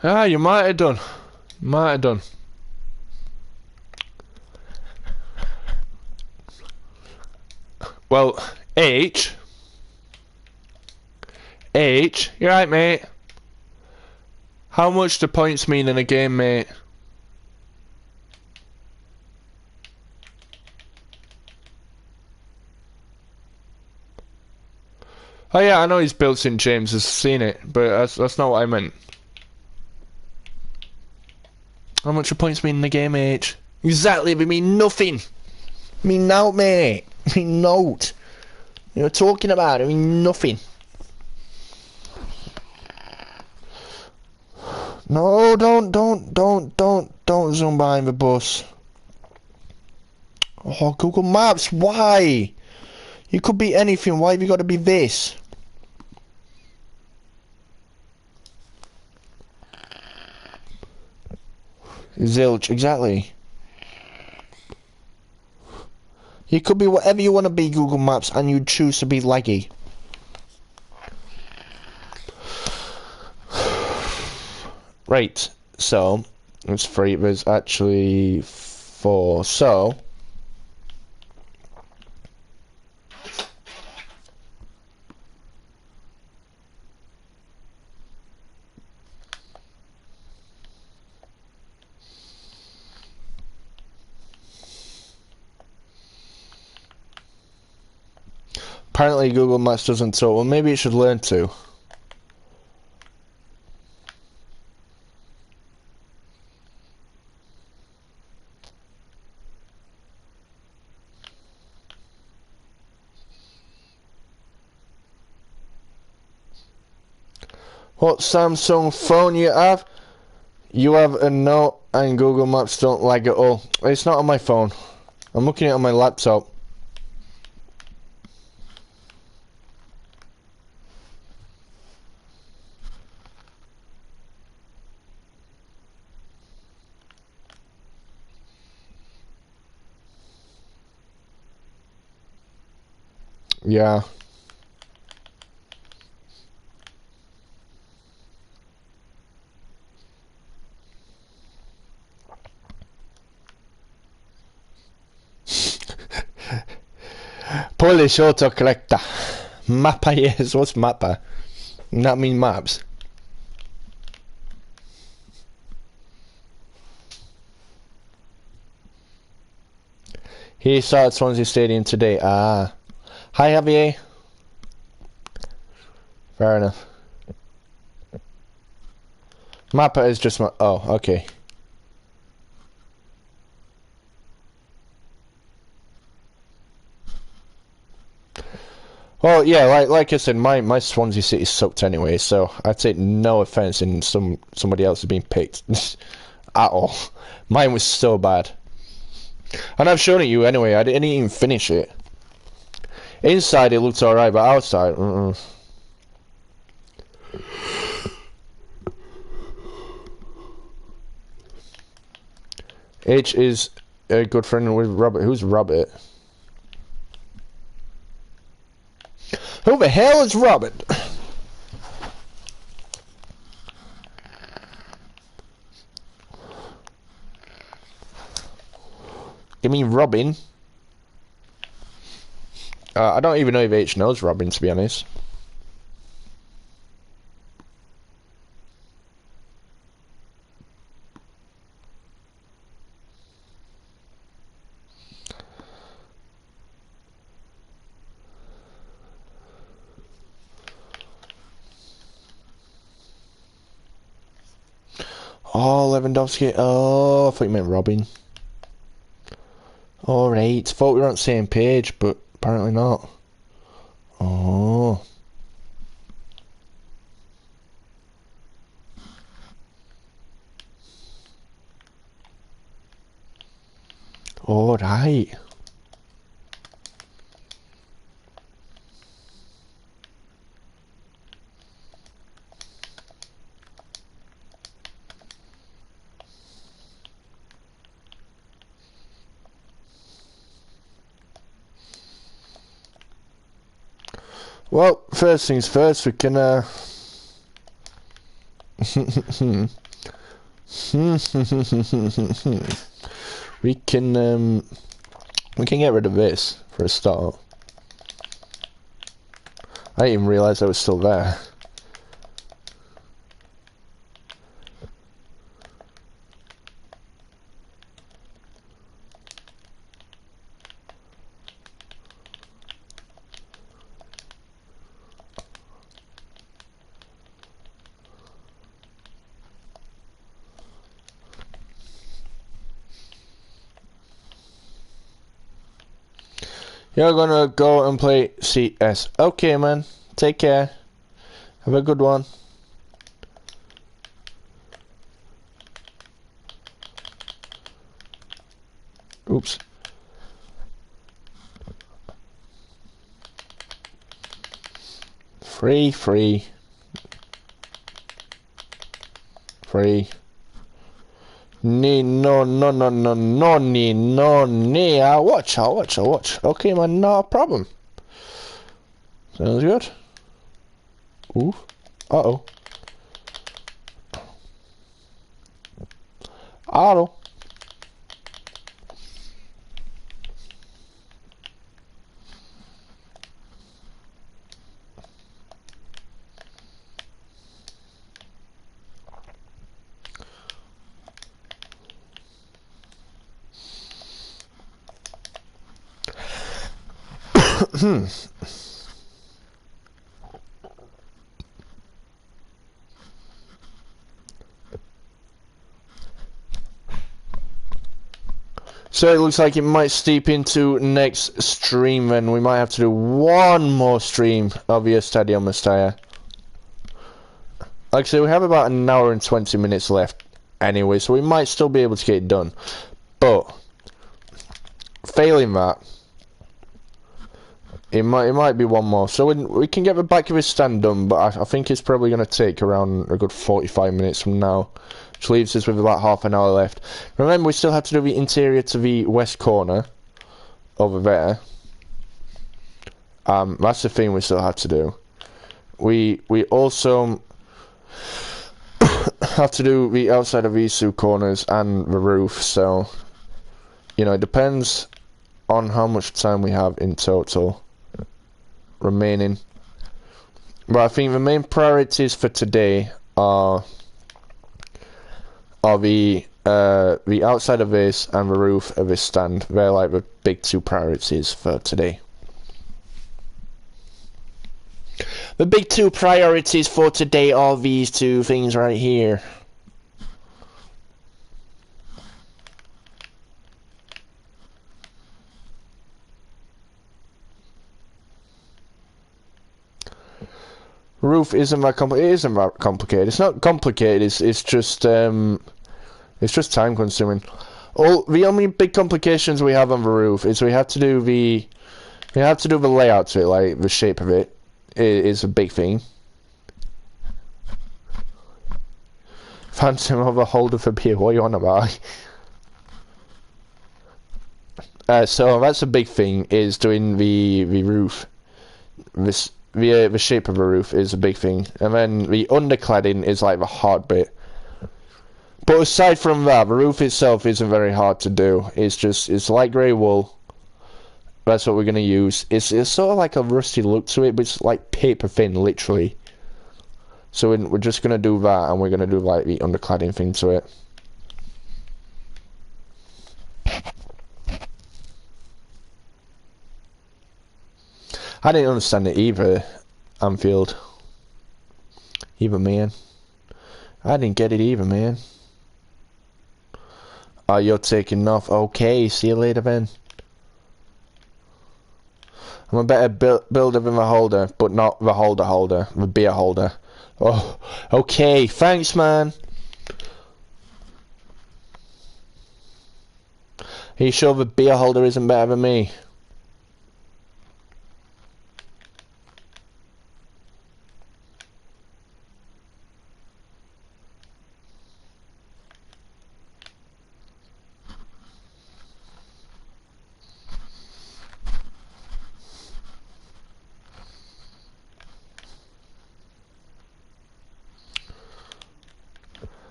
B: Ah, you might have done. Might have done. Well, H, you're right, mate. How much do points mean in a game, mate? Oh yeah, I know he's built St. James, I've seen it, but that's not what I meant. How much do points mean in the game, H? Exactly, they mean nothing. Mean nout, mate. Mean note. You're talking about it, mean nothing. No, don't zoom behind the bus. Oh, Google Maps, why? You could be anything, why have you got to be this? Zilch, exactly. You could be whatever you want to be, Google Maps, and you choose to be laggy. Right, so it's 3, there's actually 4, so apparently Google Maps doesn't talk. Well, maybe it should learn to. What Samsung phone you have? You have a Note and Google Maps don't lag at all. It's not on my phone. I'm looking at it on my laptop. Yeah. Polish auto collector. Mappa, yes. What's mappa? That mean maps. He saw at Swansea Stadium today. Ah. Hi, Javier. Fair enough. Mappa is just my... Oh, okay. Well, yeah, like I said, my Swansea City sucked anyway, so I take no offence in somebody else being picked at all. Mine was so bad, and I've shown it you anyway. I didn't even finish it. Inside it looked alright, but outside, H is a good friend with Robert. Who's Robert? Who the hell is Robert? You mean Robin? I don't even know if H knows Robin, to be honest. Oh, Lewandowski. Oh, I thought you meant Robin. Alright, thought we were on the same page, but apparently not. Oh. Alright. Well, first things first, we can we can get rid of this for a start. I didn't even realise I was still there. You're gonna go and play CS. Okay, man. Take care. Have a good one. Oops. Free. No. I'll watch. Okay, man, no problem. Sounds good. Ooh. Uh-oh. Auto. So it looks like it might steep into next stream, and we might have to do one more stream of the Estadio Mestalla. Like I said, we have about an hour and 20 minutes left anyway, so we might still be able to get it done. But failing that, it might be one more. So we can get the back of his stand done, but I think it's probably going to take around a good 45 minutes from now. Which leaves us with about half an hour left. Remember, we still have to do the interior to the west corner over there. That's the thing we still have to do. We also have to do the outside of these two corners and the roof, so you know, it depends on how much time we have in total remaining. But I think the main priorities for today are the outside of this and the roof of this stand. They're like the big two priorities for today. The big two priorities for today are these two things right here. Roof isn't that complicated. It isn't that complicated. It's not complicated. It's just time consuming. The only big complications we have on the roof is we have to do the layout to it, like the shape of it is a big thing. Phantom of a holder for beer. What are you on about? So that's a big thing. Is doing the roof. The shape of the roof is a big thing, and then the undercladding is like the hard bit. But aside from that, the roof itself isn't very hard to do. It's light grey wool. That's what we're gonna use. It's sort of like a rusty look to it, but it's like paper thin, literally. So we're just gonna do that, and we're gonna do like the undercladding thing to it. I didn't understand it either, Anfield. Either, man. I didn't get it either, man. Oh, you're taking off. Okay, see you later, then. I'm a better builder than the holder, but not the holder, the beer holder. Oh, okay, thanks, man. Are you sure the beer holder isn't better than me?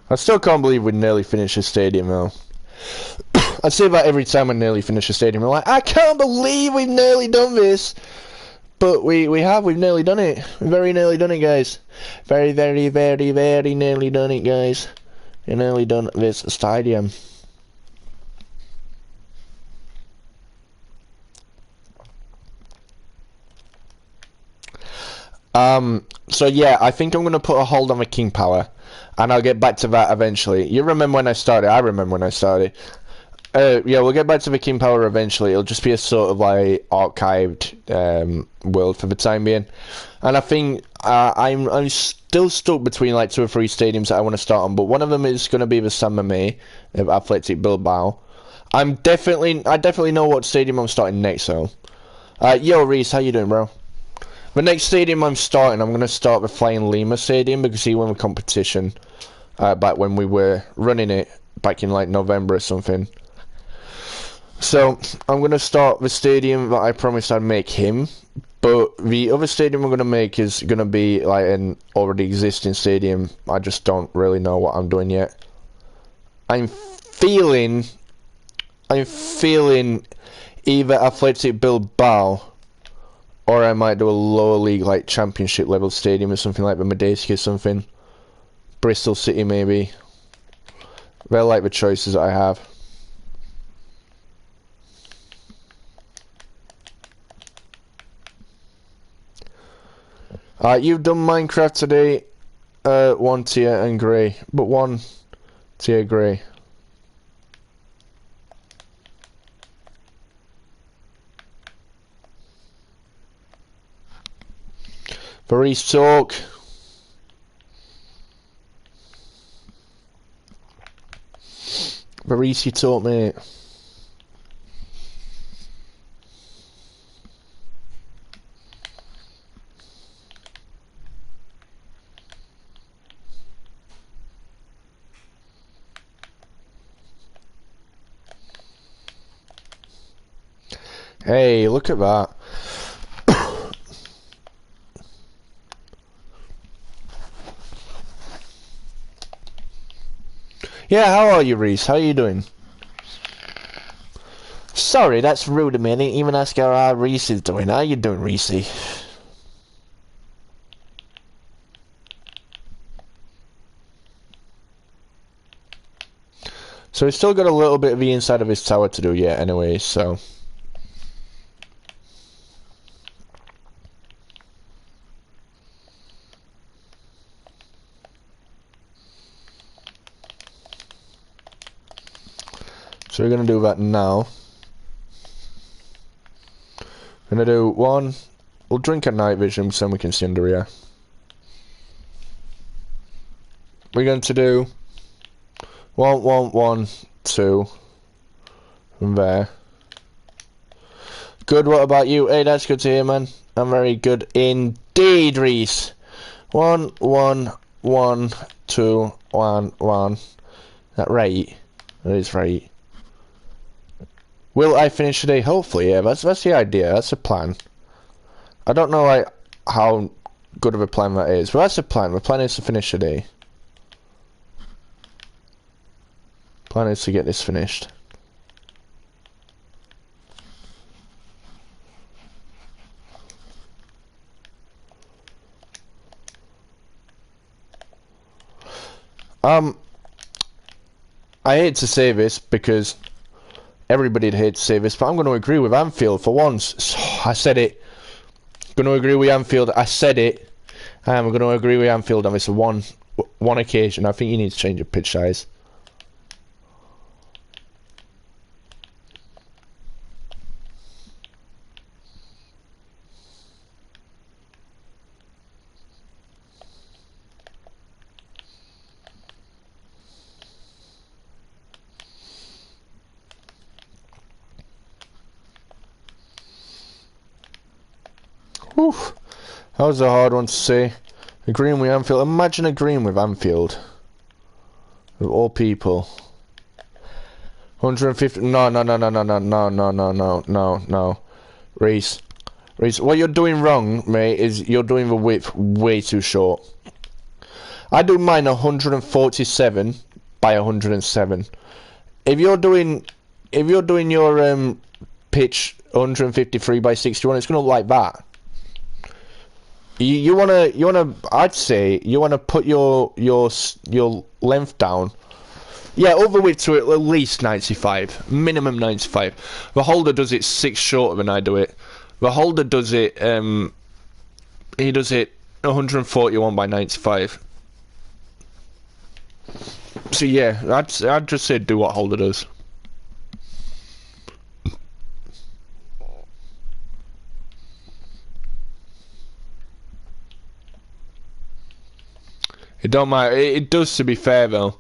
B: I still can't believe we nearly finished the stadium, though. I say that every time I nearly finish a stadium. I'm like, I can't believe we've nearly done this. But we've nearly done it. We've very nearly done it, guys. Very, very, very, very nearly done it, guys. We've nearly done this stadium. So yeah, I think I'm gonna put a hold on the King Power, and I'll get back to that eventually. You remember when I started? I remember when I started. Yeah, we'll get back to the King Power eventually. It'll just be a sort of like archived world for the time being. And I think I'm still stuck between like 2 or 3 stadiums that I want to start on, but one of them is going to be the San Mamés of Athletic Bilbao. I definitely know what stadium I'm starting next though. Yo Reese, how you doing, bro? The next stadium I'm going to start the Flying Lima Stadium because he won the competition back when we were running it back in like November or something. So I'm going to start the stadium that I promised I'd make him, but the other stadium I'm going to make is going to be like an already existing stadium. I just don't really know what I'm doing yet. I'm feeling either Athletic Bilbao, or I might do a lower league like championship level stadium or something like the Medeski or something. Bristol City maybe. They're like the choices that I have. You've done Minecraft today, 1 tier and grey, but 1 tier grey. Varese talk. Varese talk, mate. Hey, look at that. Yeah, how are you, Reese? How are you doing? Sorry, that's rude of me. I didn't even ask how Reese is doing. How you doing, Reese? So he's still got a little bit of the inside of his tower to do yet anyway, so... So we're going to do that now. We're going to do one... We'll drink a night vision so we can see under here. We're going to do... 1, 1, 1, 2. From there. Good, what about you? Hey, that's good to hear, man. I'm very good indeed, Reese. 1, 1, 1, 2, 1, 1. That right? That is right. Will I finish today? Hopefully, yeah. That's the idea. That's the plan. I don't know like how good of a plan that is, but that's the plan. The plan is to finish today. Plan is to get this finished. I hate to say this because everybody'd hate to say this, but I'm going to agree with Anfield for once. So, I said it. Going to agree with Anfield. I said it. I'm going to agree with Anfield on this one occasion. I think you need to change your pitch size. Whew. That was a hard one to say. Agreeing with Anfield. Imagine agreeing with Anfield. Of all people. 150. No. Reese. What you're doing wrong, mate, is you're doing the width way too short. I do mine 147 by 107. If you're doing your pitch 153 by 61, it's gonna look like that. You wanna I'd say you wanna put your length down. Yeah, over width to at least 95, minimum 95. The holder does it 6 shorter than I do it. The holder does it he does it 141 by 95. So yeah, I'd just say do what holder does. It don't matter. It does, to be fair though.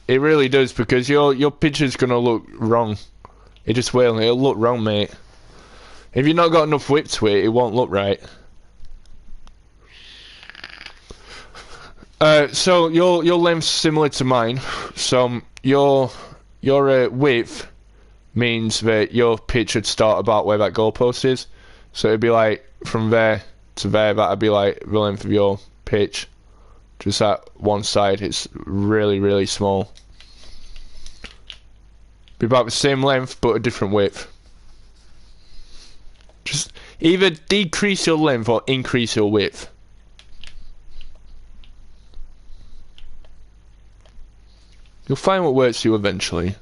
B: It really does, because your picture's gonna look wrong. It just will. It'll look wrong, mate. If you've not got enough width to it, it won't look right. So your length's similar to mine. So your width means that your pitch should start about where that goalpost is. So it'd be like from there to there. That'd be like the length of your pitch. Just that one side, it's really, really small. Be about the same length, but a different width. Just either decrease your length or increase your width. You'll find what works for you eventually.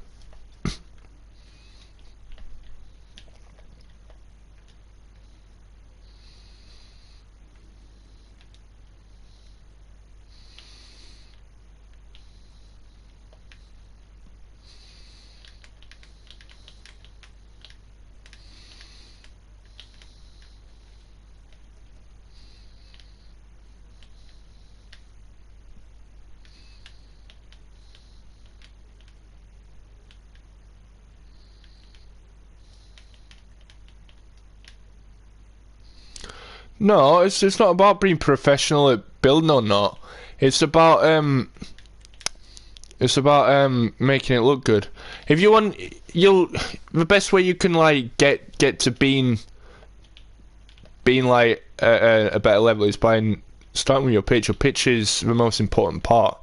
B: No, it's not about being professional at building or not. It's about making it look good. If you want, the best way you can like get to being like a better level is by starting with your pitch. Your pitch is the most important part.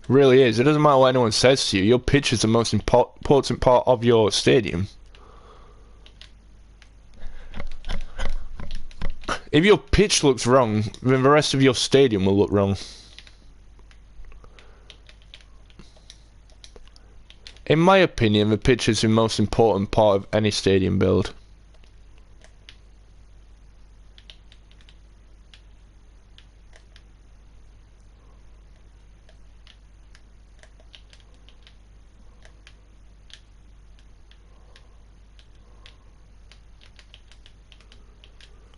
B: Really is. It doesn't matter what anyone says to you. Your pitch is the most important part of your stadium. If your pitch looks wrong, then the rest of your stadium will look wrong. In my opinion, the pitch is the most important part of any stadium build.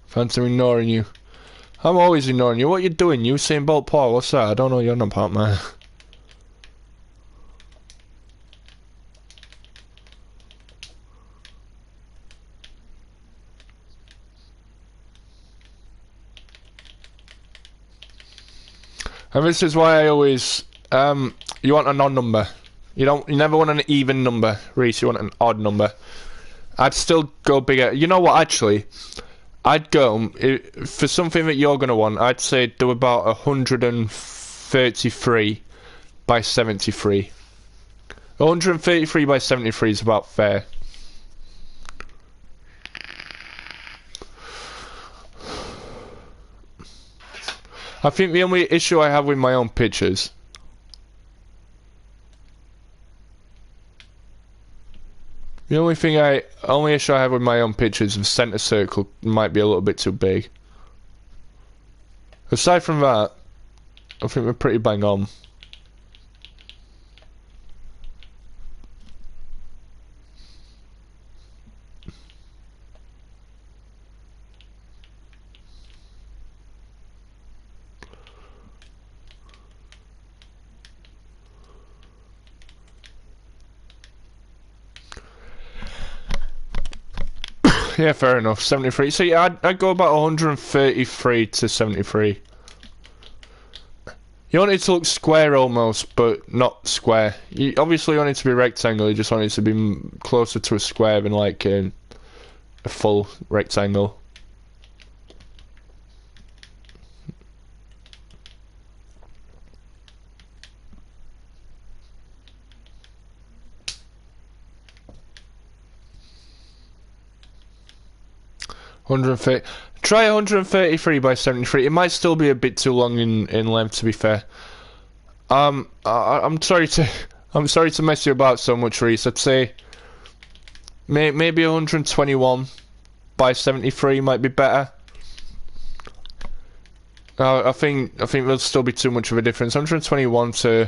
B: Fancy ignoring you. I'm always ignoring you. What you doing? Usain Bolt Paul, what's that? I don't know you're not part, man. And this is why I always, you want a non-number. You never want an even number, Reese, you want an odd number. I'd still go bigger. You know what, actually? I'd go, for something that you're going to want, I'd say do about 133 by 73. 133 by 73 is about fair. I think the only issue I have with my own pictures only issue I have with my own pictures is the centre circle might be a little bit too big. Aside from that, I think we're pretty bang on. Yeah, fair enough. 73. So yeah, I'd go about 133 to 73. You want it to look square almost, but not square. You obviously want it to be rectangle. You just want it to be closer to a square than like a full rectangle. Try 133 by 73. It might still be a bit too long in length, to be fair. I'm sorry to mess you about so much, Reese. I'd say maybe 121 by 73 might be better. I think there'll still be too much of a difference. 121 to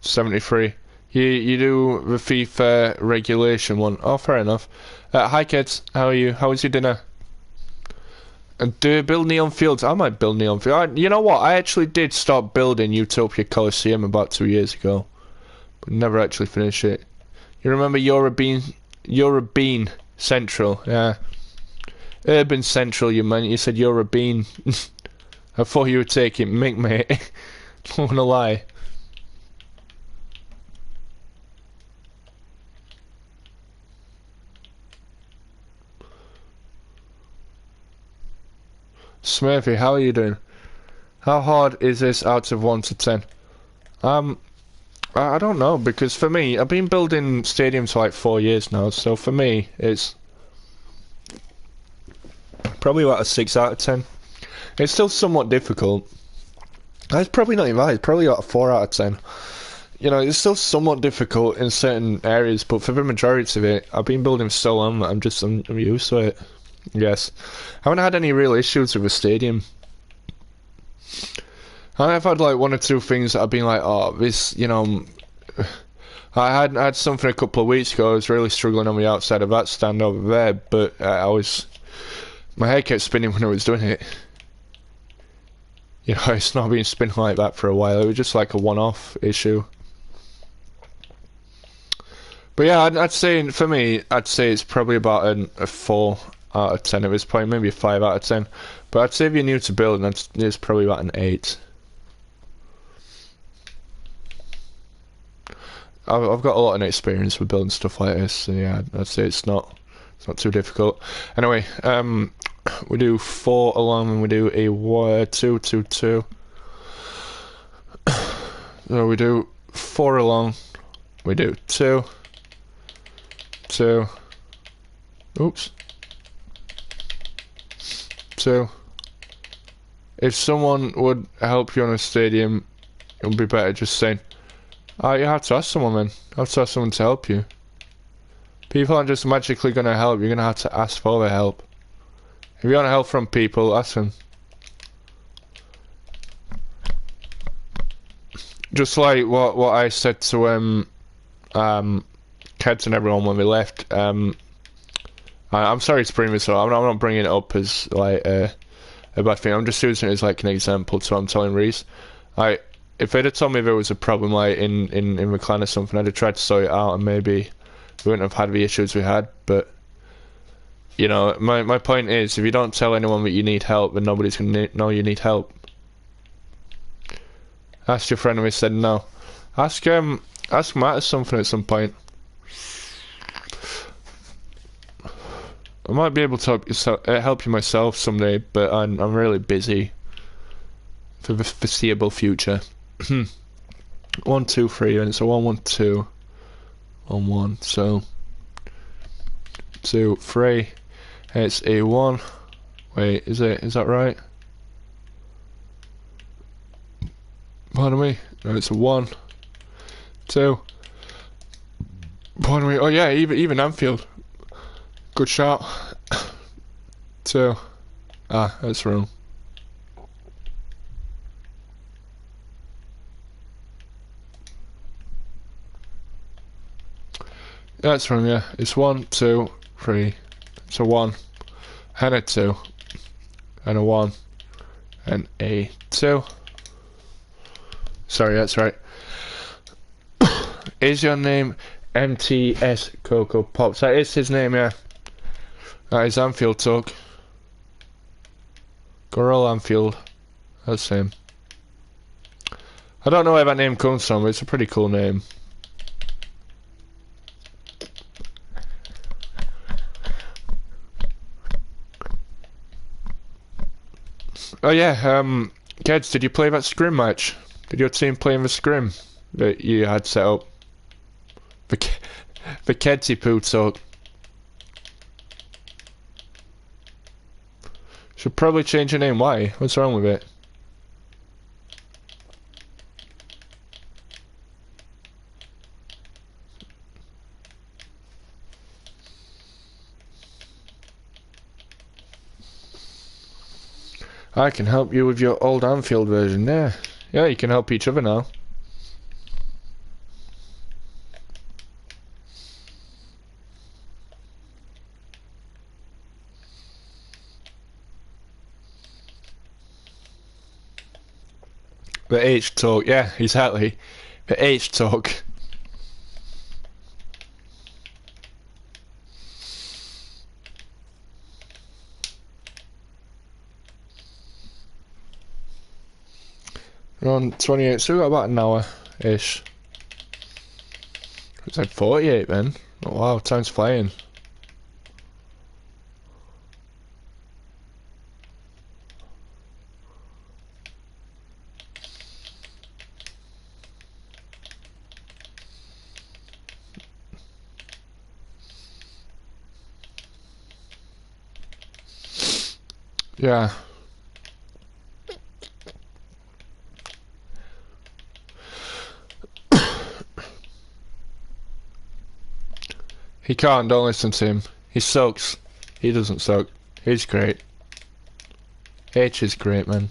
B: 73. You do the FIFA regulation one. Oh, fair enough. Hi kids, how are you? How was your dinner? Do you build neon fields? I might build neon fields. You know what? I actually did start building Utopia Coliseum about 2 years ago, but never actually finished it. You remember Eurobean Central? Yeah. Urban Central, you meant. You said Eurobean. I thought you were taking Mick, mate. Don't wanna lie. Smurfy, how are you doing? How hard is this out of 1 to 10? I don't know, because for me, I've been building stadiums for like 4 years now, so for me, it's probably about a 6 out of 10. It's still somewhat difficult. It's probably not even that, it's probably about a 4 out of 10. You know, it's still somewhat difficult in certain areas, but for the majority of it, I've been building so long that I'm used to it. Yes. I haven't had any real issues with the stadium. I've had like 1 or 2 things that I've been like, oh, this, you know, I had something a couple of weeks ago. I was really struggling on the outside of that stand over there, but my head kept spinning when I was doing it. You know, it's not been spinning like that for a while. It was just like a one-off issue. But yeah, I'd say, for me, I'd say it's probably about a 4 out of 10 at this point, maybe a 5 out of 10. But I'd say if you're new to building, it's probably about an 8. I've got a lot of experience with building stuff like this, so yeah, I'd say it's not too difficult. Anyway, We do 4 along and we do a 2-2-2. So we do 4 along. We do 2. 2. Oops. 2. If someone would help you on a stadium, it would be better just saying, oh, you have to ask someone then. You have to ask someone to help you. People aren't just magically going to help, you're going to have to ask for their help. If you want help from people, ask them. Just like what I said to Keds and everyone when we left. I'm sorry to bring this up. I'm not bringing it up as like a bad thing. I'm just using it as like an example. So I'm telling Reese, if they'd have told me there was a problem like in the clan or something, I'd have tried to sort it out, and maybe we wouldn't have had the issues we had. But you know, my point is, if you don't tell anyone that you need help, then nobody's gonna know you need help. Ask your friend and he said no. Ask Matt something at some point. I might be able to help you myself someday, but I'm really busy for the foreseeable future. 1, 2, 3, and it's a 1, 1, 2, 1, 1. So 2, 3. It's a 1. Wait, is that right? Pardon me. No, it's a 1, 2. Pardon me. Oh yeah, even Anfield. Good shot. 2. Ah, that's wrong. That's wrong, yeah. It's 1, 2, 3. It's a 1. And a 2. And a 1. And a 2. Sorry, that's right. Is your name MTS Coco Pops? That is his name, yeah. That is Anfield talk. Gorilla Anfield. That's him. I don't know where that name comes from, but it's a pretty cool name. Oh yeah, kids, did you play that scrim match? Did your team play in the scrim that you had set up? The Kedsy poo talk. Should probably change your name. Why? What's wrong with it? I can help you with your old Anfield version there. Yeah, you can help each other now. The H talk, yeah, exactly. The H talk. We're on 28, so we've got about an hour-ish. It's like 48 then. Oh wow, time's flying. Yeah. He can't, don't listen to him. He sucks. He doesn't suck. He's great. H is great, man.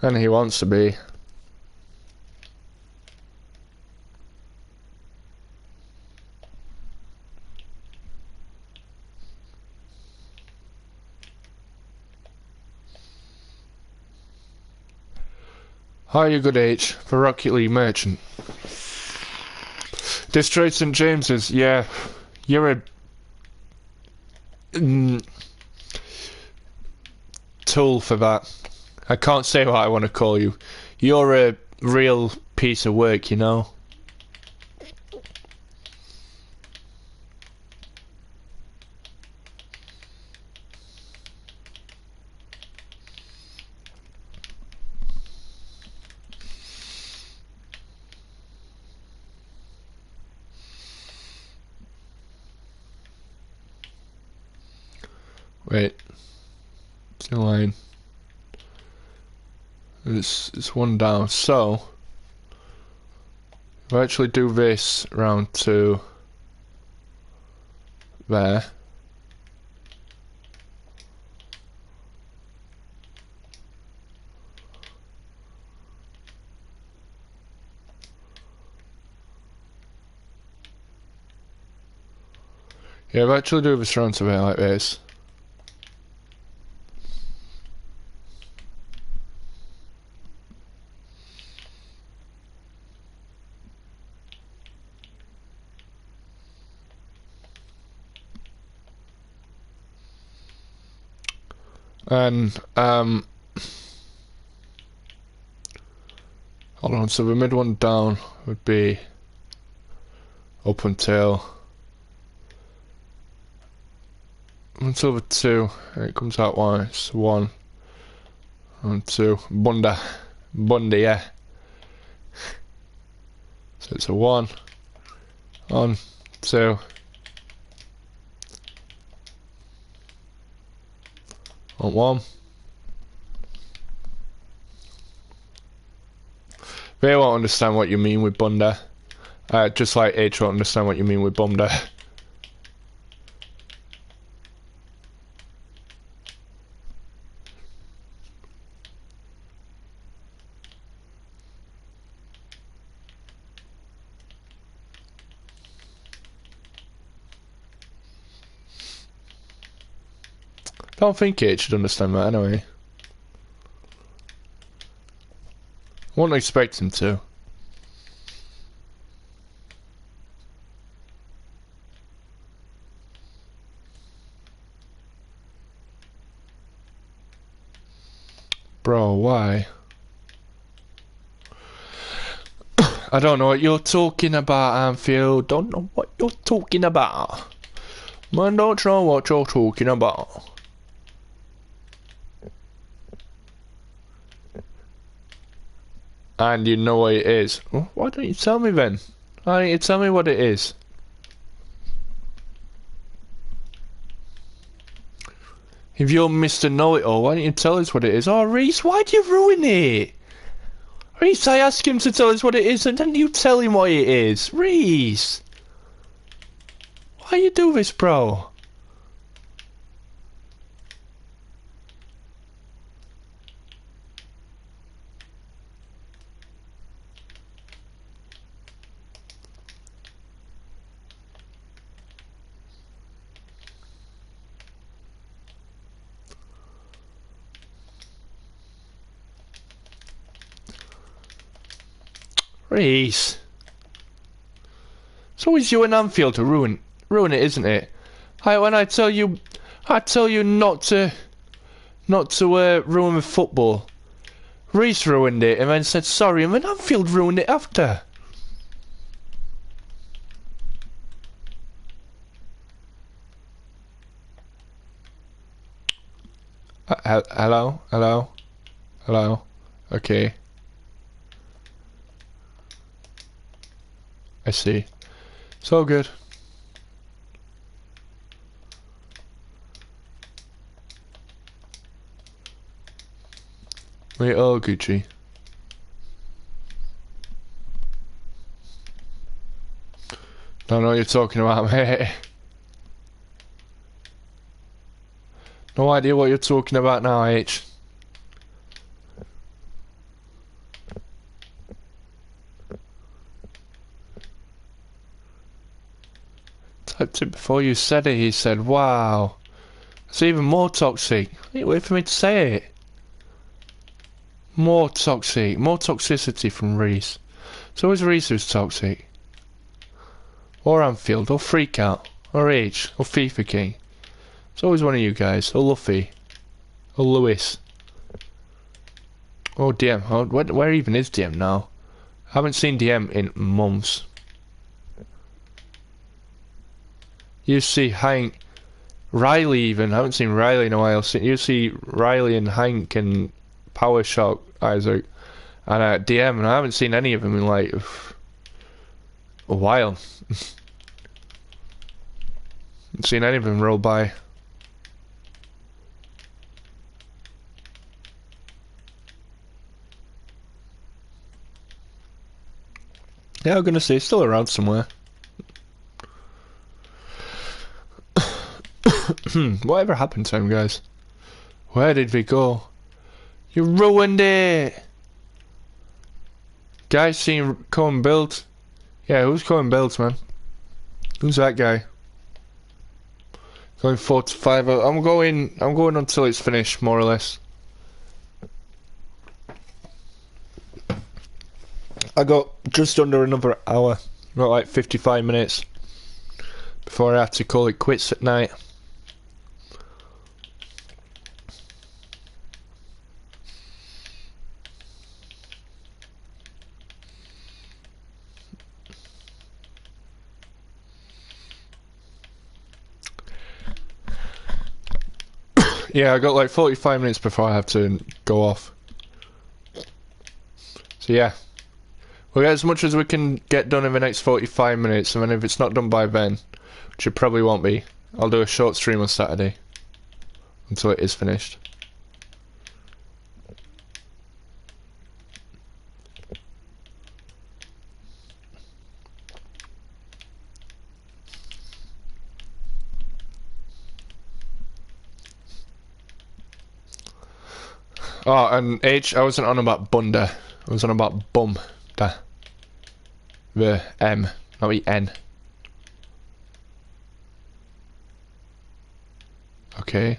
B: And he wants to be. Are you good, H? For Rocket League Merchant. Destroyed St. James's, yeah. You're a... tool for that. I can't say what I want to call you. You're a real piece of work, you know? Wait. It's in line. It's one down. So, if I actually do this round to there. Yeah, if I actually do this round to there like this. And hold on, so the mid one down would be up until the 2, and it comes out one, it's 1 and 2, Bunda, yeah. So it's a 1 on 2 on 1. They won't understand what you mean with Bunda. Just like H won't understand what you mean with Bunda. Don't think H should understand that anyway. I wouldn't expect him to. Bro, why? I don't know what you're talking about, Anfield. Don't know what you're talking about. Man, don't know what you're talking about. And you know what it is. Well, why don't you tell me then? Why don't you tell me what it is? If you're Mr. Know-It-All, why don't you tell us what it is? Oh, Reese, why'd you ruin it? Reese, I asked him to tell us what it is, and then you tell him what it is. Reese! Why you do this, bro? Reese. It's always you and Anfield to ruin it, isn't it? When I tell you not to ruin the football. Reese ruined it and then said sorry, and then Anfield ruined it after. Hello? Hello? Hello? Okay. I see. It's all good. We're all Gucci. Don't know what you're talking about, mate. No idea what you're talking about now, H. Typed it before you said it, he said, wow. It's even more toxic. Wait for me to say it. More toxic. More toxicity from Reese. It's always Reese who's toxic. Or Anfield, or Freak Out, or H, or FIFA King. It's always one of you guys, or Luffy, or Lewis. Or DM. Oh, where even is DM now? I haven't seen DM in months. You see Hank, Riley even. I haven't seen Riley in a while. You see Riley and Hank and Power Shock Isaac and DM, and I haven't seen any of them in like a while. Haven't seen any of them roll by. Yeah, I'm gonna say he's still around somewhere. Whatever happened to him, guys? Where did we go? You ruined it! Guys seen Cohen Build? Yeah, who's Cohen Builds, man? Who's that guy? Going 4 to 5. I'm going until it's finished, more or less. I got just under another hour. Got like 55 minutes before I have to call it quits at night. Yeah, I got like 45 minutes before I have to go off. So yeah. We'll get as much as we can get done in the next 45 minutes, and then if it's not done by then, which it probably won't be, I'll do a short stream on Saturday until it is finished. Oh, and H, I wasn't on about bunda. I was on about bum. Da. The M, not the N. Okay.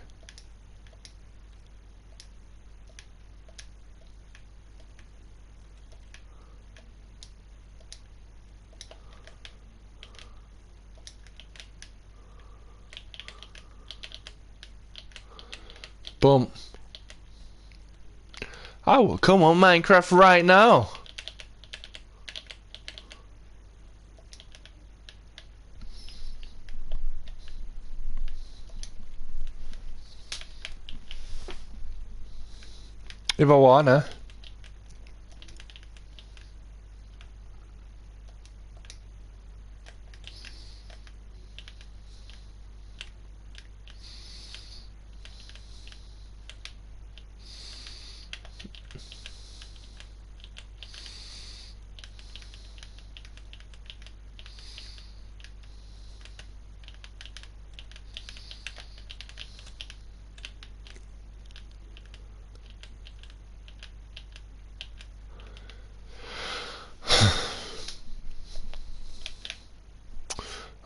B: Bum. Oh, come on, Minecraft right now. If I wanna.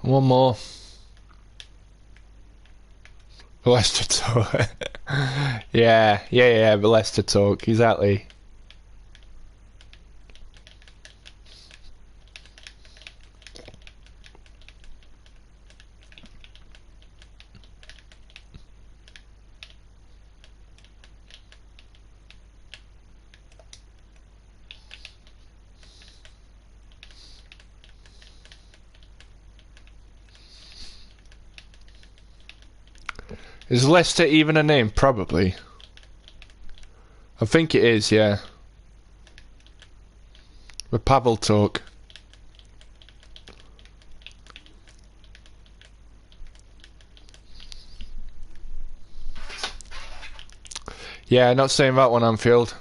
B: One more. Less to talk. yeah, but less to talk, exactly. Is Leicester even a name? Probably. I think it is, yeah. With Pavel talk. Yeah, not saying that one, Anfield.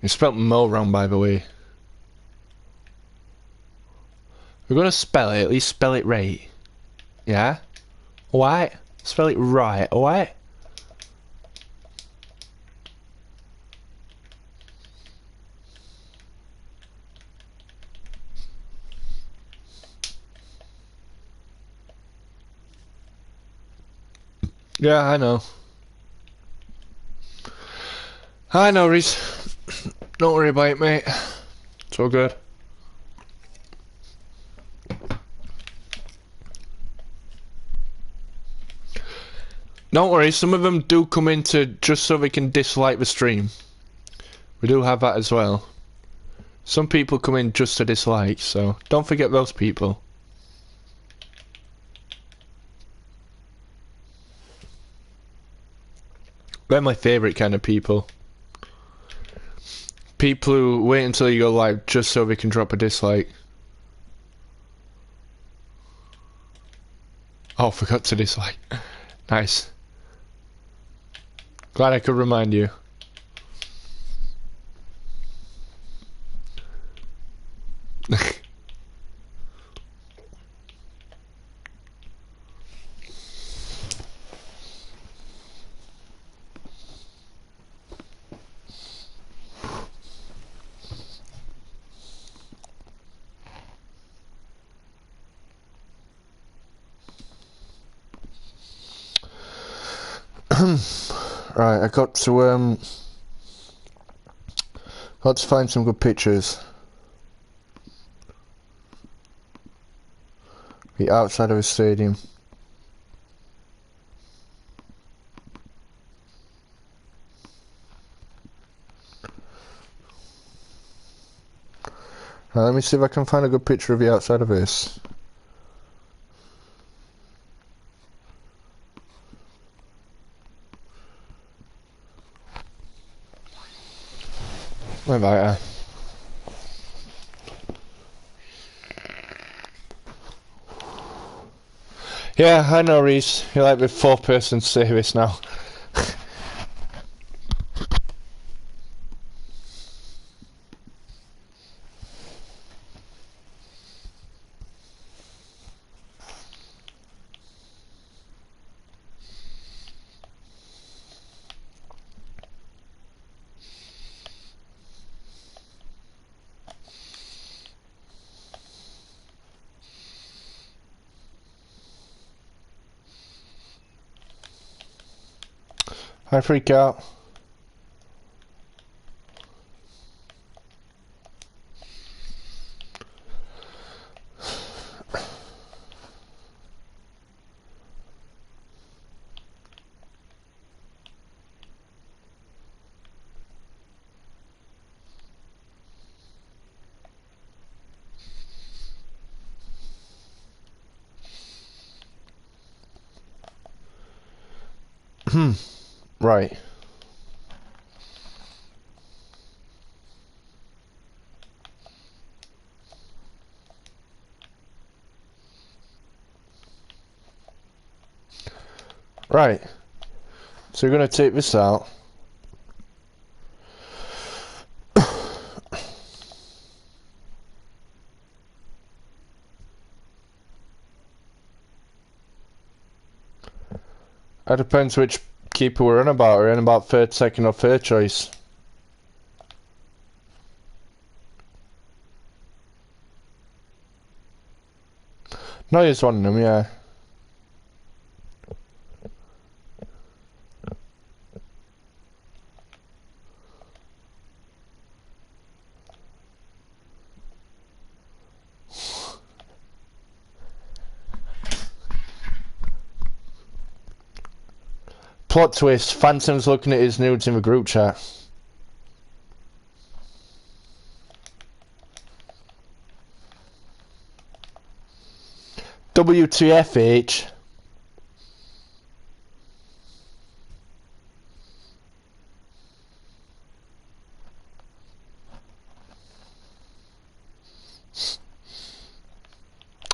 B: You spelt Mo wrong, by the way. We're gonna spell it, at least spell it right. Yeah? Alright? Spell it right, alright? Yeah, I know. I know, Reese. Don't worry about it, mate. It's all good. Don't worry, some of them do come into just so they can dislike the stream. We do have that as well. Some people come in just to dislike, so don't forget those people. They're my favourite kind of people. People who wait until you go live just so they can drop a dislike. Oh, forgot to dislike. Nice. Glad I could remind you. Right, I got to find some good pictures. The outside of a stadium. Right, let me see if I can find a good picture of the outside of this. Where about Yeah, I know, Reese. You're like the fourth person to say this now. I freak out. Right. Right. So we're going to take this out. It depends which keeper we're on about. We're on about third, second or third choice. No, he's one of them, yeah. Plot twist, Phantom's looking at his nudes in the group chat. WTFH.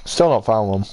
B: Still not found one.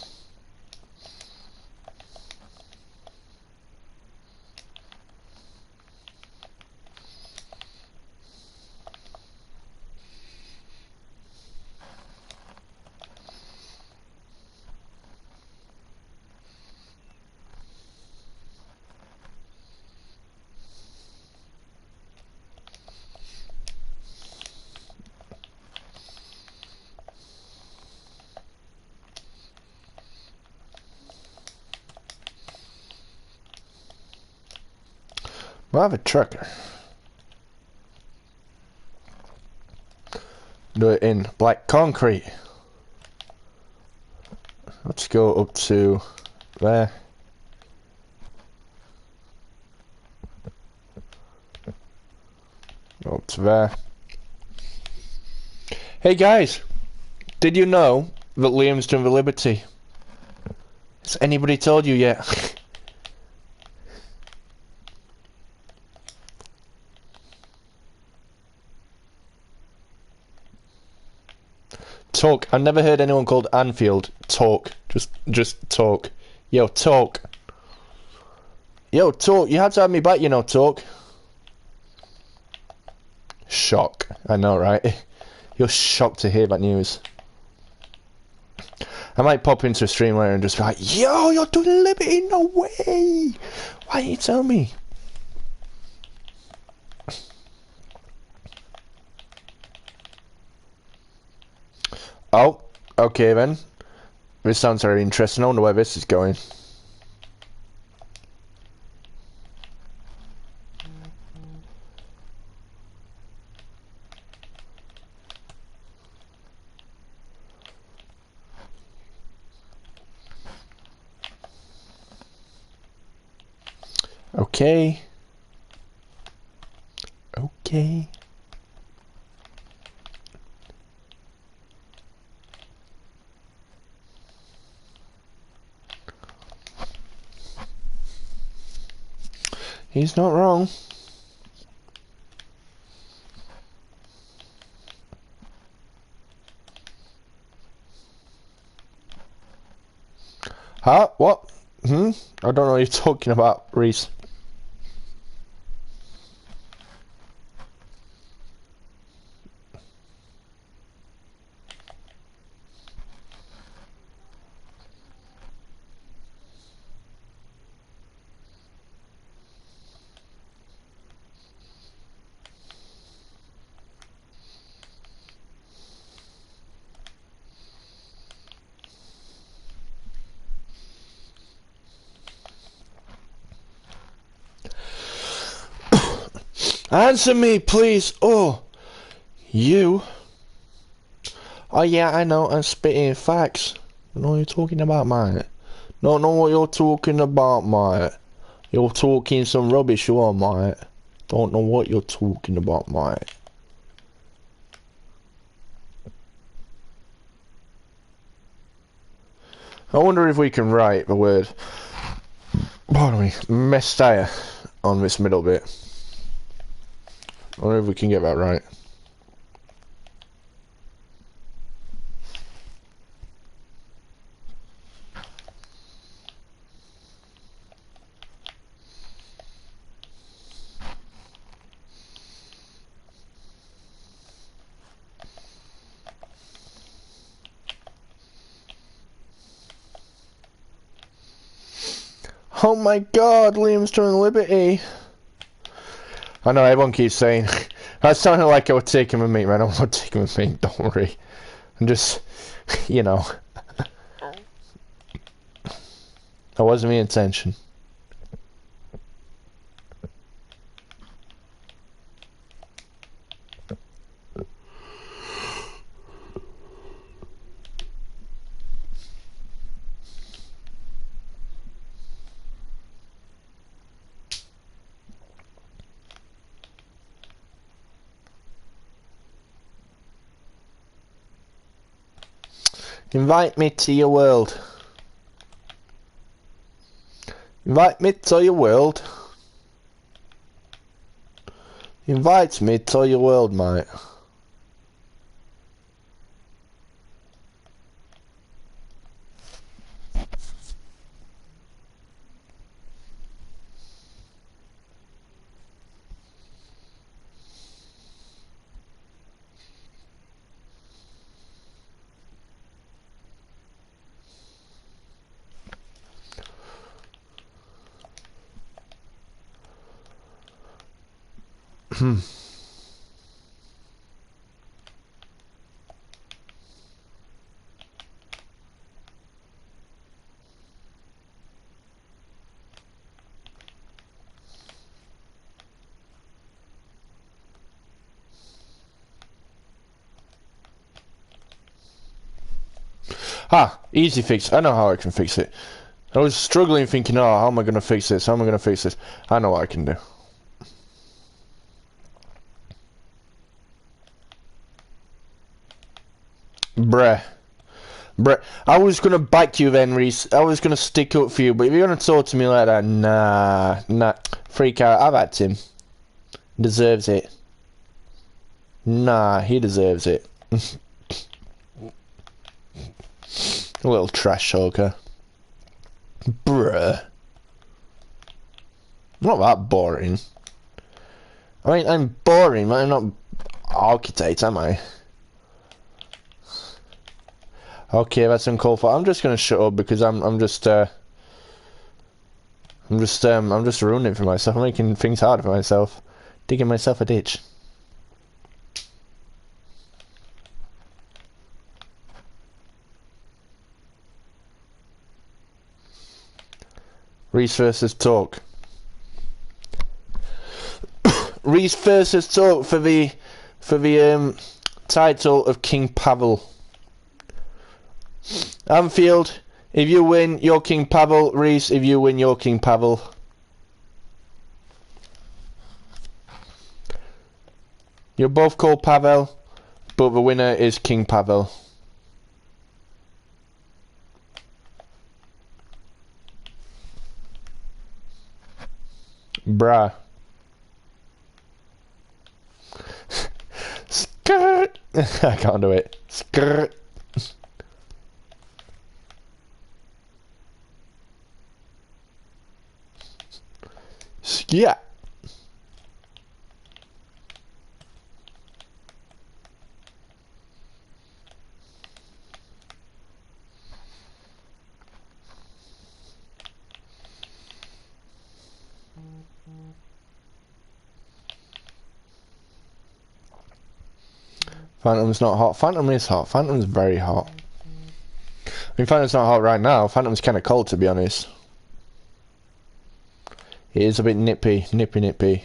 B: I have a tracker. Do it in black concrete. Let's go up to there. Go up to there. Hey guys, did you know that Liam's done the Liberty? Has anybody told you yet? Talk. I've never heard anyone called Anfield talk. Just talk. Yo, talk. Yo, talk. You have to have me back, you know, talk. Shock. I know, right? You're shocked to hear that news. I might pop into a stream later and just be like, yo, you're doing Liberty? No way! Why didn't you tell me? Oh, okay then. This sounds very interesting. I wonder where this is going. Okay. Okay. He's not wrong. Huh? What? I don't know what you're talking about, Reese. Answer me, please. Oh, you. Oh yeah, I know. I'm spitting facts. I know what you're talking about, mate. Don't know what you're talking about, mate. You're talking some rubbish, you are, mate. Don't know what you're talking about, mate. I wonder if we can write the word, pardon me, Mestalla on this middle bit. I wonder if we can get that right. Oh my god, Liam's throwing liberty. I know everyone keeps saying that sounded like I was taking a meat, man. I'm not taking a meat, don't worry. I'm just, you know. That wasn't my intention. Invite me to your world. Invite me to your world. Invite me to your world, mate. Ah, easy fix. I know how I can fix it. I was struggling thinking, oh, how am I going to fix this? How am I going to fix this? I know what I can do. Bruh. Bruh. I was going to back you then, Reese. I was going to stick up for you, but if you're going to talk to me like that, nah. Freak out. I've had him. Deserves it. Nah, he deserves it. A little trash talker. Bruh. I'm not that boring. I mean, I'm boring, but I'm not architect, am I? Okay, that's uncalled for. I'm just gonna shut up because I'm just ruining it for myself. I'm making things hard for myself. Digging myself a ditch. Reese versus Talk. Reese versus Talk for the title of King Pavel. Anfield, if you win, you're King Pavel. Reese, if you win, you're King Pavel. You're both called Pavel, but the winner is King Pavel. Bruh. Skirt. I can't do it. Skirt. Yeah. Phantom's not hot. Phantom is hot. Phantom's very hot. I mean, Phantom's not hot right now. Phantom's kind of cold, to be honest. It is a bit nippy. Nippy.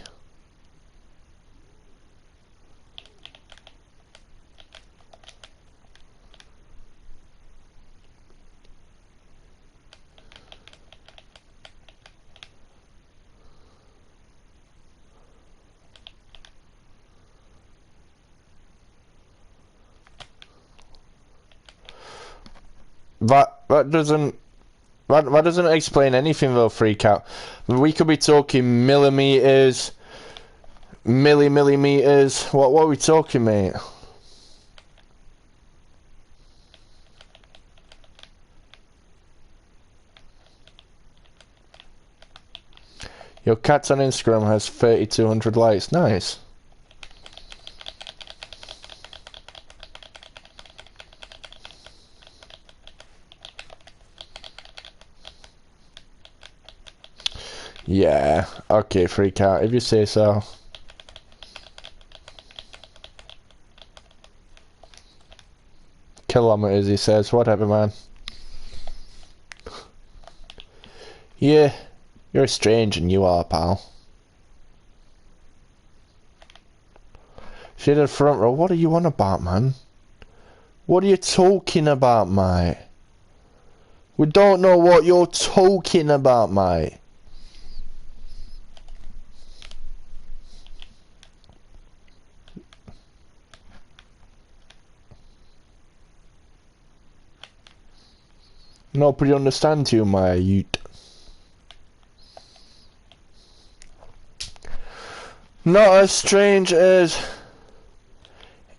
B: That doesn't explain anything though, Freak Out. We could be talking millimeters, millimeters. What are we talking, mate? Your cat on Instagram has 3,200 likes. Nice. Yeah, okay, Freak Out, if you say so. Kilometers, he says. Whatever, man. Yeah, you're strange and you are, pal. She did front row. What are you on about, man? What are you talking about, mate? We don't know what you're talking about, mate. Nobody understands you, my youth. Not as strange as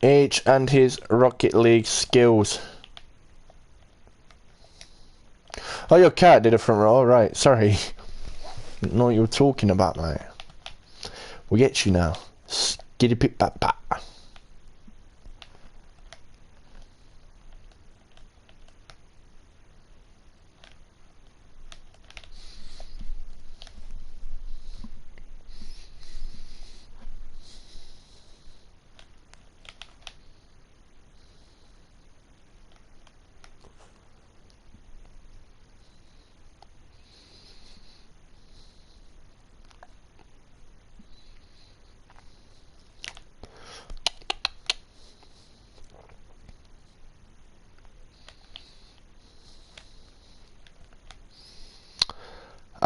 B: H and his Rocket League skills. Oh, your cat did a front row. All right, sorry. Didn't know what you were talking about, mate. We get you now. Skitty pip bat bat.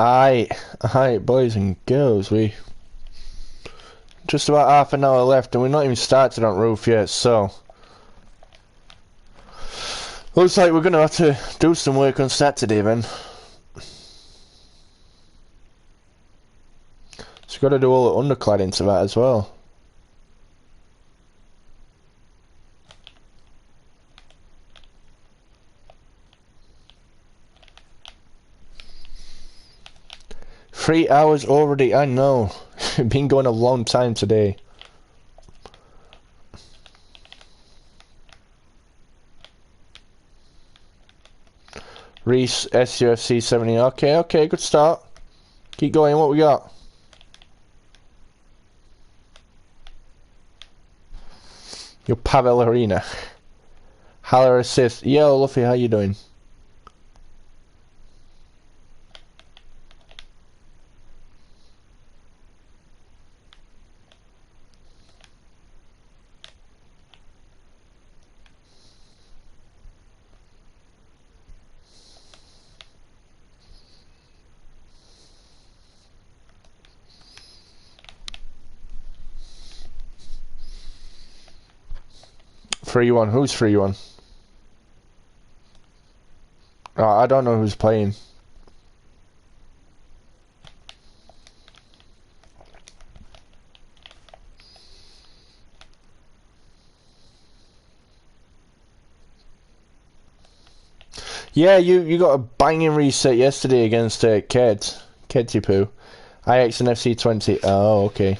B: Aye, boys and girls, we just about half an hour left and we're not even started on roof yet, so looks like we're gonna have to do some work on Saturday then. So gotta do all the underclad into that as well. Three hours already, I know. Been going a long time today. Reese, SUFC 70. Okay, good start. Keep going, what we got? Your Pavel Arena. Haller assist. Yo, Luffy, how you doing? 3-1. Who's 3-1? Oh, I don't know who's playing. Yeah, you got a banging reset yesterday against Kedtipu. IX and FC20. Oh, okay.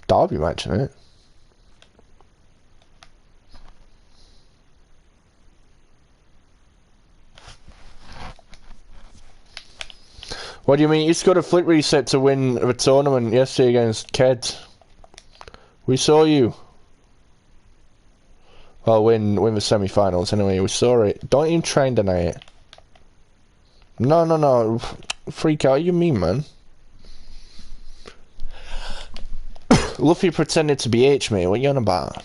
B: Derby match, isn't it? What do you mean? You scored a flip reset to win a tournament yesterday against Ked. We saw you. Well, win the semi-finals anyway. We saw it. Don't even try and deny it. No. Freak out. You mean, man? Luffy pretended to be H, mate. What you on about?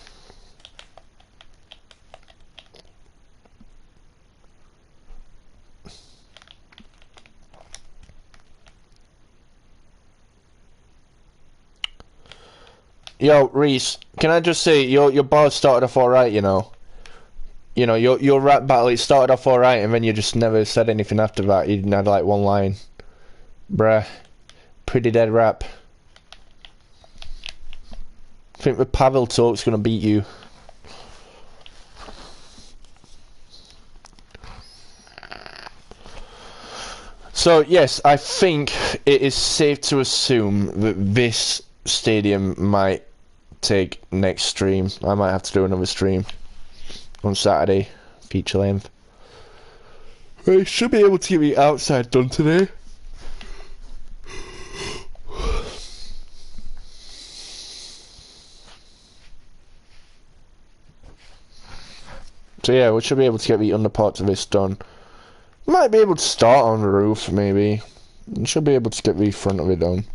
B: Yo, Reese, can I just say your bar started off alright, you know. You know, your rap battle, it started off alright and then you just never said anything after that. You had like one line. Bruh. Pretty dead rap. I think the Pavel talk's gonna beat you. So yes, I think it is safe to assume that this stadium might take next stream. I might have to do another stream on Saturday, feature length. I should be able to get the outside done today. So yeah, we should be able to get the underparts of this done. Might be able to start on the roof, maybe. We should be able to get the front of it done.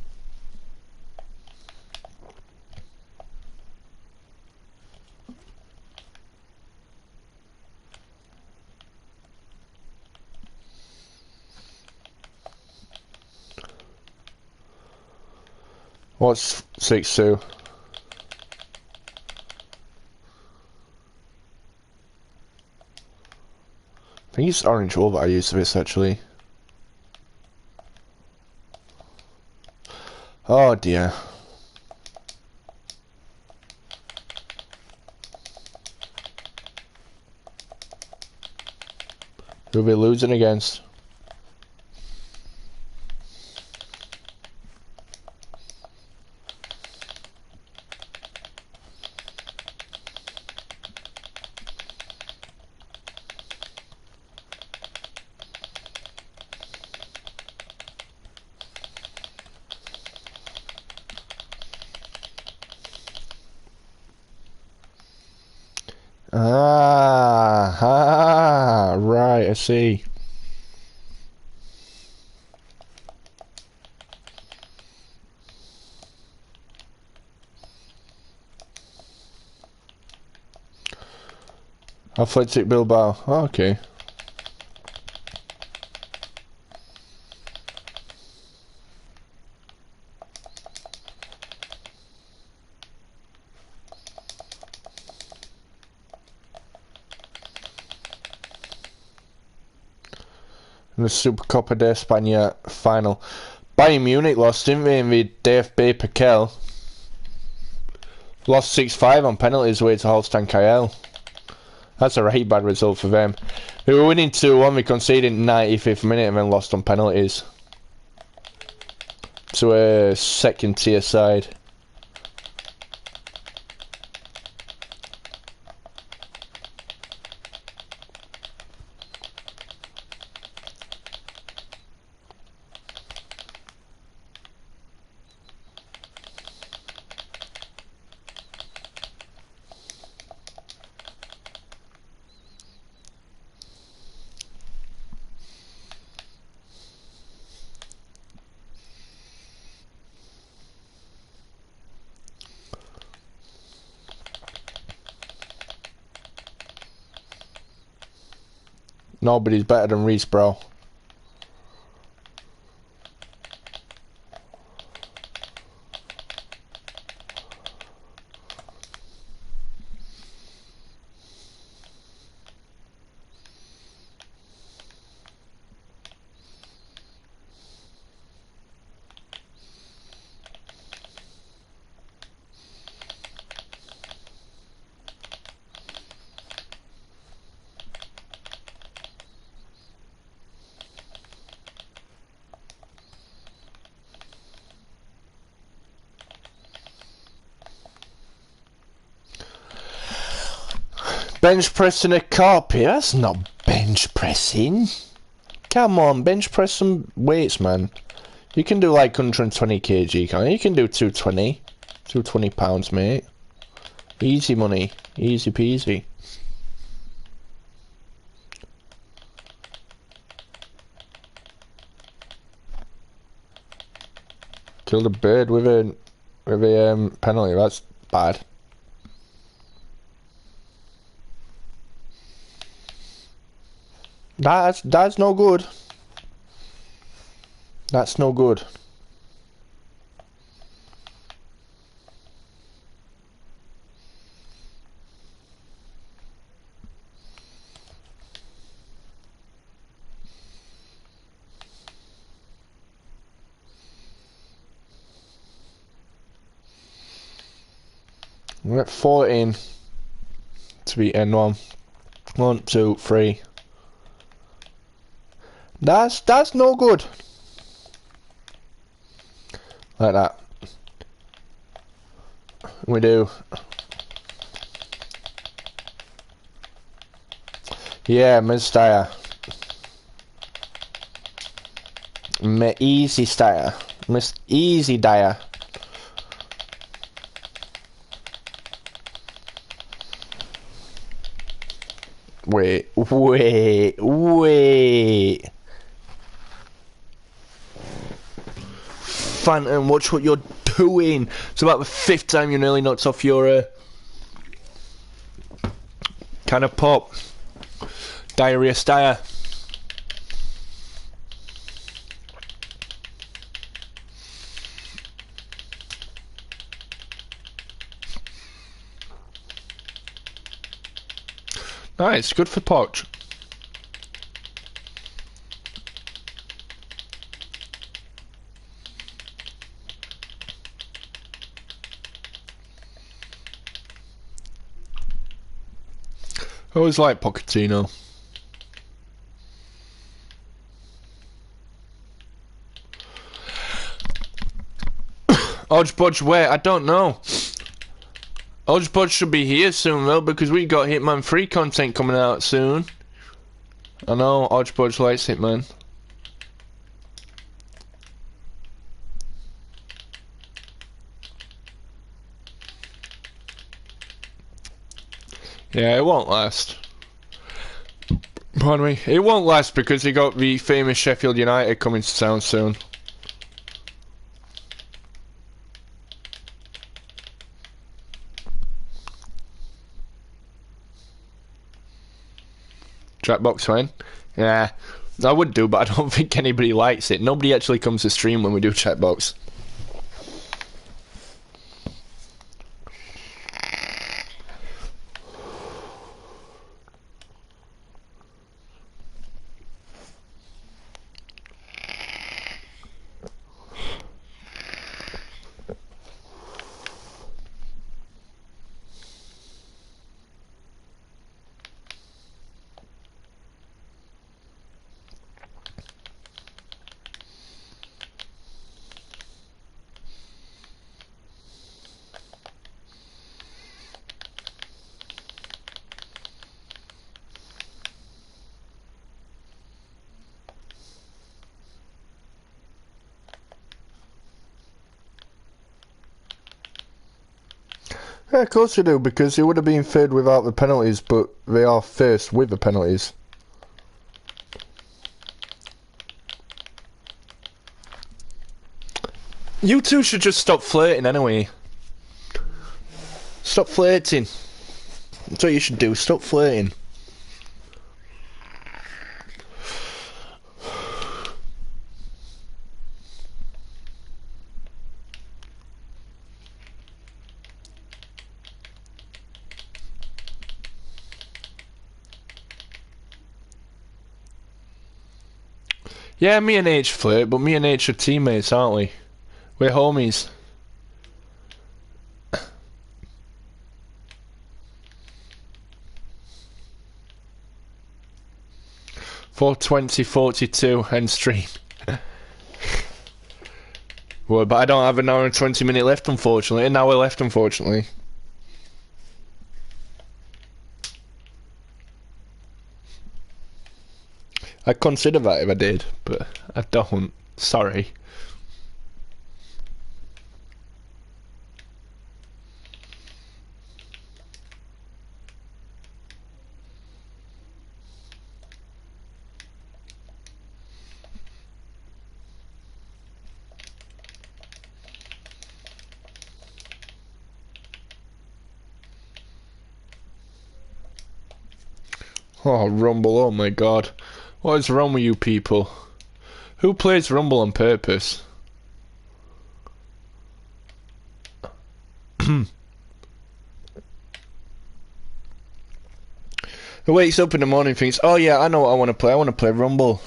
B: What's 6-2? I think it's orange wool that I use for this actually. Oh dear. Who are we losing against? Right, I see. Athletic Bilbao. Oh, okay. In the Supercopa de España final. Bayern Munich lost, didn't they, in the DFB Pokal? Lost 6-5 on penalties away to Holstein Kiel. That's a right bad result for them. They were winning 2-1, they conceded in the 95th minute and then lost on penalties to a second tier side. Nobody's better than Reese, bro. Bench pressing a carpet? That's not bench pressing. Come on, bench press some weights, man. You can do like 120 kg, can't you? You can do 220. 220 pounds, mate. Easy money. Easy peasy. Killed a bird with a penalty. That's bad. That's no good. That's no good. We're at 14 to be N1. 1, 2, 3. That's no good. Like that. We do. Yeah, Mestalla. Easy style. Easy dia. Wait. Phantom, watch what you're doing. It's about the 5th time you nearly knocked off your kind of pop. Diarrhea style. Nice, good for Poch. I always like Pochettino. Hodgepodge where? I don't know. Hodgepodge should be here soon though, because we got Hitman 3 content coming out soon. I know Hodgepodge likes Hitman. Yeah, it won't last. Pardon me. It won't last because you got the famous Sheffield United coming to town soon. Jackbox fine. Yeah, I would do, but I don't think anybody likes it. Nobody actually comes to stream when we do chatbox. Yeah, of course you do, because it would have been third without the penalties, but they are first with the penalties. You two should just stop flirting anyway. Stop flirting. That's what you should do, stop flirting. Yeah, me and H flirt, but me and H are teammates, aren't we? We're homies. $4:20:42 end stream. Well, but I don't have an hour and 20 minute left, unfortunately. An hour left, unfortunately. I'd consider that if I did, but I don't. Sorry. Oh, Rumble, oh my god. What is wrong with you people? Who plays Rumble on purpose? Who wakes up in the morning and thinks, oh yeah, I know what I want to play. I want to play Rumble.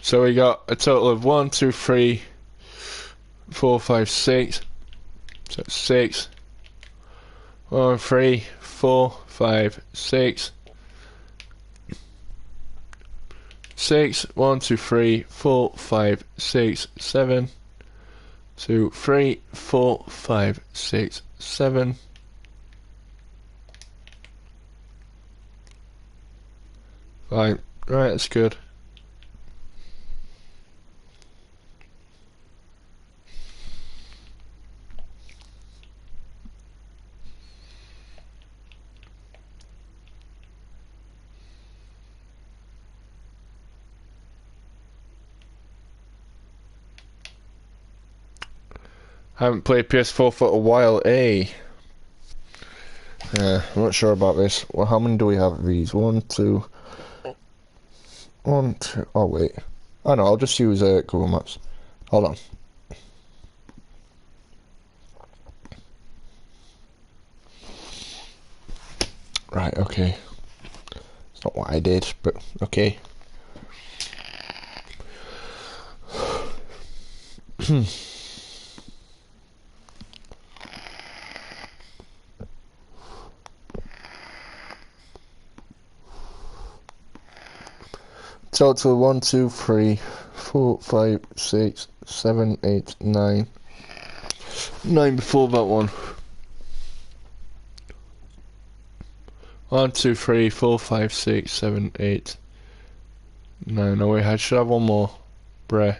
B: So we got a total of 1, 2, 3, 4, 5, 6. So 6. 1, 3, 4, 5, 6. 6, 1, 2, 3, 4, 5, 6, 7. 2, 3, 4, 5, 6, 7. Right, that's good. I haven't played PS4 for a while, eh? I'm not sure about this. Well, how many do we have of these? 1, 2... 1, 2... Oh, wait. Oh, no, I'll just use Google Maps. Hold on. Right, okay. It's not what I did, but okay. Total 1, 2, 3, 4, 5, 6, 7, 8, 9. 9 before that one. 1, 2, 3, 4, 5, 6, 7, 8, 9. No, wait, I should have one more. Bruh.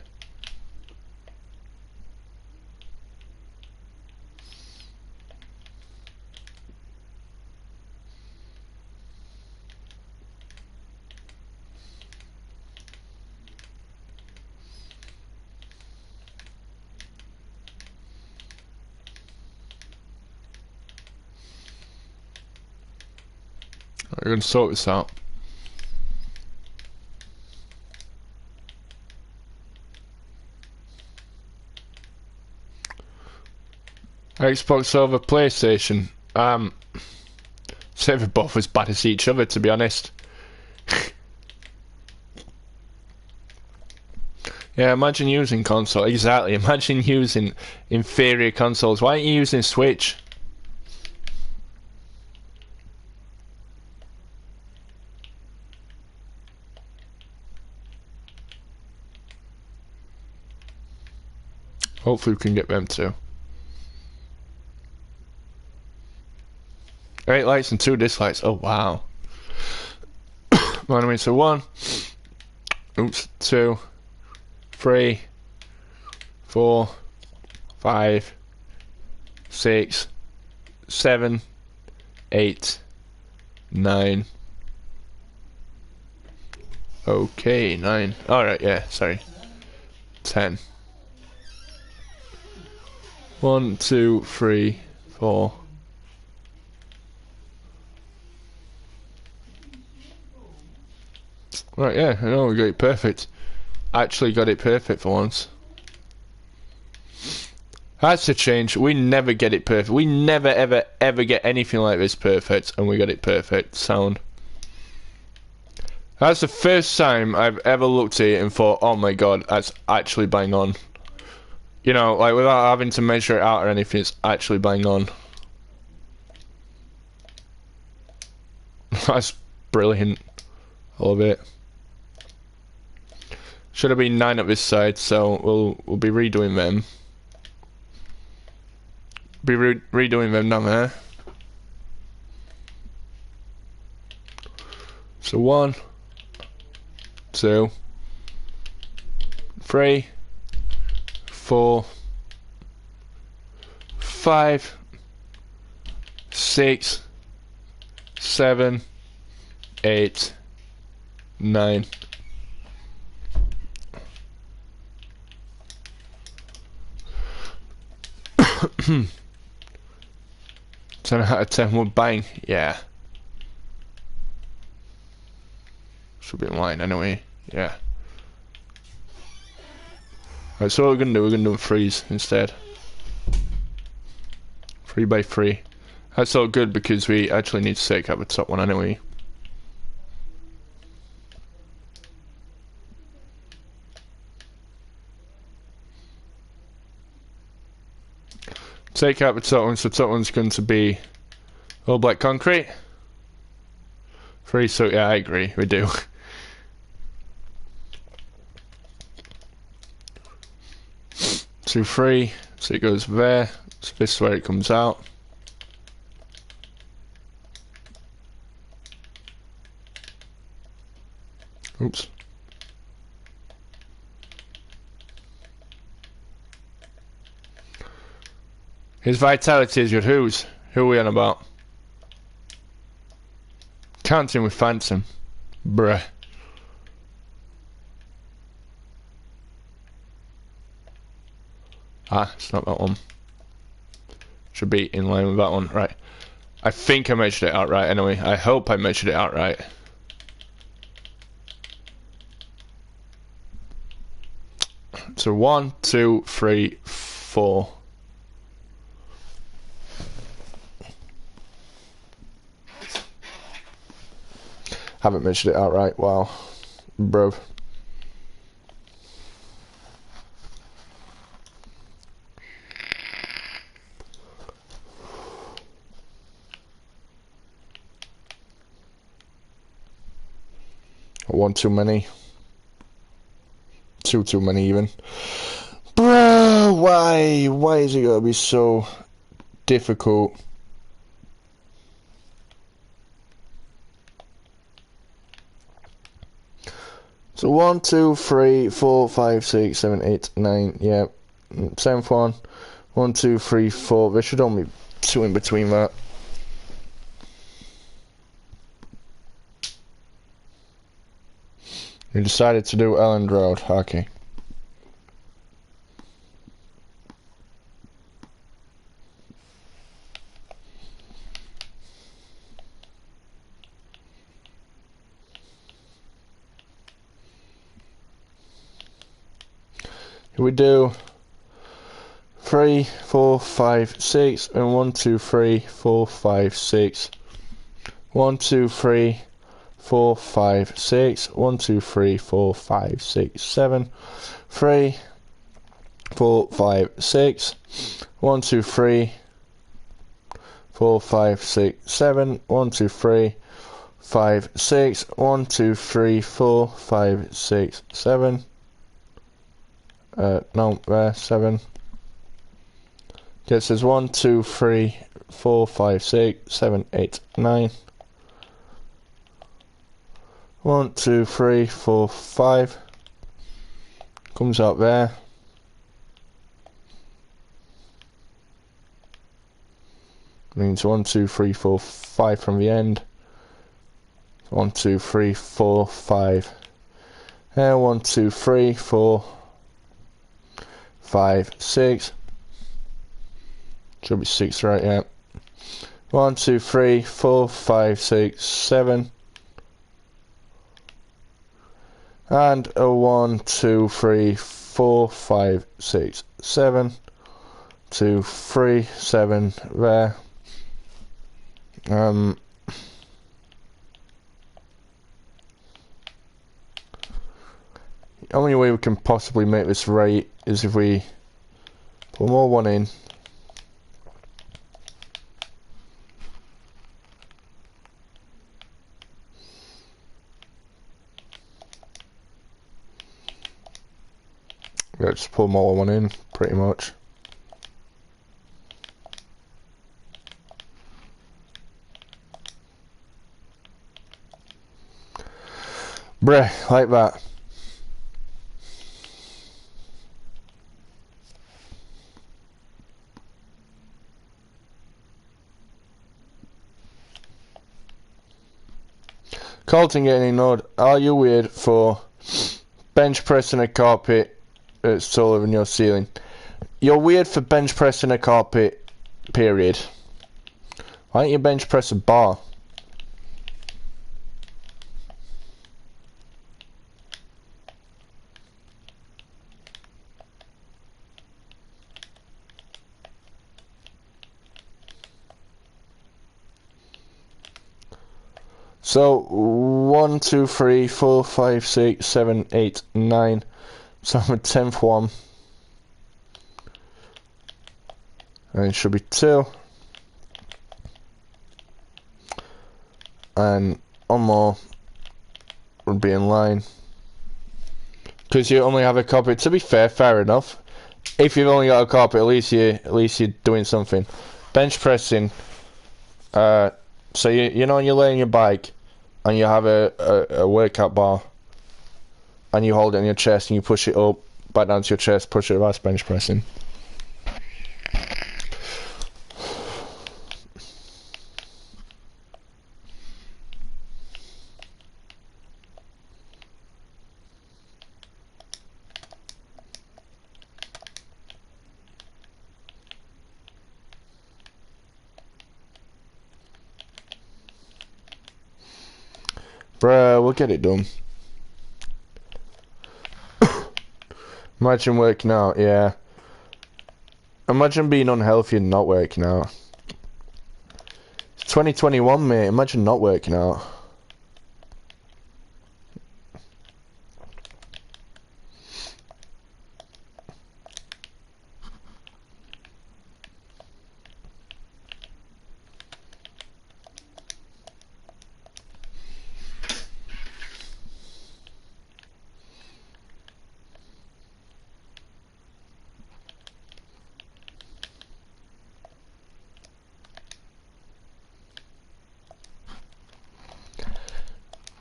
B: We're going to sort this out. Xbox over PlayStation. They're both as bad as each other, to be honest. Yeah, imagine using console. Exactly. Imagine using inferior consoles. Why aren't you using Switch? Hopefully we can get them too. 8 likes and 2 dislikes. Oh wow. So 1, 2, 3, 4, 5, 6, 7, 8, 9. Okay, 9. Alright, yeah, sorry. 10. 1, 2, 3, 4. Right, yeah, I know we got it perfect. Actually got it perfect for once. That's a change. We never get it perfect. We never ever get anything like this perfect, and we got it perfect. Sound. That's the first time I've ever looked at it and thought, oh my god, that's actually bang on. You know, like without having to measure it out or anything, it's actually bang on. That's brilliant. I love it. Should have been 9 up this side, so we'll be redoing them. Be redoing them down there. So 1, 2, 3, 4, 5, 6, 7, 8, 9. Ten out of 10 would bang, yeah. Should be in line anyway, yeah. Right, so what we're gonna do, we're gonna do threes instead. 3 by 3. That's all good because we actually need to take out the top one anyway. Take out the top one, so the top one's going to be all black concrete. 3, so yeah, I agree, we do. 2, 3, so it goes there, so this is where it comes out. Oops. His vitality is good. Who are we on about? Counting with Phantom. Bruh. Ah, it's not that one. Should be in line with that one. Right. I think I measured it out right anyway. I hope I measured it out right. So 1, 2, 3, 4. Haven't measured it out right. Wow. Bro. One too many. Two too many even. Bro, why? Why is it gotta be so difficult? So 1, 2, 3, 4, 5, 6, 7, 8, 9, yeah. 7th one. 1, 2, 3, 4. There should only be 2 in between that. You decided to do Elland Road, okay. Here we do 3, 4, 5, 6, and 1, 2, 3, 4, 5, 6. 1, 2, 3, 4, 5, 6. 1, 2, 3, 4, 5, 6, 7. 3, 4, 5, 6. 1, 2, 3, 4, 5, 6, 7. 1, 2, 3, 5, 6. 1, 2, 3, 4, 5, 6, 7. No, there, 7. Okay, it says 1, 2, 3, 4, 5, 6, 7, 8, 9. 1, 2, 3, 4, 5. Comes out there. Means 1, 2, 3, 4, 5 from the end. 1, 2, 3, 4, 5. 1, 2, 3, 4, 5, 6. Should be 6, right? Yeah. 1, 2, 3, 4, 5, 6, 7. And a 1, 2, 3, 4, 5, 6, 7. 2, 3, 7 there. only way we can possibly make this right is if we put more one in. Yeah, just pull more one in, pretty much. Bruh, like that. Colton getting ignored. Are you weird for bench pressing a carpet that's taller than your ceiling? You're weird for bench pressing a carpet, period. Why don't you bench press a bar? So 1, 2, 3, 4, 5, 6, 7, 8, 9. So I'm a 10th one. And it should be 2. And one more would be in line. Because you only have a carpet. To be fair, fair enough. If you've only got a carpet, at least you're doing something. Bench pressing. So you know when you're laying your bike and you have a workout bar and you hold it on your chest and you push it up back down to your chest, push it, that's bench pressing. Bruh, we'll get it done. Imagine working out, yeah. Imagine being unhealthy and not working out. It's 2021, mate. Imagine not working out.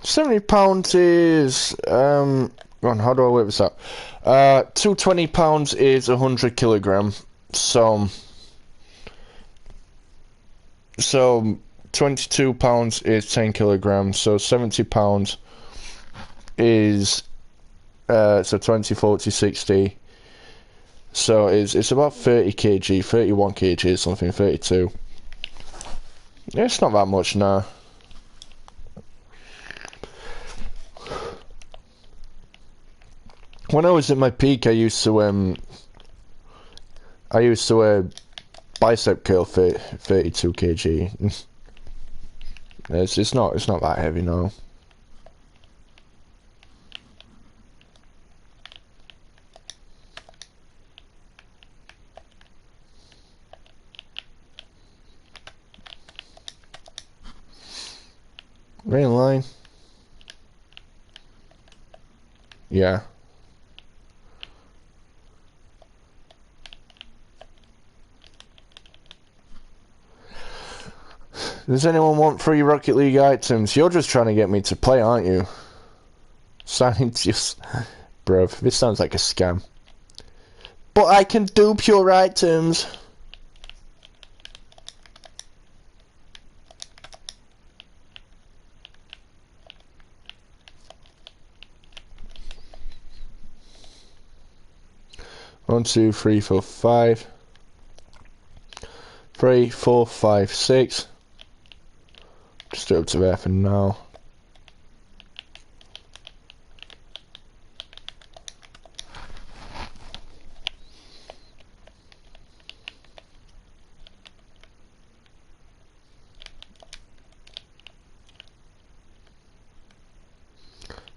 B: £70 is go on, how do I work this out? 220 pounds is 100 kilogram. So 22 pounds is 10 kilograms. So 70 pounds is so 20, 40, 60. So it's about 30 kg, 31 kg, something, 32. Yeah, it's not that much now. When I was at my peak, I used to bicep curl 32 kg. It's not that heavy now. Right in line. Yeah. Does anyone want free Rocket League items? You're just trying to get me to play, aren't you? Sounding just... Bro, this sounds like a scam. But I can dupe your items. One, two, three, four, 5. 3, 4, 5, 6. Just do it up to there for now.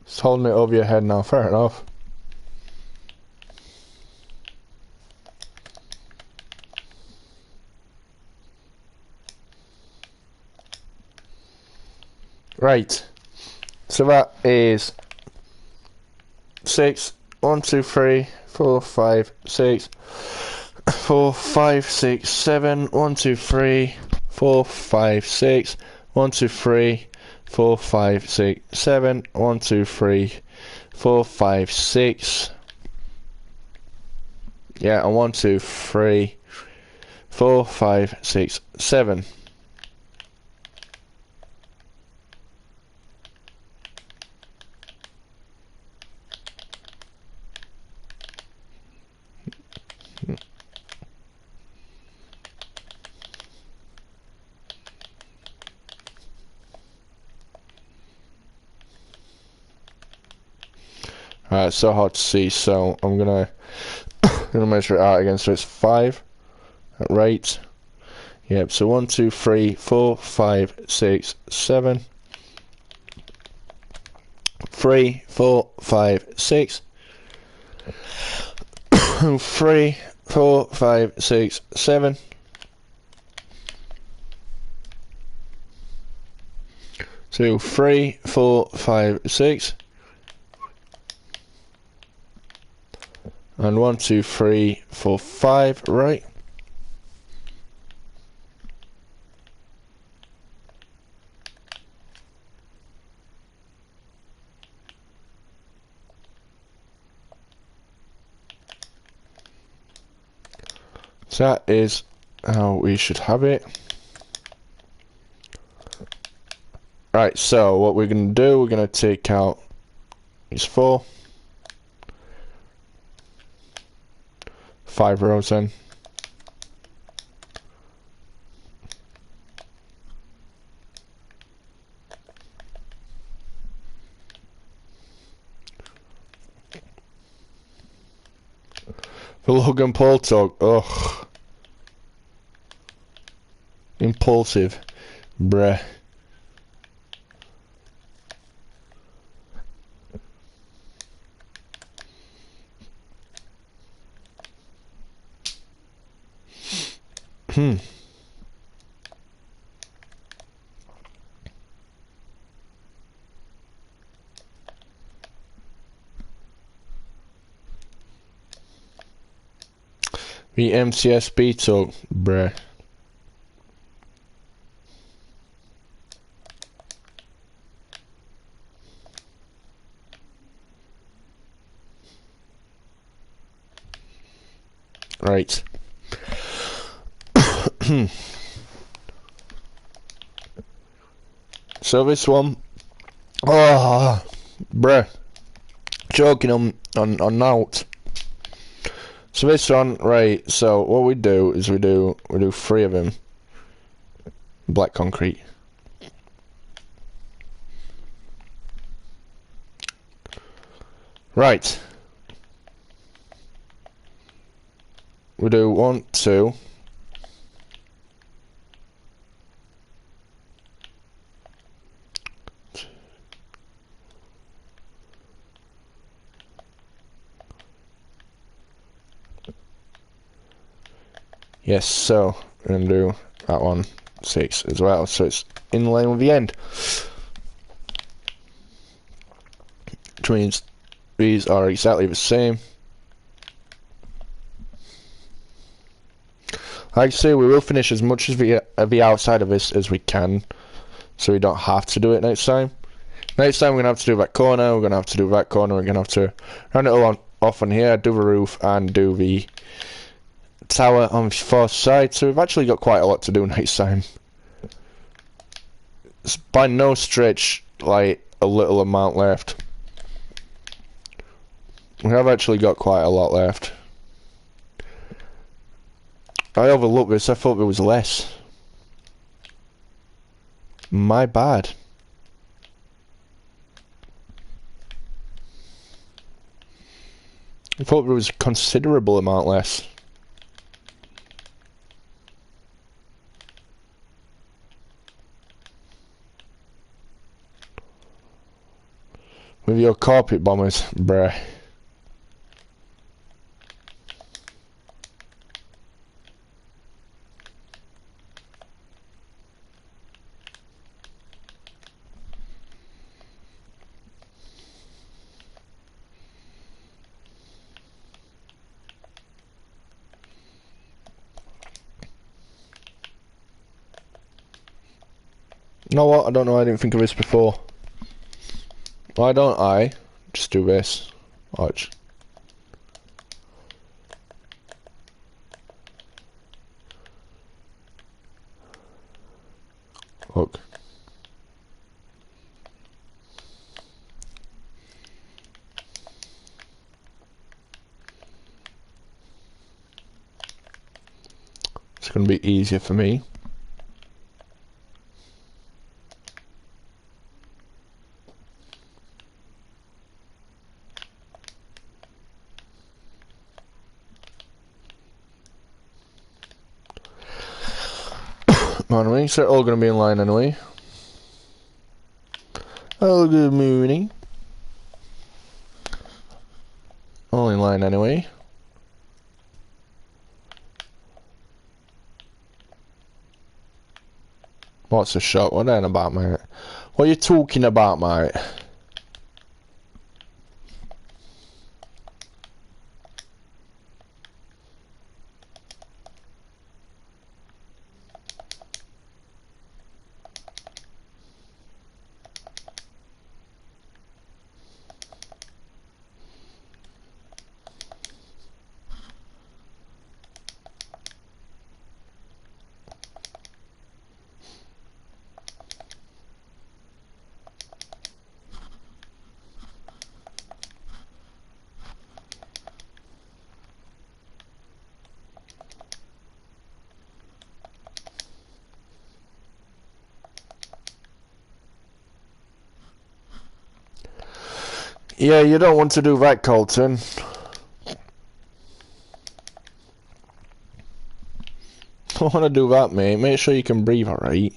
B: Just holding it over your head now, fair enough. Right. So that is 6. 1, 2, 3, 4, 5, 6. 4, 5, 6, 7. 1, 2, 3, 4, 5, 6. 1, 2, 3, 4, 5, 6, 7. 1, 2, 3, 4, 5, 6. Yeah, and 1, 2, 3, 4, 5, 6, 7. Alright, it's so hard to see, so I'm gonna measure it out again. So it's 5 at right. Yep, so 1, 2, 3, 4, 5, 6, 7. 3, 4, 5, 6. 3, 4, 5, 6, 7. 2, 3, 4, 5, 6. And 1, 2, 3, 4, 5, right. So that is how we should have it. Right, so what we're going to do, we're going to take out these 4. 5 rows then. The Logan Paul talk, ugh. Impulsive, bruh. The MCSB talk, bruh. Right. So this one, oh, bruh, choking on out. So this one, right? So what we do is we do 3 of them, black concrete. Right. We do 1, 2. Yes, so we're gonna do that one 6 as well, so it's in line with the end. Which means these are exactly the same. Like I say, we will finish as much of the outside of this as we can, so we don't have to do it next time. Next time we're gonna have to do that corner, we're gonna have to do that corner, we're gonna have to round it all off on here, do the roof, and do the tower on the fourth side, so we've actually got quite a lot to do next time. It's by no stretch like a little amount left. We have actually got quite a lot left. I overlooked this, I thought there was less. My bad. I thought there was a considerable amount less. With your carpet bombers, bruh. You know what? I don't know. I didn't think of this before. Why don't I just do this? Watch. Look. It's going to be easier for me. Anyway, so they're all going to be in line anyway. Oh, good morning. All in line anyway. What's the shot? What are you about, mate? What are you talking about, mate? Yeah, you don't want to do that, Colton. Don't want to do that, mate. Make sure you can breathe alright.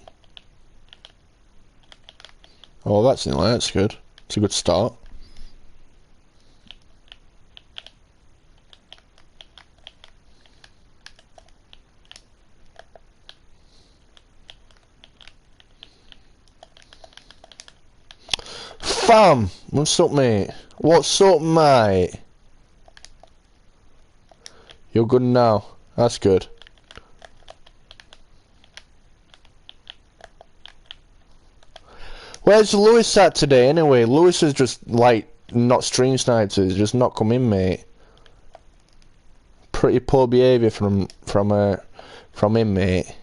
B: Oh, that's in there. That's good. It's a good start. Fam! What's up, mate? What's up, mate? You're good now. That's good. Where's Lewis at today, anyway? Lewis is just, like, not stream sniped. He's just not come in, mate. Pretty poor behaviour from him, mate.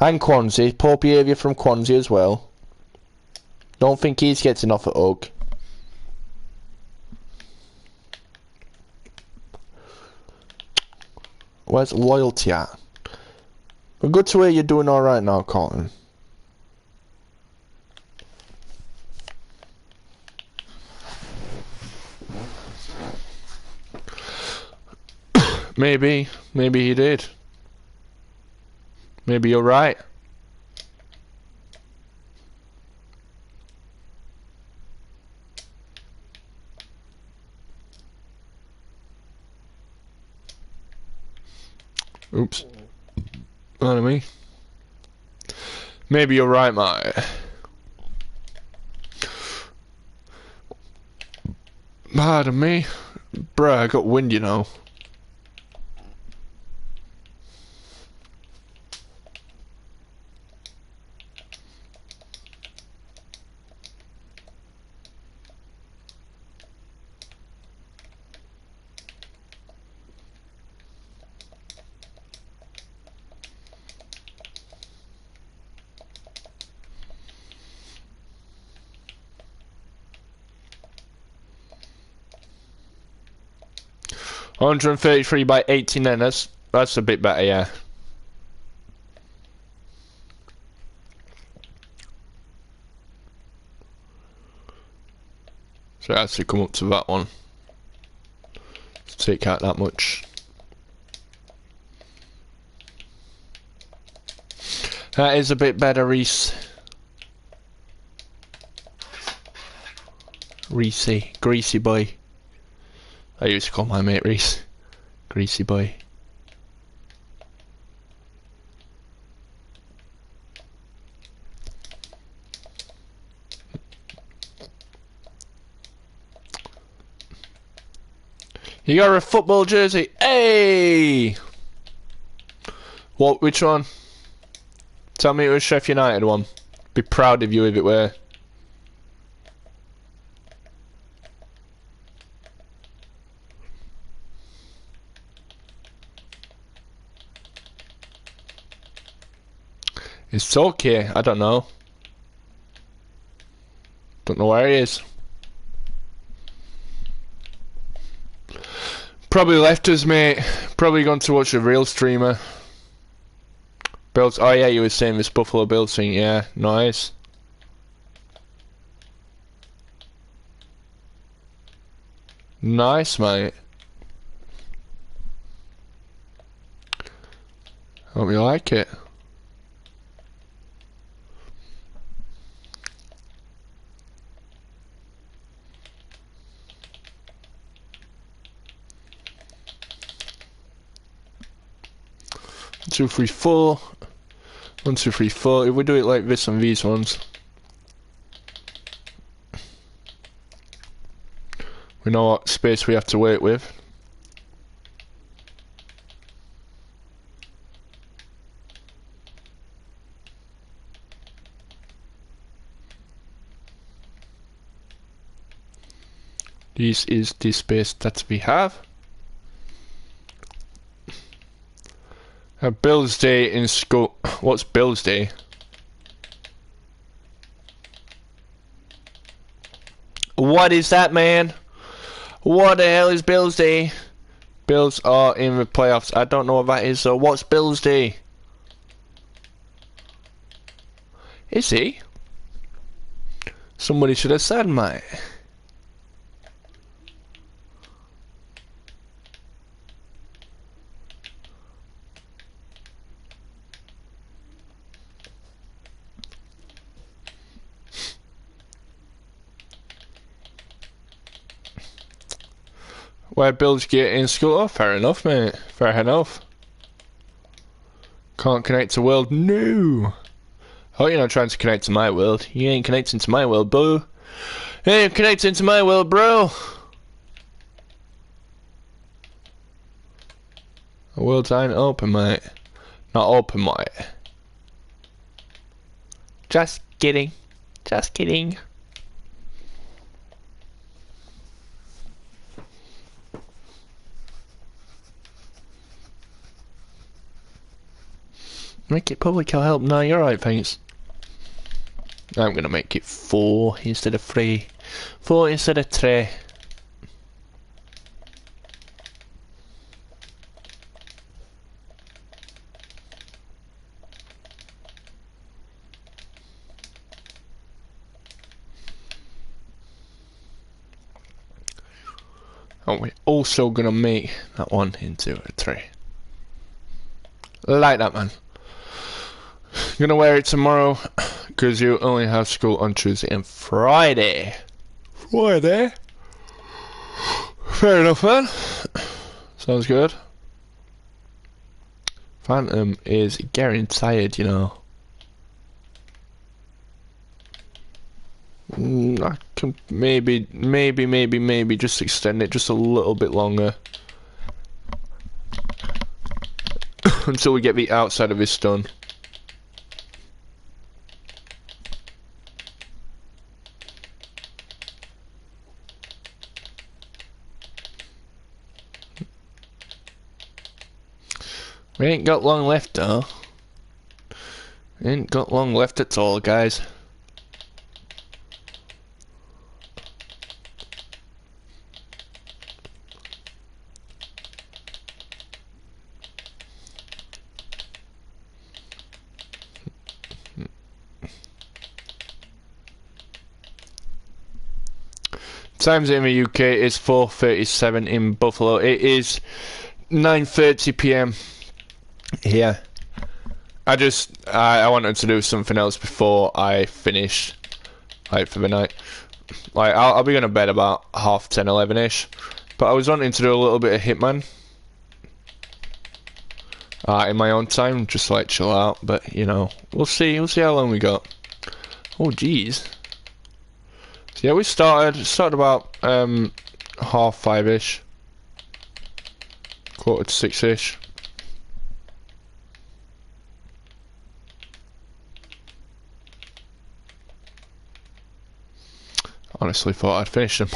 B: And Quanzi. Poor behaviour from Quanzi as well. Don't think he's getting off at Ugg. Where's loyalty at? But good to hear you're doing alright now, Colton. Maybe he did. Maybe you're right. Oops. Pardon me. Maybe you're right, mate. Pardon me. Bruh, I got wind, you know. $133 by 89. That's a bit better, yeah. So it has to come up to that one. Let's take out that much. That is a bit better, Reese. Reese, greasy boy. I used to call my mate Reese. Greasy boy. You got a football jersey? Hey! What? Which one? Tell me it was Sheffield United one. Be proud of you if it were. It's okay, I don't know. Don't know where he is. Probably left us, mate. Probably gone to watch a real streamer. Bills. Oh yeah, you were saying this Buffalo Bills thing. Yeah, nice. Nice, mate. Hope you like it. Two, three, four. 1, 2, 3, 4. If we do it like this on these ones, we know what space we have to work with. This is the space that we have. Bill's Day in school. What's Bill's Day? What is that, man? What the hell is Bill's Day? Bills are in the playoffs. I don't know what that is, so what's Bill's Day? Is he? Somebody should have said, mate. Where Bills get in school? Oh, fair enough, mate. Fair enough. Can't connect to world? No. Oh, you're not trying to connect to my world. You ain't connecting to my world, boo. You ain't connecting to my world, bro. The world's ain't open, mate. Not open, mate. Just kidding. Just kidding. Make it public, I'll help. No, you're right, thanks. I'm gonna make it 4 instead of 3. 4 instead of 3. And we're also gonna make that one into a 3. Like that, man. Gonna wear it tomorrow because you only have school on Tuesday and Friday. Friday? Fair enough, man. Sounds good. Phantom is getting tired, you know. I can maybe just extend it just a little bit longer until we get the outside of this done. We ain't got long left though. Ain't got long left at all, guys. Times in the UK is 4:37 in Buffalo. It is 9:30 PM here. I wanted to do something else before I finish, like, for the night. Like, I'll be going to bed about 10:30, 11ish. But I was wanting to do a little bit of Hitman in my own time, just like chill out. But you know, we'll see how long we got. Oh jeez. So yeah, we started about 5:30ish, 5:45ish. Honestly thought I'd finish them.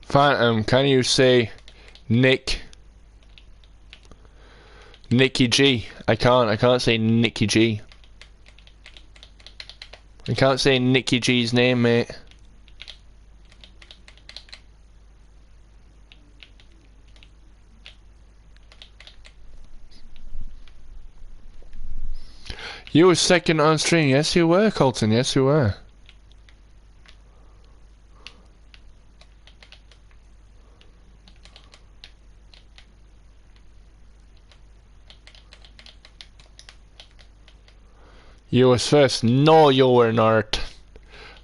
B: Phantom, can you say Nicky G? I can't say Nicky G. I can't say Nicky G's name, mate. You were second on stream. Yes, you were, Colton. Yes, you were. You was first. No, you were not.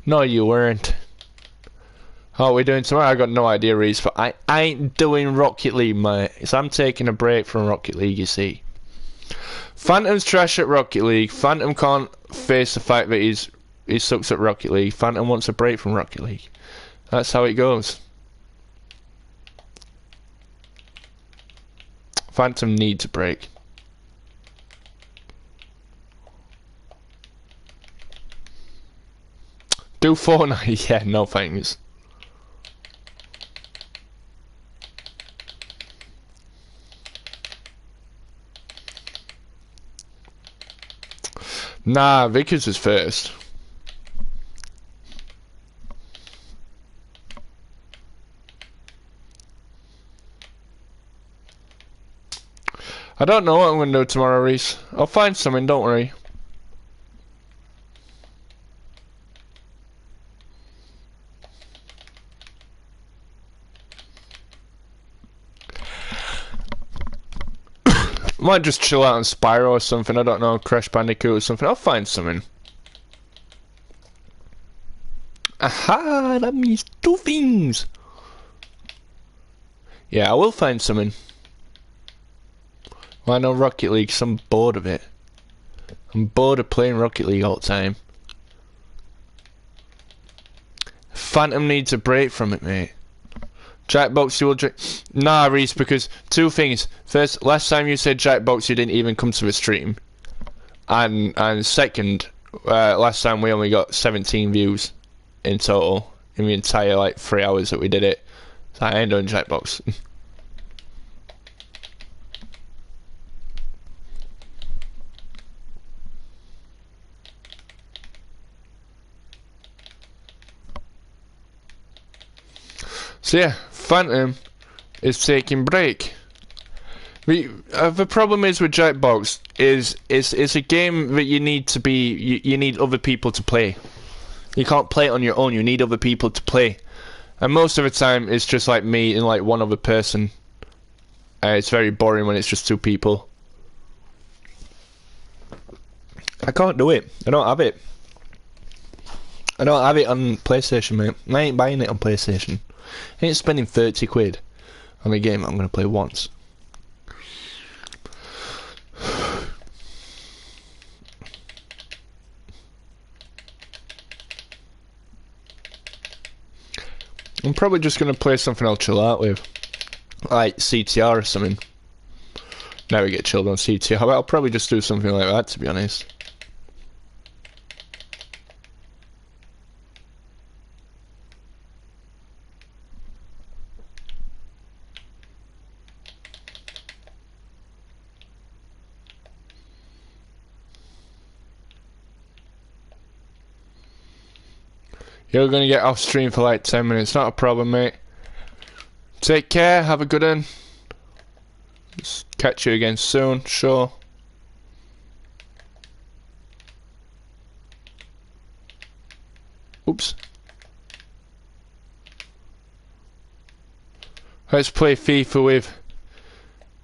B: No, you weren't. What are we doing tomorrow? I got no idea, Reese, but I ain't doing Rocket League, mate. So I'm taking a break from Rocket League, you see. Phantom's trash at Rocket League. Phantom can't face the fact that he sucks at Rocket League. Phantom wants a break from Rocket League. That's how it goes. Phantom needs a break. Do Fortnite? Yeah, no thanks. Nah, Vickers is first. I don't know what I'm going to do tomorrow, Reese. I'll find something, don't worry. Might just chill out on Spyro or something, I don't know, Crash Bandicoot or something. I'll find something. Aha, that means two things. Yeah, I will find something. Why no Rocket League? 'Cause I'm bored of it. I'm bored of playing Rocket League all the time. Phantom needs a break from it, mate. Jackbox, you will drink. Nah, Reese, because two things. First, last time you said Jackbox, you didn't even come to the stream. And second, last time we only got 17 views in total in the entire like 3 hours that we did it. So I ain't doing Jackbox. So yeah, Phantom is taking break. The problem is with Jackbox is it's a game that you need to be you need other people to play. You can't play it on your own. You need other people to play, and most of the time it's just like me and like one other person. It's very boring when it's just two people. I can't do it. I don't have it. I don't have it on PlayStation, mate. I ain't buying it on PlayStation. I ain't spending 30 quid on a game I'm going to play once. I'm probably just going to play something I'll chill out with. Like CTR or something. Now we get chilled on CTR, but I'll probably just do something like that, to be honest. You're gonna get off stream for like 10 minutes, not a problem, mate. Take care, have a good one. Catch you again soon, sure. Oops. Let's play FIFA with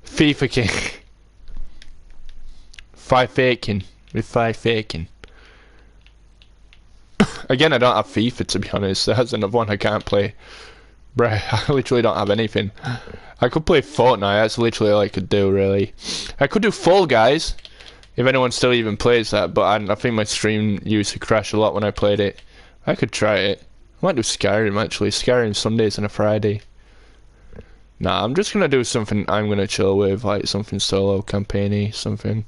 B: FIFA King. 5 faking. With 5 faking. Again, I don't have FIFA, to be honest. That's another one I can't play. Bruh, I literally don't have anything. I could play Fortnite, that's literally all I could do, really. I could do Fall Guys, if anyone still even plays that, but I think my stream used to crash a lot when I played it. I could try it. I might do Skyrim, actually. Skyrim Sundays and a Friday. Nah, I'm just gonna do something I'm gonna chill with, like something solo campaigny, something.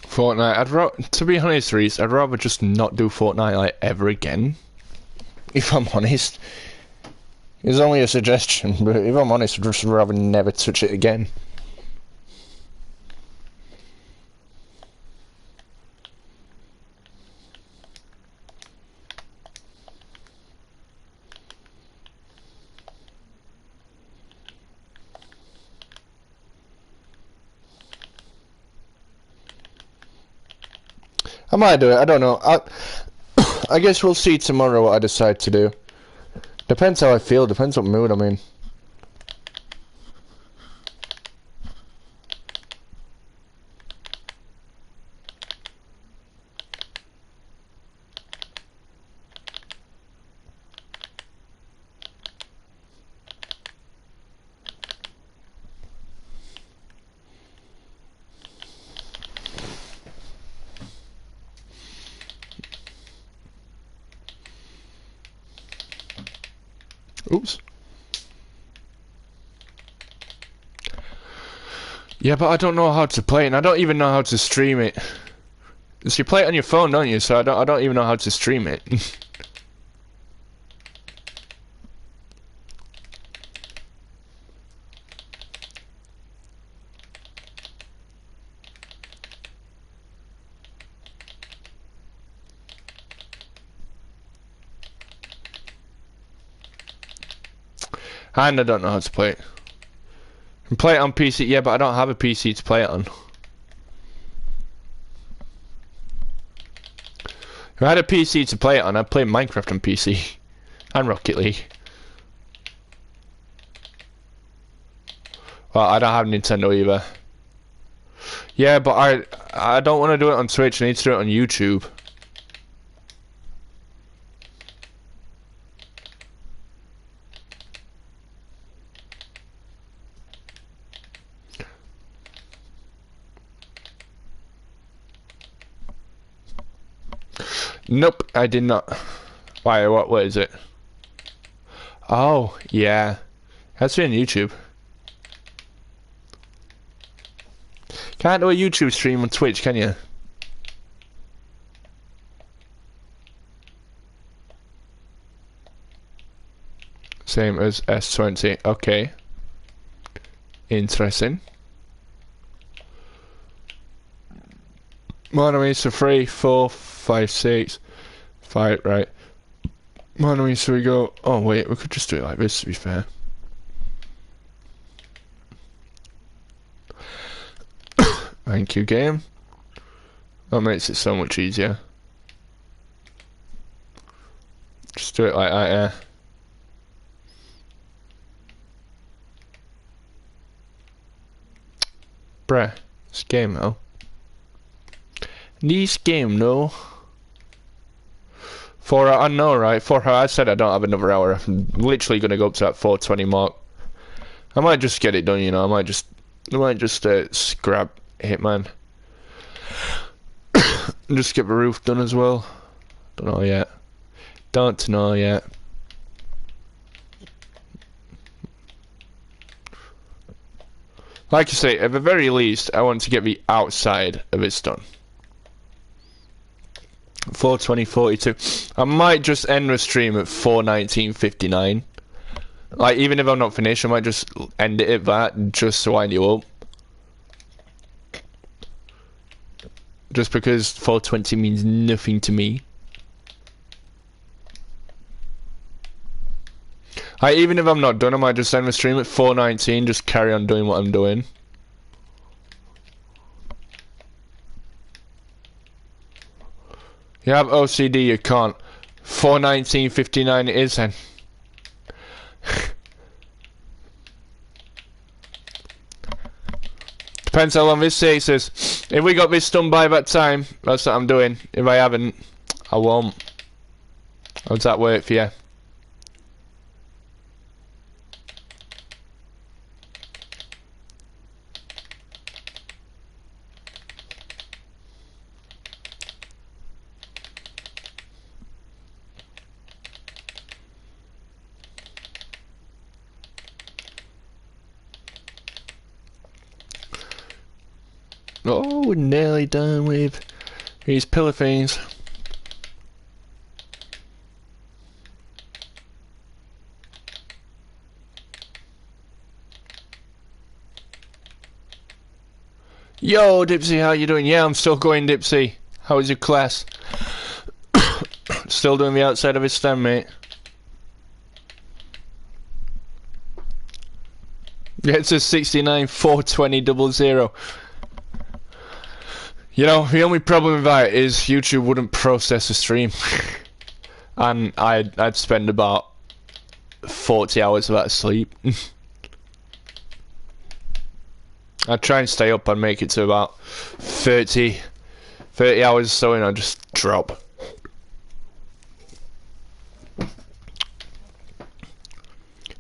B: Fortnite, to be honest, Reese, I'd rather just not do Fortnite like ever again. If I'm honest. It's only a suggestion, but if I'm honest, I'd just rather never touch it again. I might do it, I don't know. I guess we'll see tomorrow what I decide to do. Depends how I feel, depends what mood I'm in. Oops. Yeah, but I don't know how to play it, and I don't even know how to stream it. So you play it on your phone, don't you? So I don't even know how to stream it. And I don't know how to play it. I can play it on PC, yeah, but I don't have a PC to play it on. If I had a PC to play it on, I'd play Minecraft on PC. And Rocket League. Well, I don't have Nintendo either. Yeah, but I don't want to do it on Twitch, I need to do it on YouTube. Nope, I did not. Why, what is it? Oh, yeah. Has to be on YouTube. Can't do a YouTube stream on Twitch, can you? Same as S20. Okay. Interesting. Monomies for 3, 4, 5, 6, 5, right. Monomies, so we go. Oh, wait, we could just do it like this to be fair. Thank you, game. That makes it so much easier. Just do it like that, yeah. Bruh, this game though. This game, no. 4 hours, I know, right? 4 hours. I said I don't have another hour. I'm literally gonna go up to that 4:20 mark. I might just get it done, you know. I might just scrap Hitman. And just get the roof done as well. Don't know yet. Don't know yet. Like I say, at the very least, I want to get the outside of it done. 4:20:42. I might just end the stream at 4:19:59. Like, even if I'm not finished, I might just end it at that, just to wind you up. Just because 4:20 means nothing to me. Like, even if I'm not done, I might just end the stream at 4:19, just carry on doing what I'm doing. You have OCD, you can't. 4:19:59 it is then. Depends how long this takes us. If we got this done by that time, that's what I'm doing. If I haven't, I won't. How does that work for you? Oh, we're nearly done with these pillar things. Yo, Dipsy, how you doing? Yeah, I'm still going, Dipsy. How was your class? Still doing the outside of his stem, mate. Yeah, it says 69 420 00. You know, the only problem with that is YouTube wouldn't process a stream. And I'd spend about 40 hours without sleep. I'd try and stay up and make it to about 30 hours or so, and I'd just drop.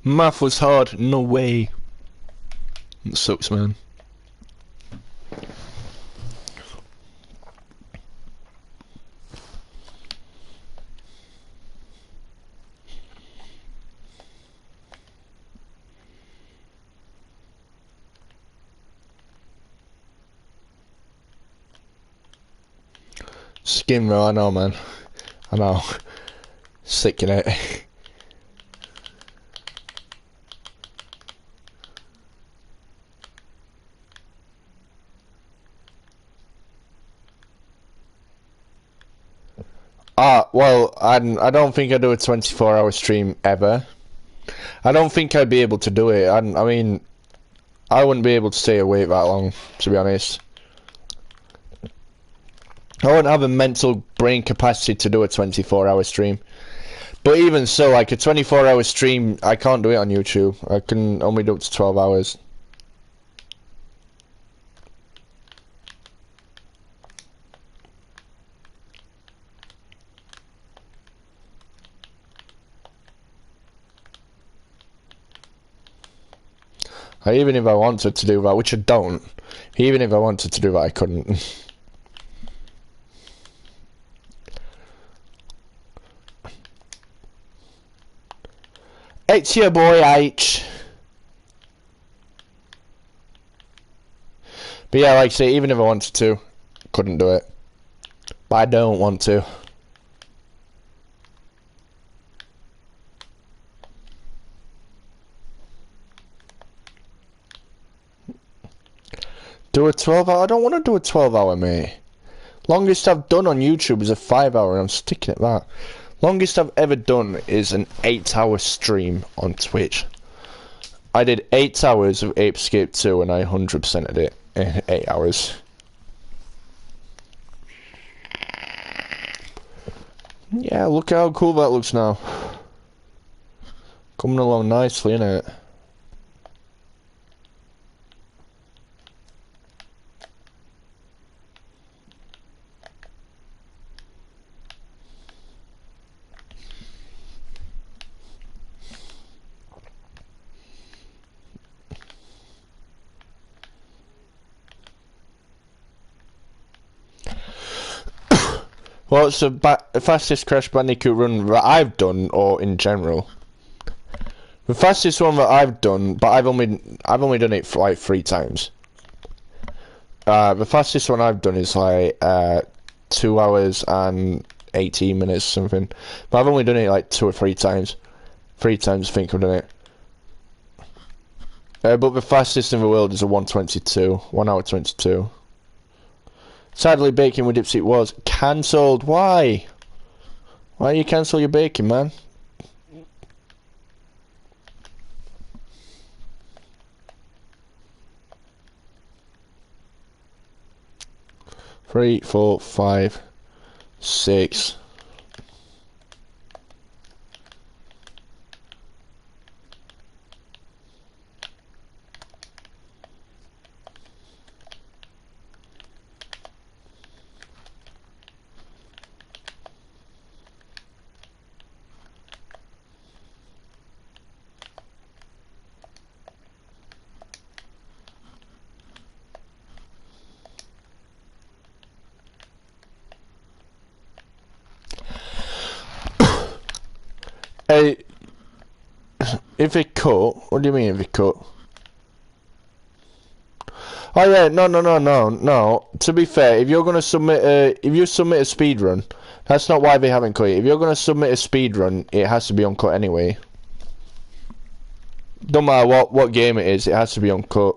B: Math was hard. No way. It sucks, man. Skin roll, I know, man. I know. Sick in it. Well, I don't think I'd do a 24-hour stream ever. I don't think I'd be able to do it. I mean, I wouldn't be able to stay awake that long, to be honest. I wouldn't have a mental brain capacity to do a 24-hour stream. But even so, like a 24-hour stream, I can't do it on YouTube. I can only do up to 12 hours. Even if I wanted to do that, which I don't, even if I wanted to do that, I couldn't. It's your boy H. But yeah, like I say, even if I wanted to, couldn't do it. But I don't want to. Do a 12-hour? I don't want to do a 12-hour, mate. Longest I've done on YouTube is a 5-hour, and I'm sticking at that. Longest I've ever done is an 8-hour stream on Twitch. I did 8 hours of Ape Escape 2, and I 100%ed it in 8 hours. Yeah, look how cool that looks now. Coming along nicely, innit? What's the fastest Crash Bandicoot run that I've done, or in general? The fastest one that I've done, but I've only done it for like 3 times. The fastest one I've done is like 2 hours and 18 minutes something. But I've only done it like 2 or 3 times. 3 times I think I've done it. But the fastest in the world is a 1:22, 1 hour 22. Sadly, Baking with Dipsy was cancelled. Why? Why you cancel your baking, man? Three, 4, 5, 6. Hey, if it cut, what do you mean if it cut? Oh yeah, no. To be fair, if you're gonna submit if you submit a speed run, that's not why they haven't cut it. If you're gonna submit a speed run, it has to be uncut anyway. Don't matter what game it is, it has to be uncut.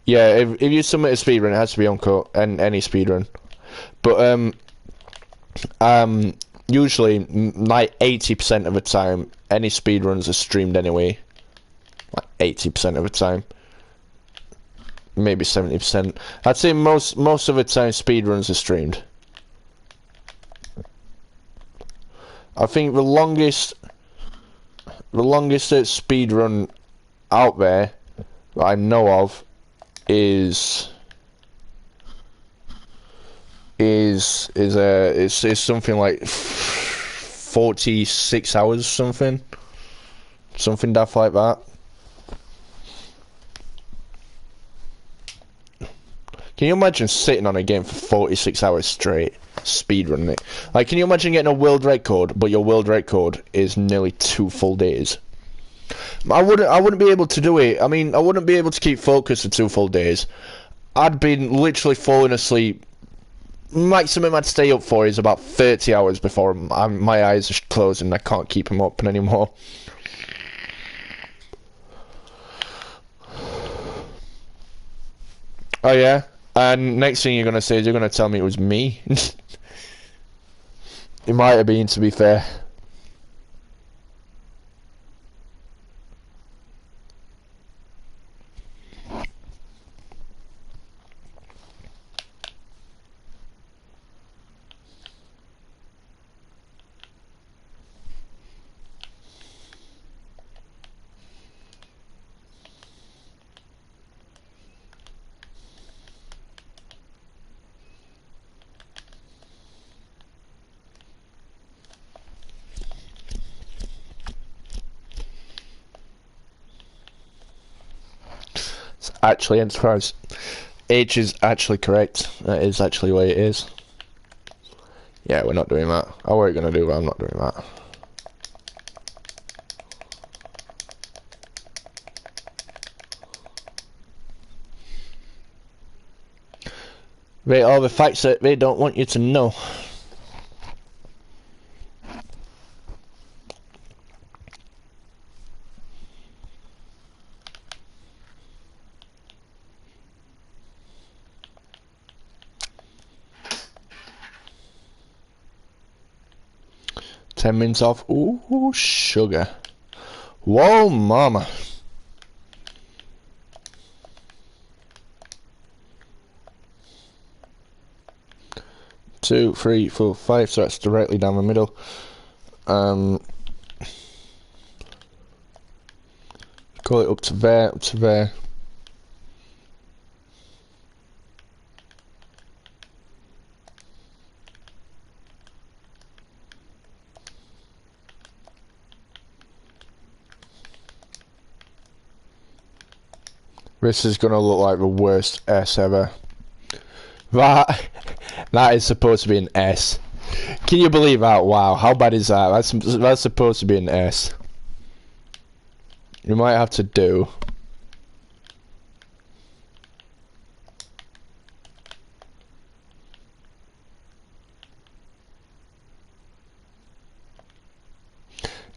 B: Yeah, if you submit a speed run, it has to be uncut, and any speed run. But usually like 80% of the time, any speed runs are streamed anyway. Like 80% of the time, maybe 70%. I'd say most of the time speedruns are streamed. I think the longest speedrun out there that I know of is something like 46 hours, something daft like that. Can you imagine sitting on a game for 46 hours straight, speedrunning it? Like, can you imagine getting a world record, but your world record is nearly 2 full days? I wouldn't be able to do it. I mean, I wouldn't be able to keep focus for 2 full days. I'd be literally falling asleep. Maximum I'd stay up for is about 30 hours before my eyes are closed and I can't keep them open anymore. Oh yeah? And next thing you're gonna say is you're gonna tell me it was me. It might have been, to be fair. It's actually Enterprise. H is actually correct. That is actually what it is. Yeah, we're not doing that. I were gonna do, but I'm not doing that. They are the facts that they don't want you to know. Ten minutes off. Ooh, sugar. Whoa, mama. Two, three, four, five. So that's directly down the middle. Call it up to there, up to there. This is gonna look like the worst S ever. That is supposed to be an S. Can you believe that? Wow, how bad is that? That's supposed to be an S. You might have to do.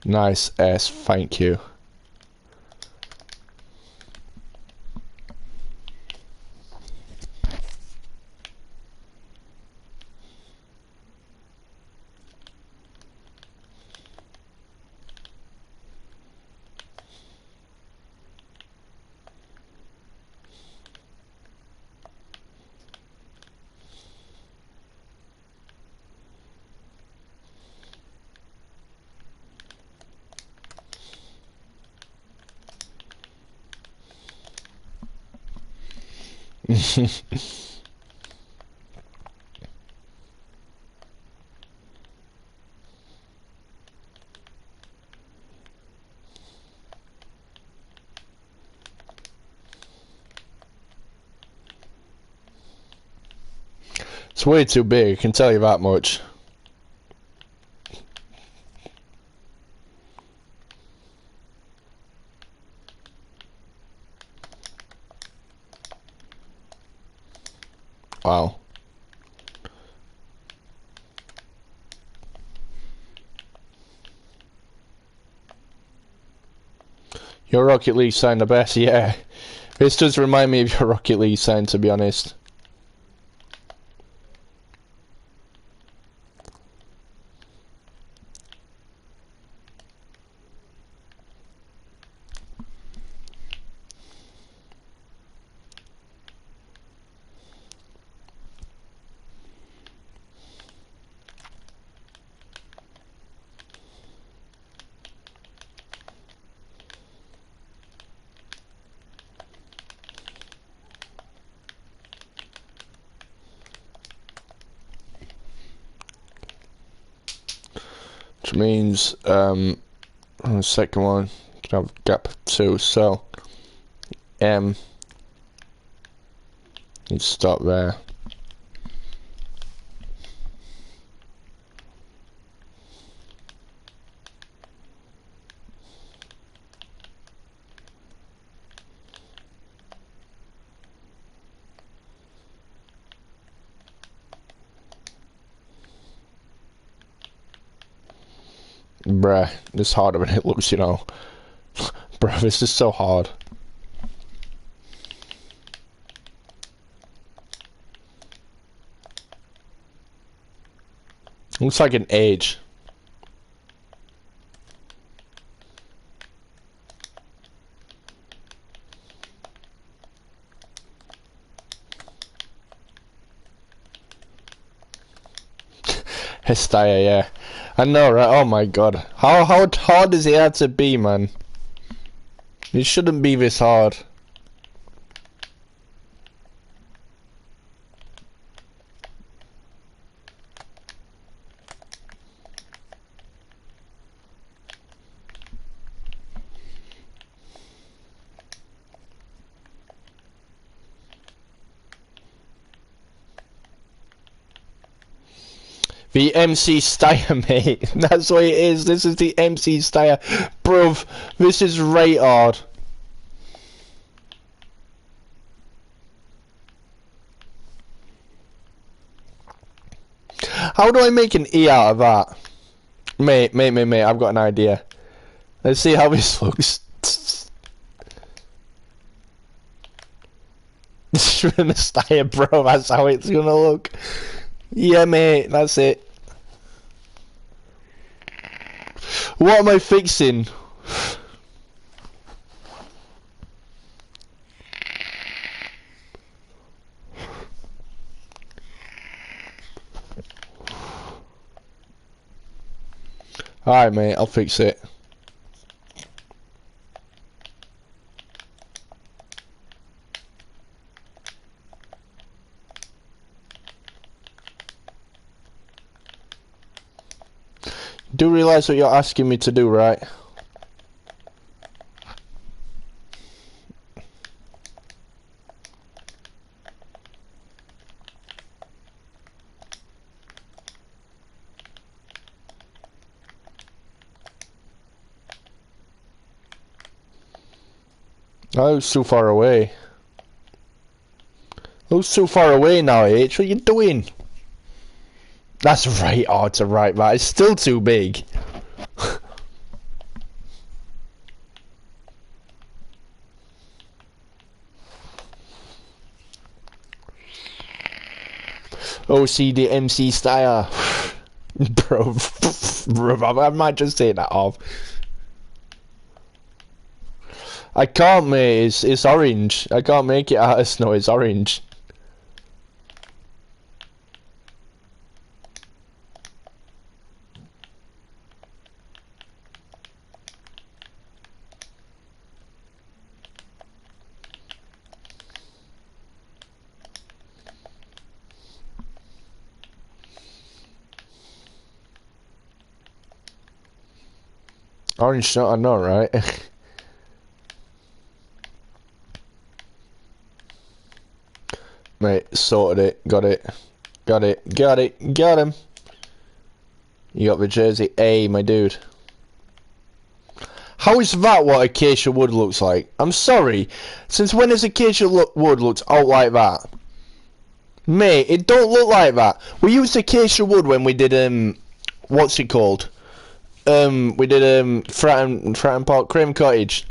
B: Nice S, thank you. It's way too big, I can tell you that much. pal. Your Rocket League sign the best, yeah. This does remind me of your Rocket League sign, to be honest. Which means, on the second one, can have gap 2, so M needs to stop there. Bruh, this is harder than it looks, you know. Bruh, this is so hard. Looks like an age. Estadio, yeah. I know, right? Oh my god. How hard does it have to be, man? It shouldn't be this hard. The MC Steyr, mate. That's what it is. This is the MC Steyr. Bruv, this is right hard. How do I make an E out of that? Mate, I've got an idea. Let's see how this looks. Mestalla, bro, that's how it's gonna look. Yeah, mate, that's it. What am I fixing? Alright, mate, I'll fix it. Do realise what you're asking me to do, right? I was too far away. I was too far away now, H. What are you doing? That's right hard to write that. It's still too big. OCD MC Steyr. Bro, I might just take that off. I can't, mate. It's orange. I can't make it out of snow. It's orange. Orange snow, I know, right? Mate, sorted it. Got it. Got it. Got it. Got him. You got the jersey A, my dude. How is that what acacia wood looks like? I'm sorry. Since when has acacia wood looked out like that? Mate, it don't look like that. We used acacia wood when we did what's it called? We did Fratton Park Cream Cottage.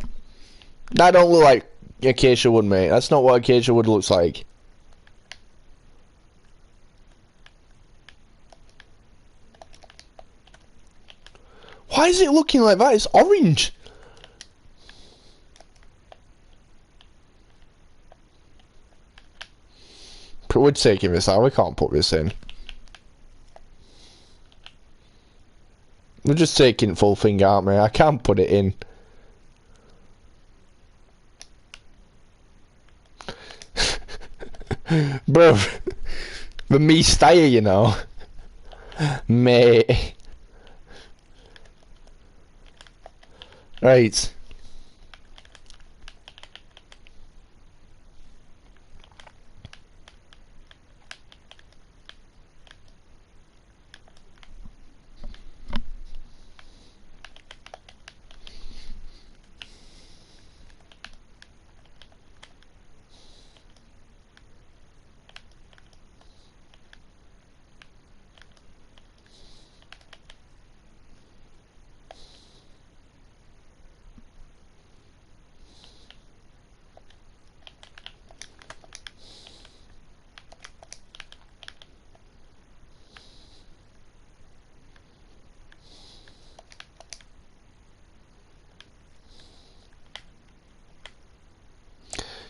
B: That don't look like acacia wood, mate. That's not what acacia wood looks like. Why is it looking like that? It's orange. But we're taking this out. We can't put this in. We're just taking full thing out, mate. I can't put it in. Bro, the Mestalla, you know. Mate. Right.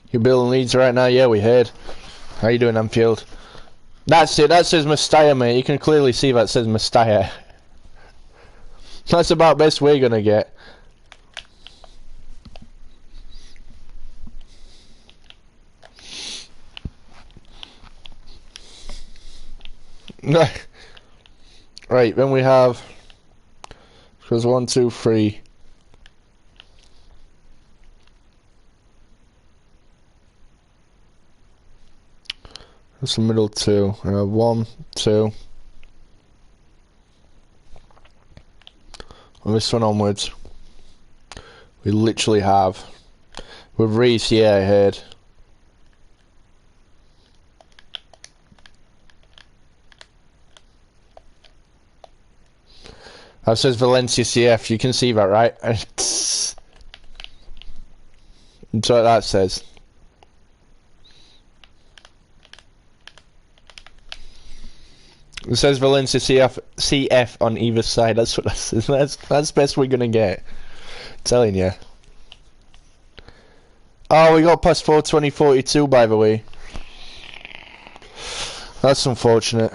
B: You're building Leeds right now? Yeah, we heard. How you doing, Anfield? That's it, that says Mestalla, mate. You can clearly see that says Mestalla. That's about best we're gonna get. Right, then we have... Because 1, 2, 3... That's the middle two. 1, 2. And this one onwards. We literally have. With Reese, yeah, I heard. That says Valencia CF. You can see that, right? That's what that says. It says Valencia CF on either side. That's what that says. That's best we're gonna get. I'm telling you. Oh, we got past 420-42, by the way. That's unfortunate.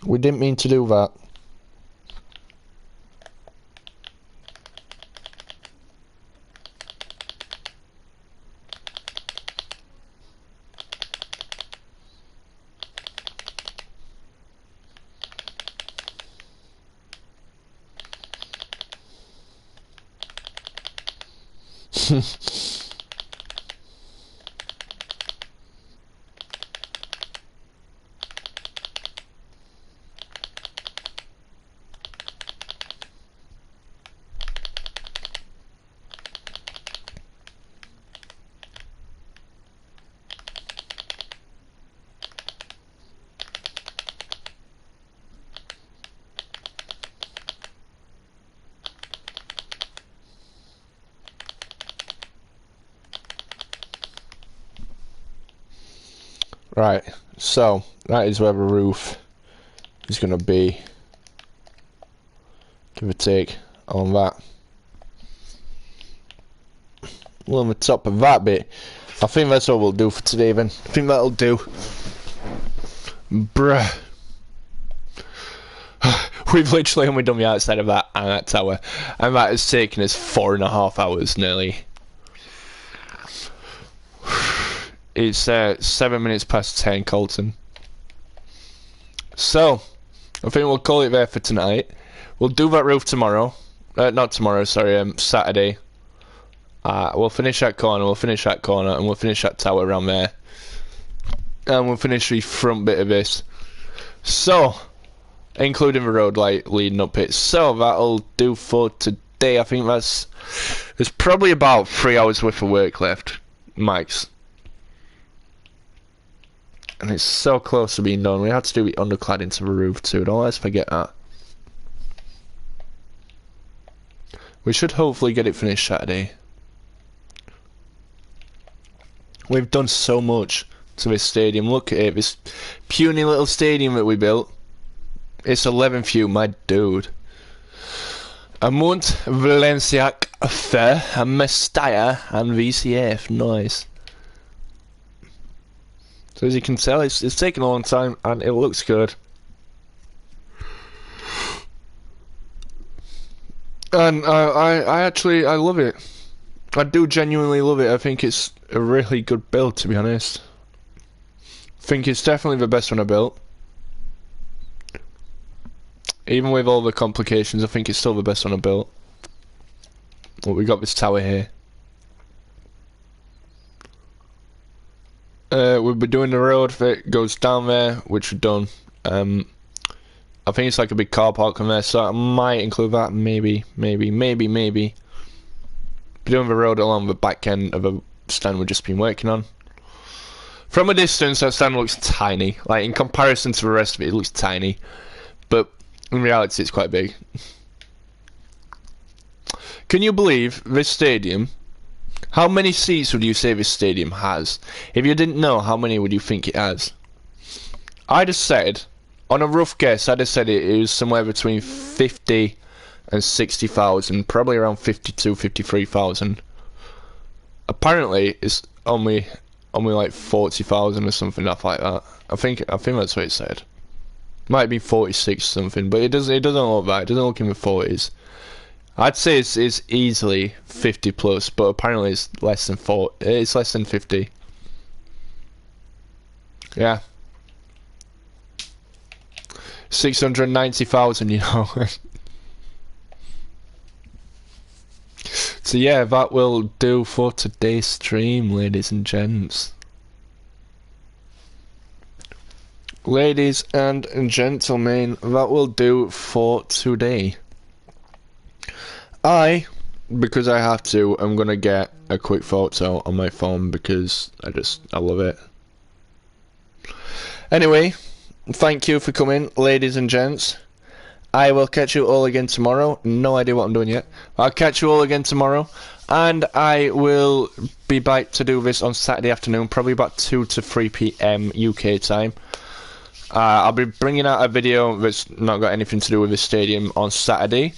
B: We didn't mean to do that. Right, so that is where the roof is going to be, give or take, on that. Well, on the top of that bit, I think that's all we'll do for today then. I think that'll do. Bruh. We've literally only done the outside of that tower, and that has taken us 4.5 hours nearly. It's 7 minutes past 10, Colton. So, I think we'll call it there for tonight. We'll do that roof tomorrow. Not tomorrow, sorry, Saturday. We'll finish that corner, and we'll finish that tower around there. And we'll finish the front bit of this. So, including the road light leading up it. So, that'll do for today. day. I think there's probably about 3 hours worth of work left, max. And it's so close to being done. We had to do the undercladding to the roof too. Don't let's forget that. We should hopefully get it finished Saturday. We've done so much to this stadium. Look at it, this puny little stadium that we built. It's 11 few, my dude. A Mont Valenciac Fer, a Mestalla, and VCF. Nice. So as you can tell, it's taken a long time, and it looks good. And I love it. I do genuinely love it. I think it's a really good build, to be honest. I think it's definitely the best one I built. Even with all the complications, I think it's still the best one I built. Well, we got this tower here. We'll be doing the road that goes down there, which we've done. I think it's like a big car park on there, so I might include that. Maybe. Be doing the road along the back end of a stand we've just been working on. From a distance, that stand looks tiny. Like, in comparison to the rest of it, it looks tiny. But in reality, it's quite big. Can you believe this stadium? How many seats would you say this stadium has? If you didn't know, how many would you think it has? I'd have said, on a rough guess, I'd have said it was somewhere between 50 and 60,000, probably around 52, 53,000. Apparently, it's only like 40,000 or something like that. I think that's what it said. Might be 46 something, but it doesn't look that. It doesn't look in the 40s. I'd say it's easily 50 plus, but apparently it's less than 40. It's less than 50. Yeah. 690,000, you know. So yeah, that will do for today's stream, ladies and gents. Ladies and gentlemen, that will do for today. Because I have to, I'm gonna get a quick photo on my phone because I love it. Anyway, thank you for coming, ladies and gents. I will catch you all again tomorrow. No idea what I'm doing yet. I'll catch you all again tomorrow. And I will be back to do this on Saturday afternoon, probably about 2 to 3 PM UK time. I'll be bringing out a video that's not got anything to do with the stadium on Saturday.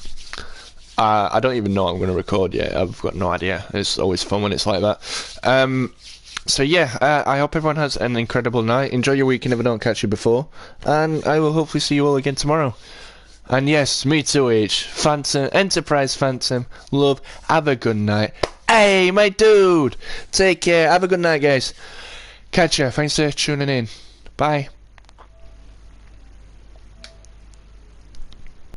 B: I don't even know what I'm going to record yet. I've got no idea. It's always fun when it's like that. So yeah, I hope everyone has an incredible night. Enjoy your weekend if I don't catch you before. And I will hopefully see you all again tomorrow. And yes, me too, Phantom, Enterprise Phantom, love, have a good night. Hey, my dude! Take care, have a good night, guys. Catch ya, thanks for tuning in. Bye.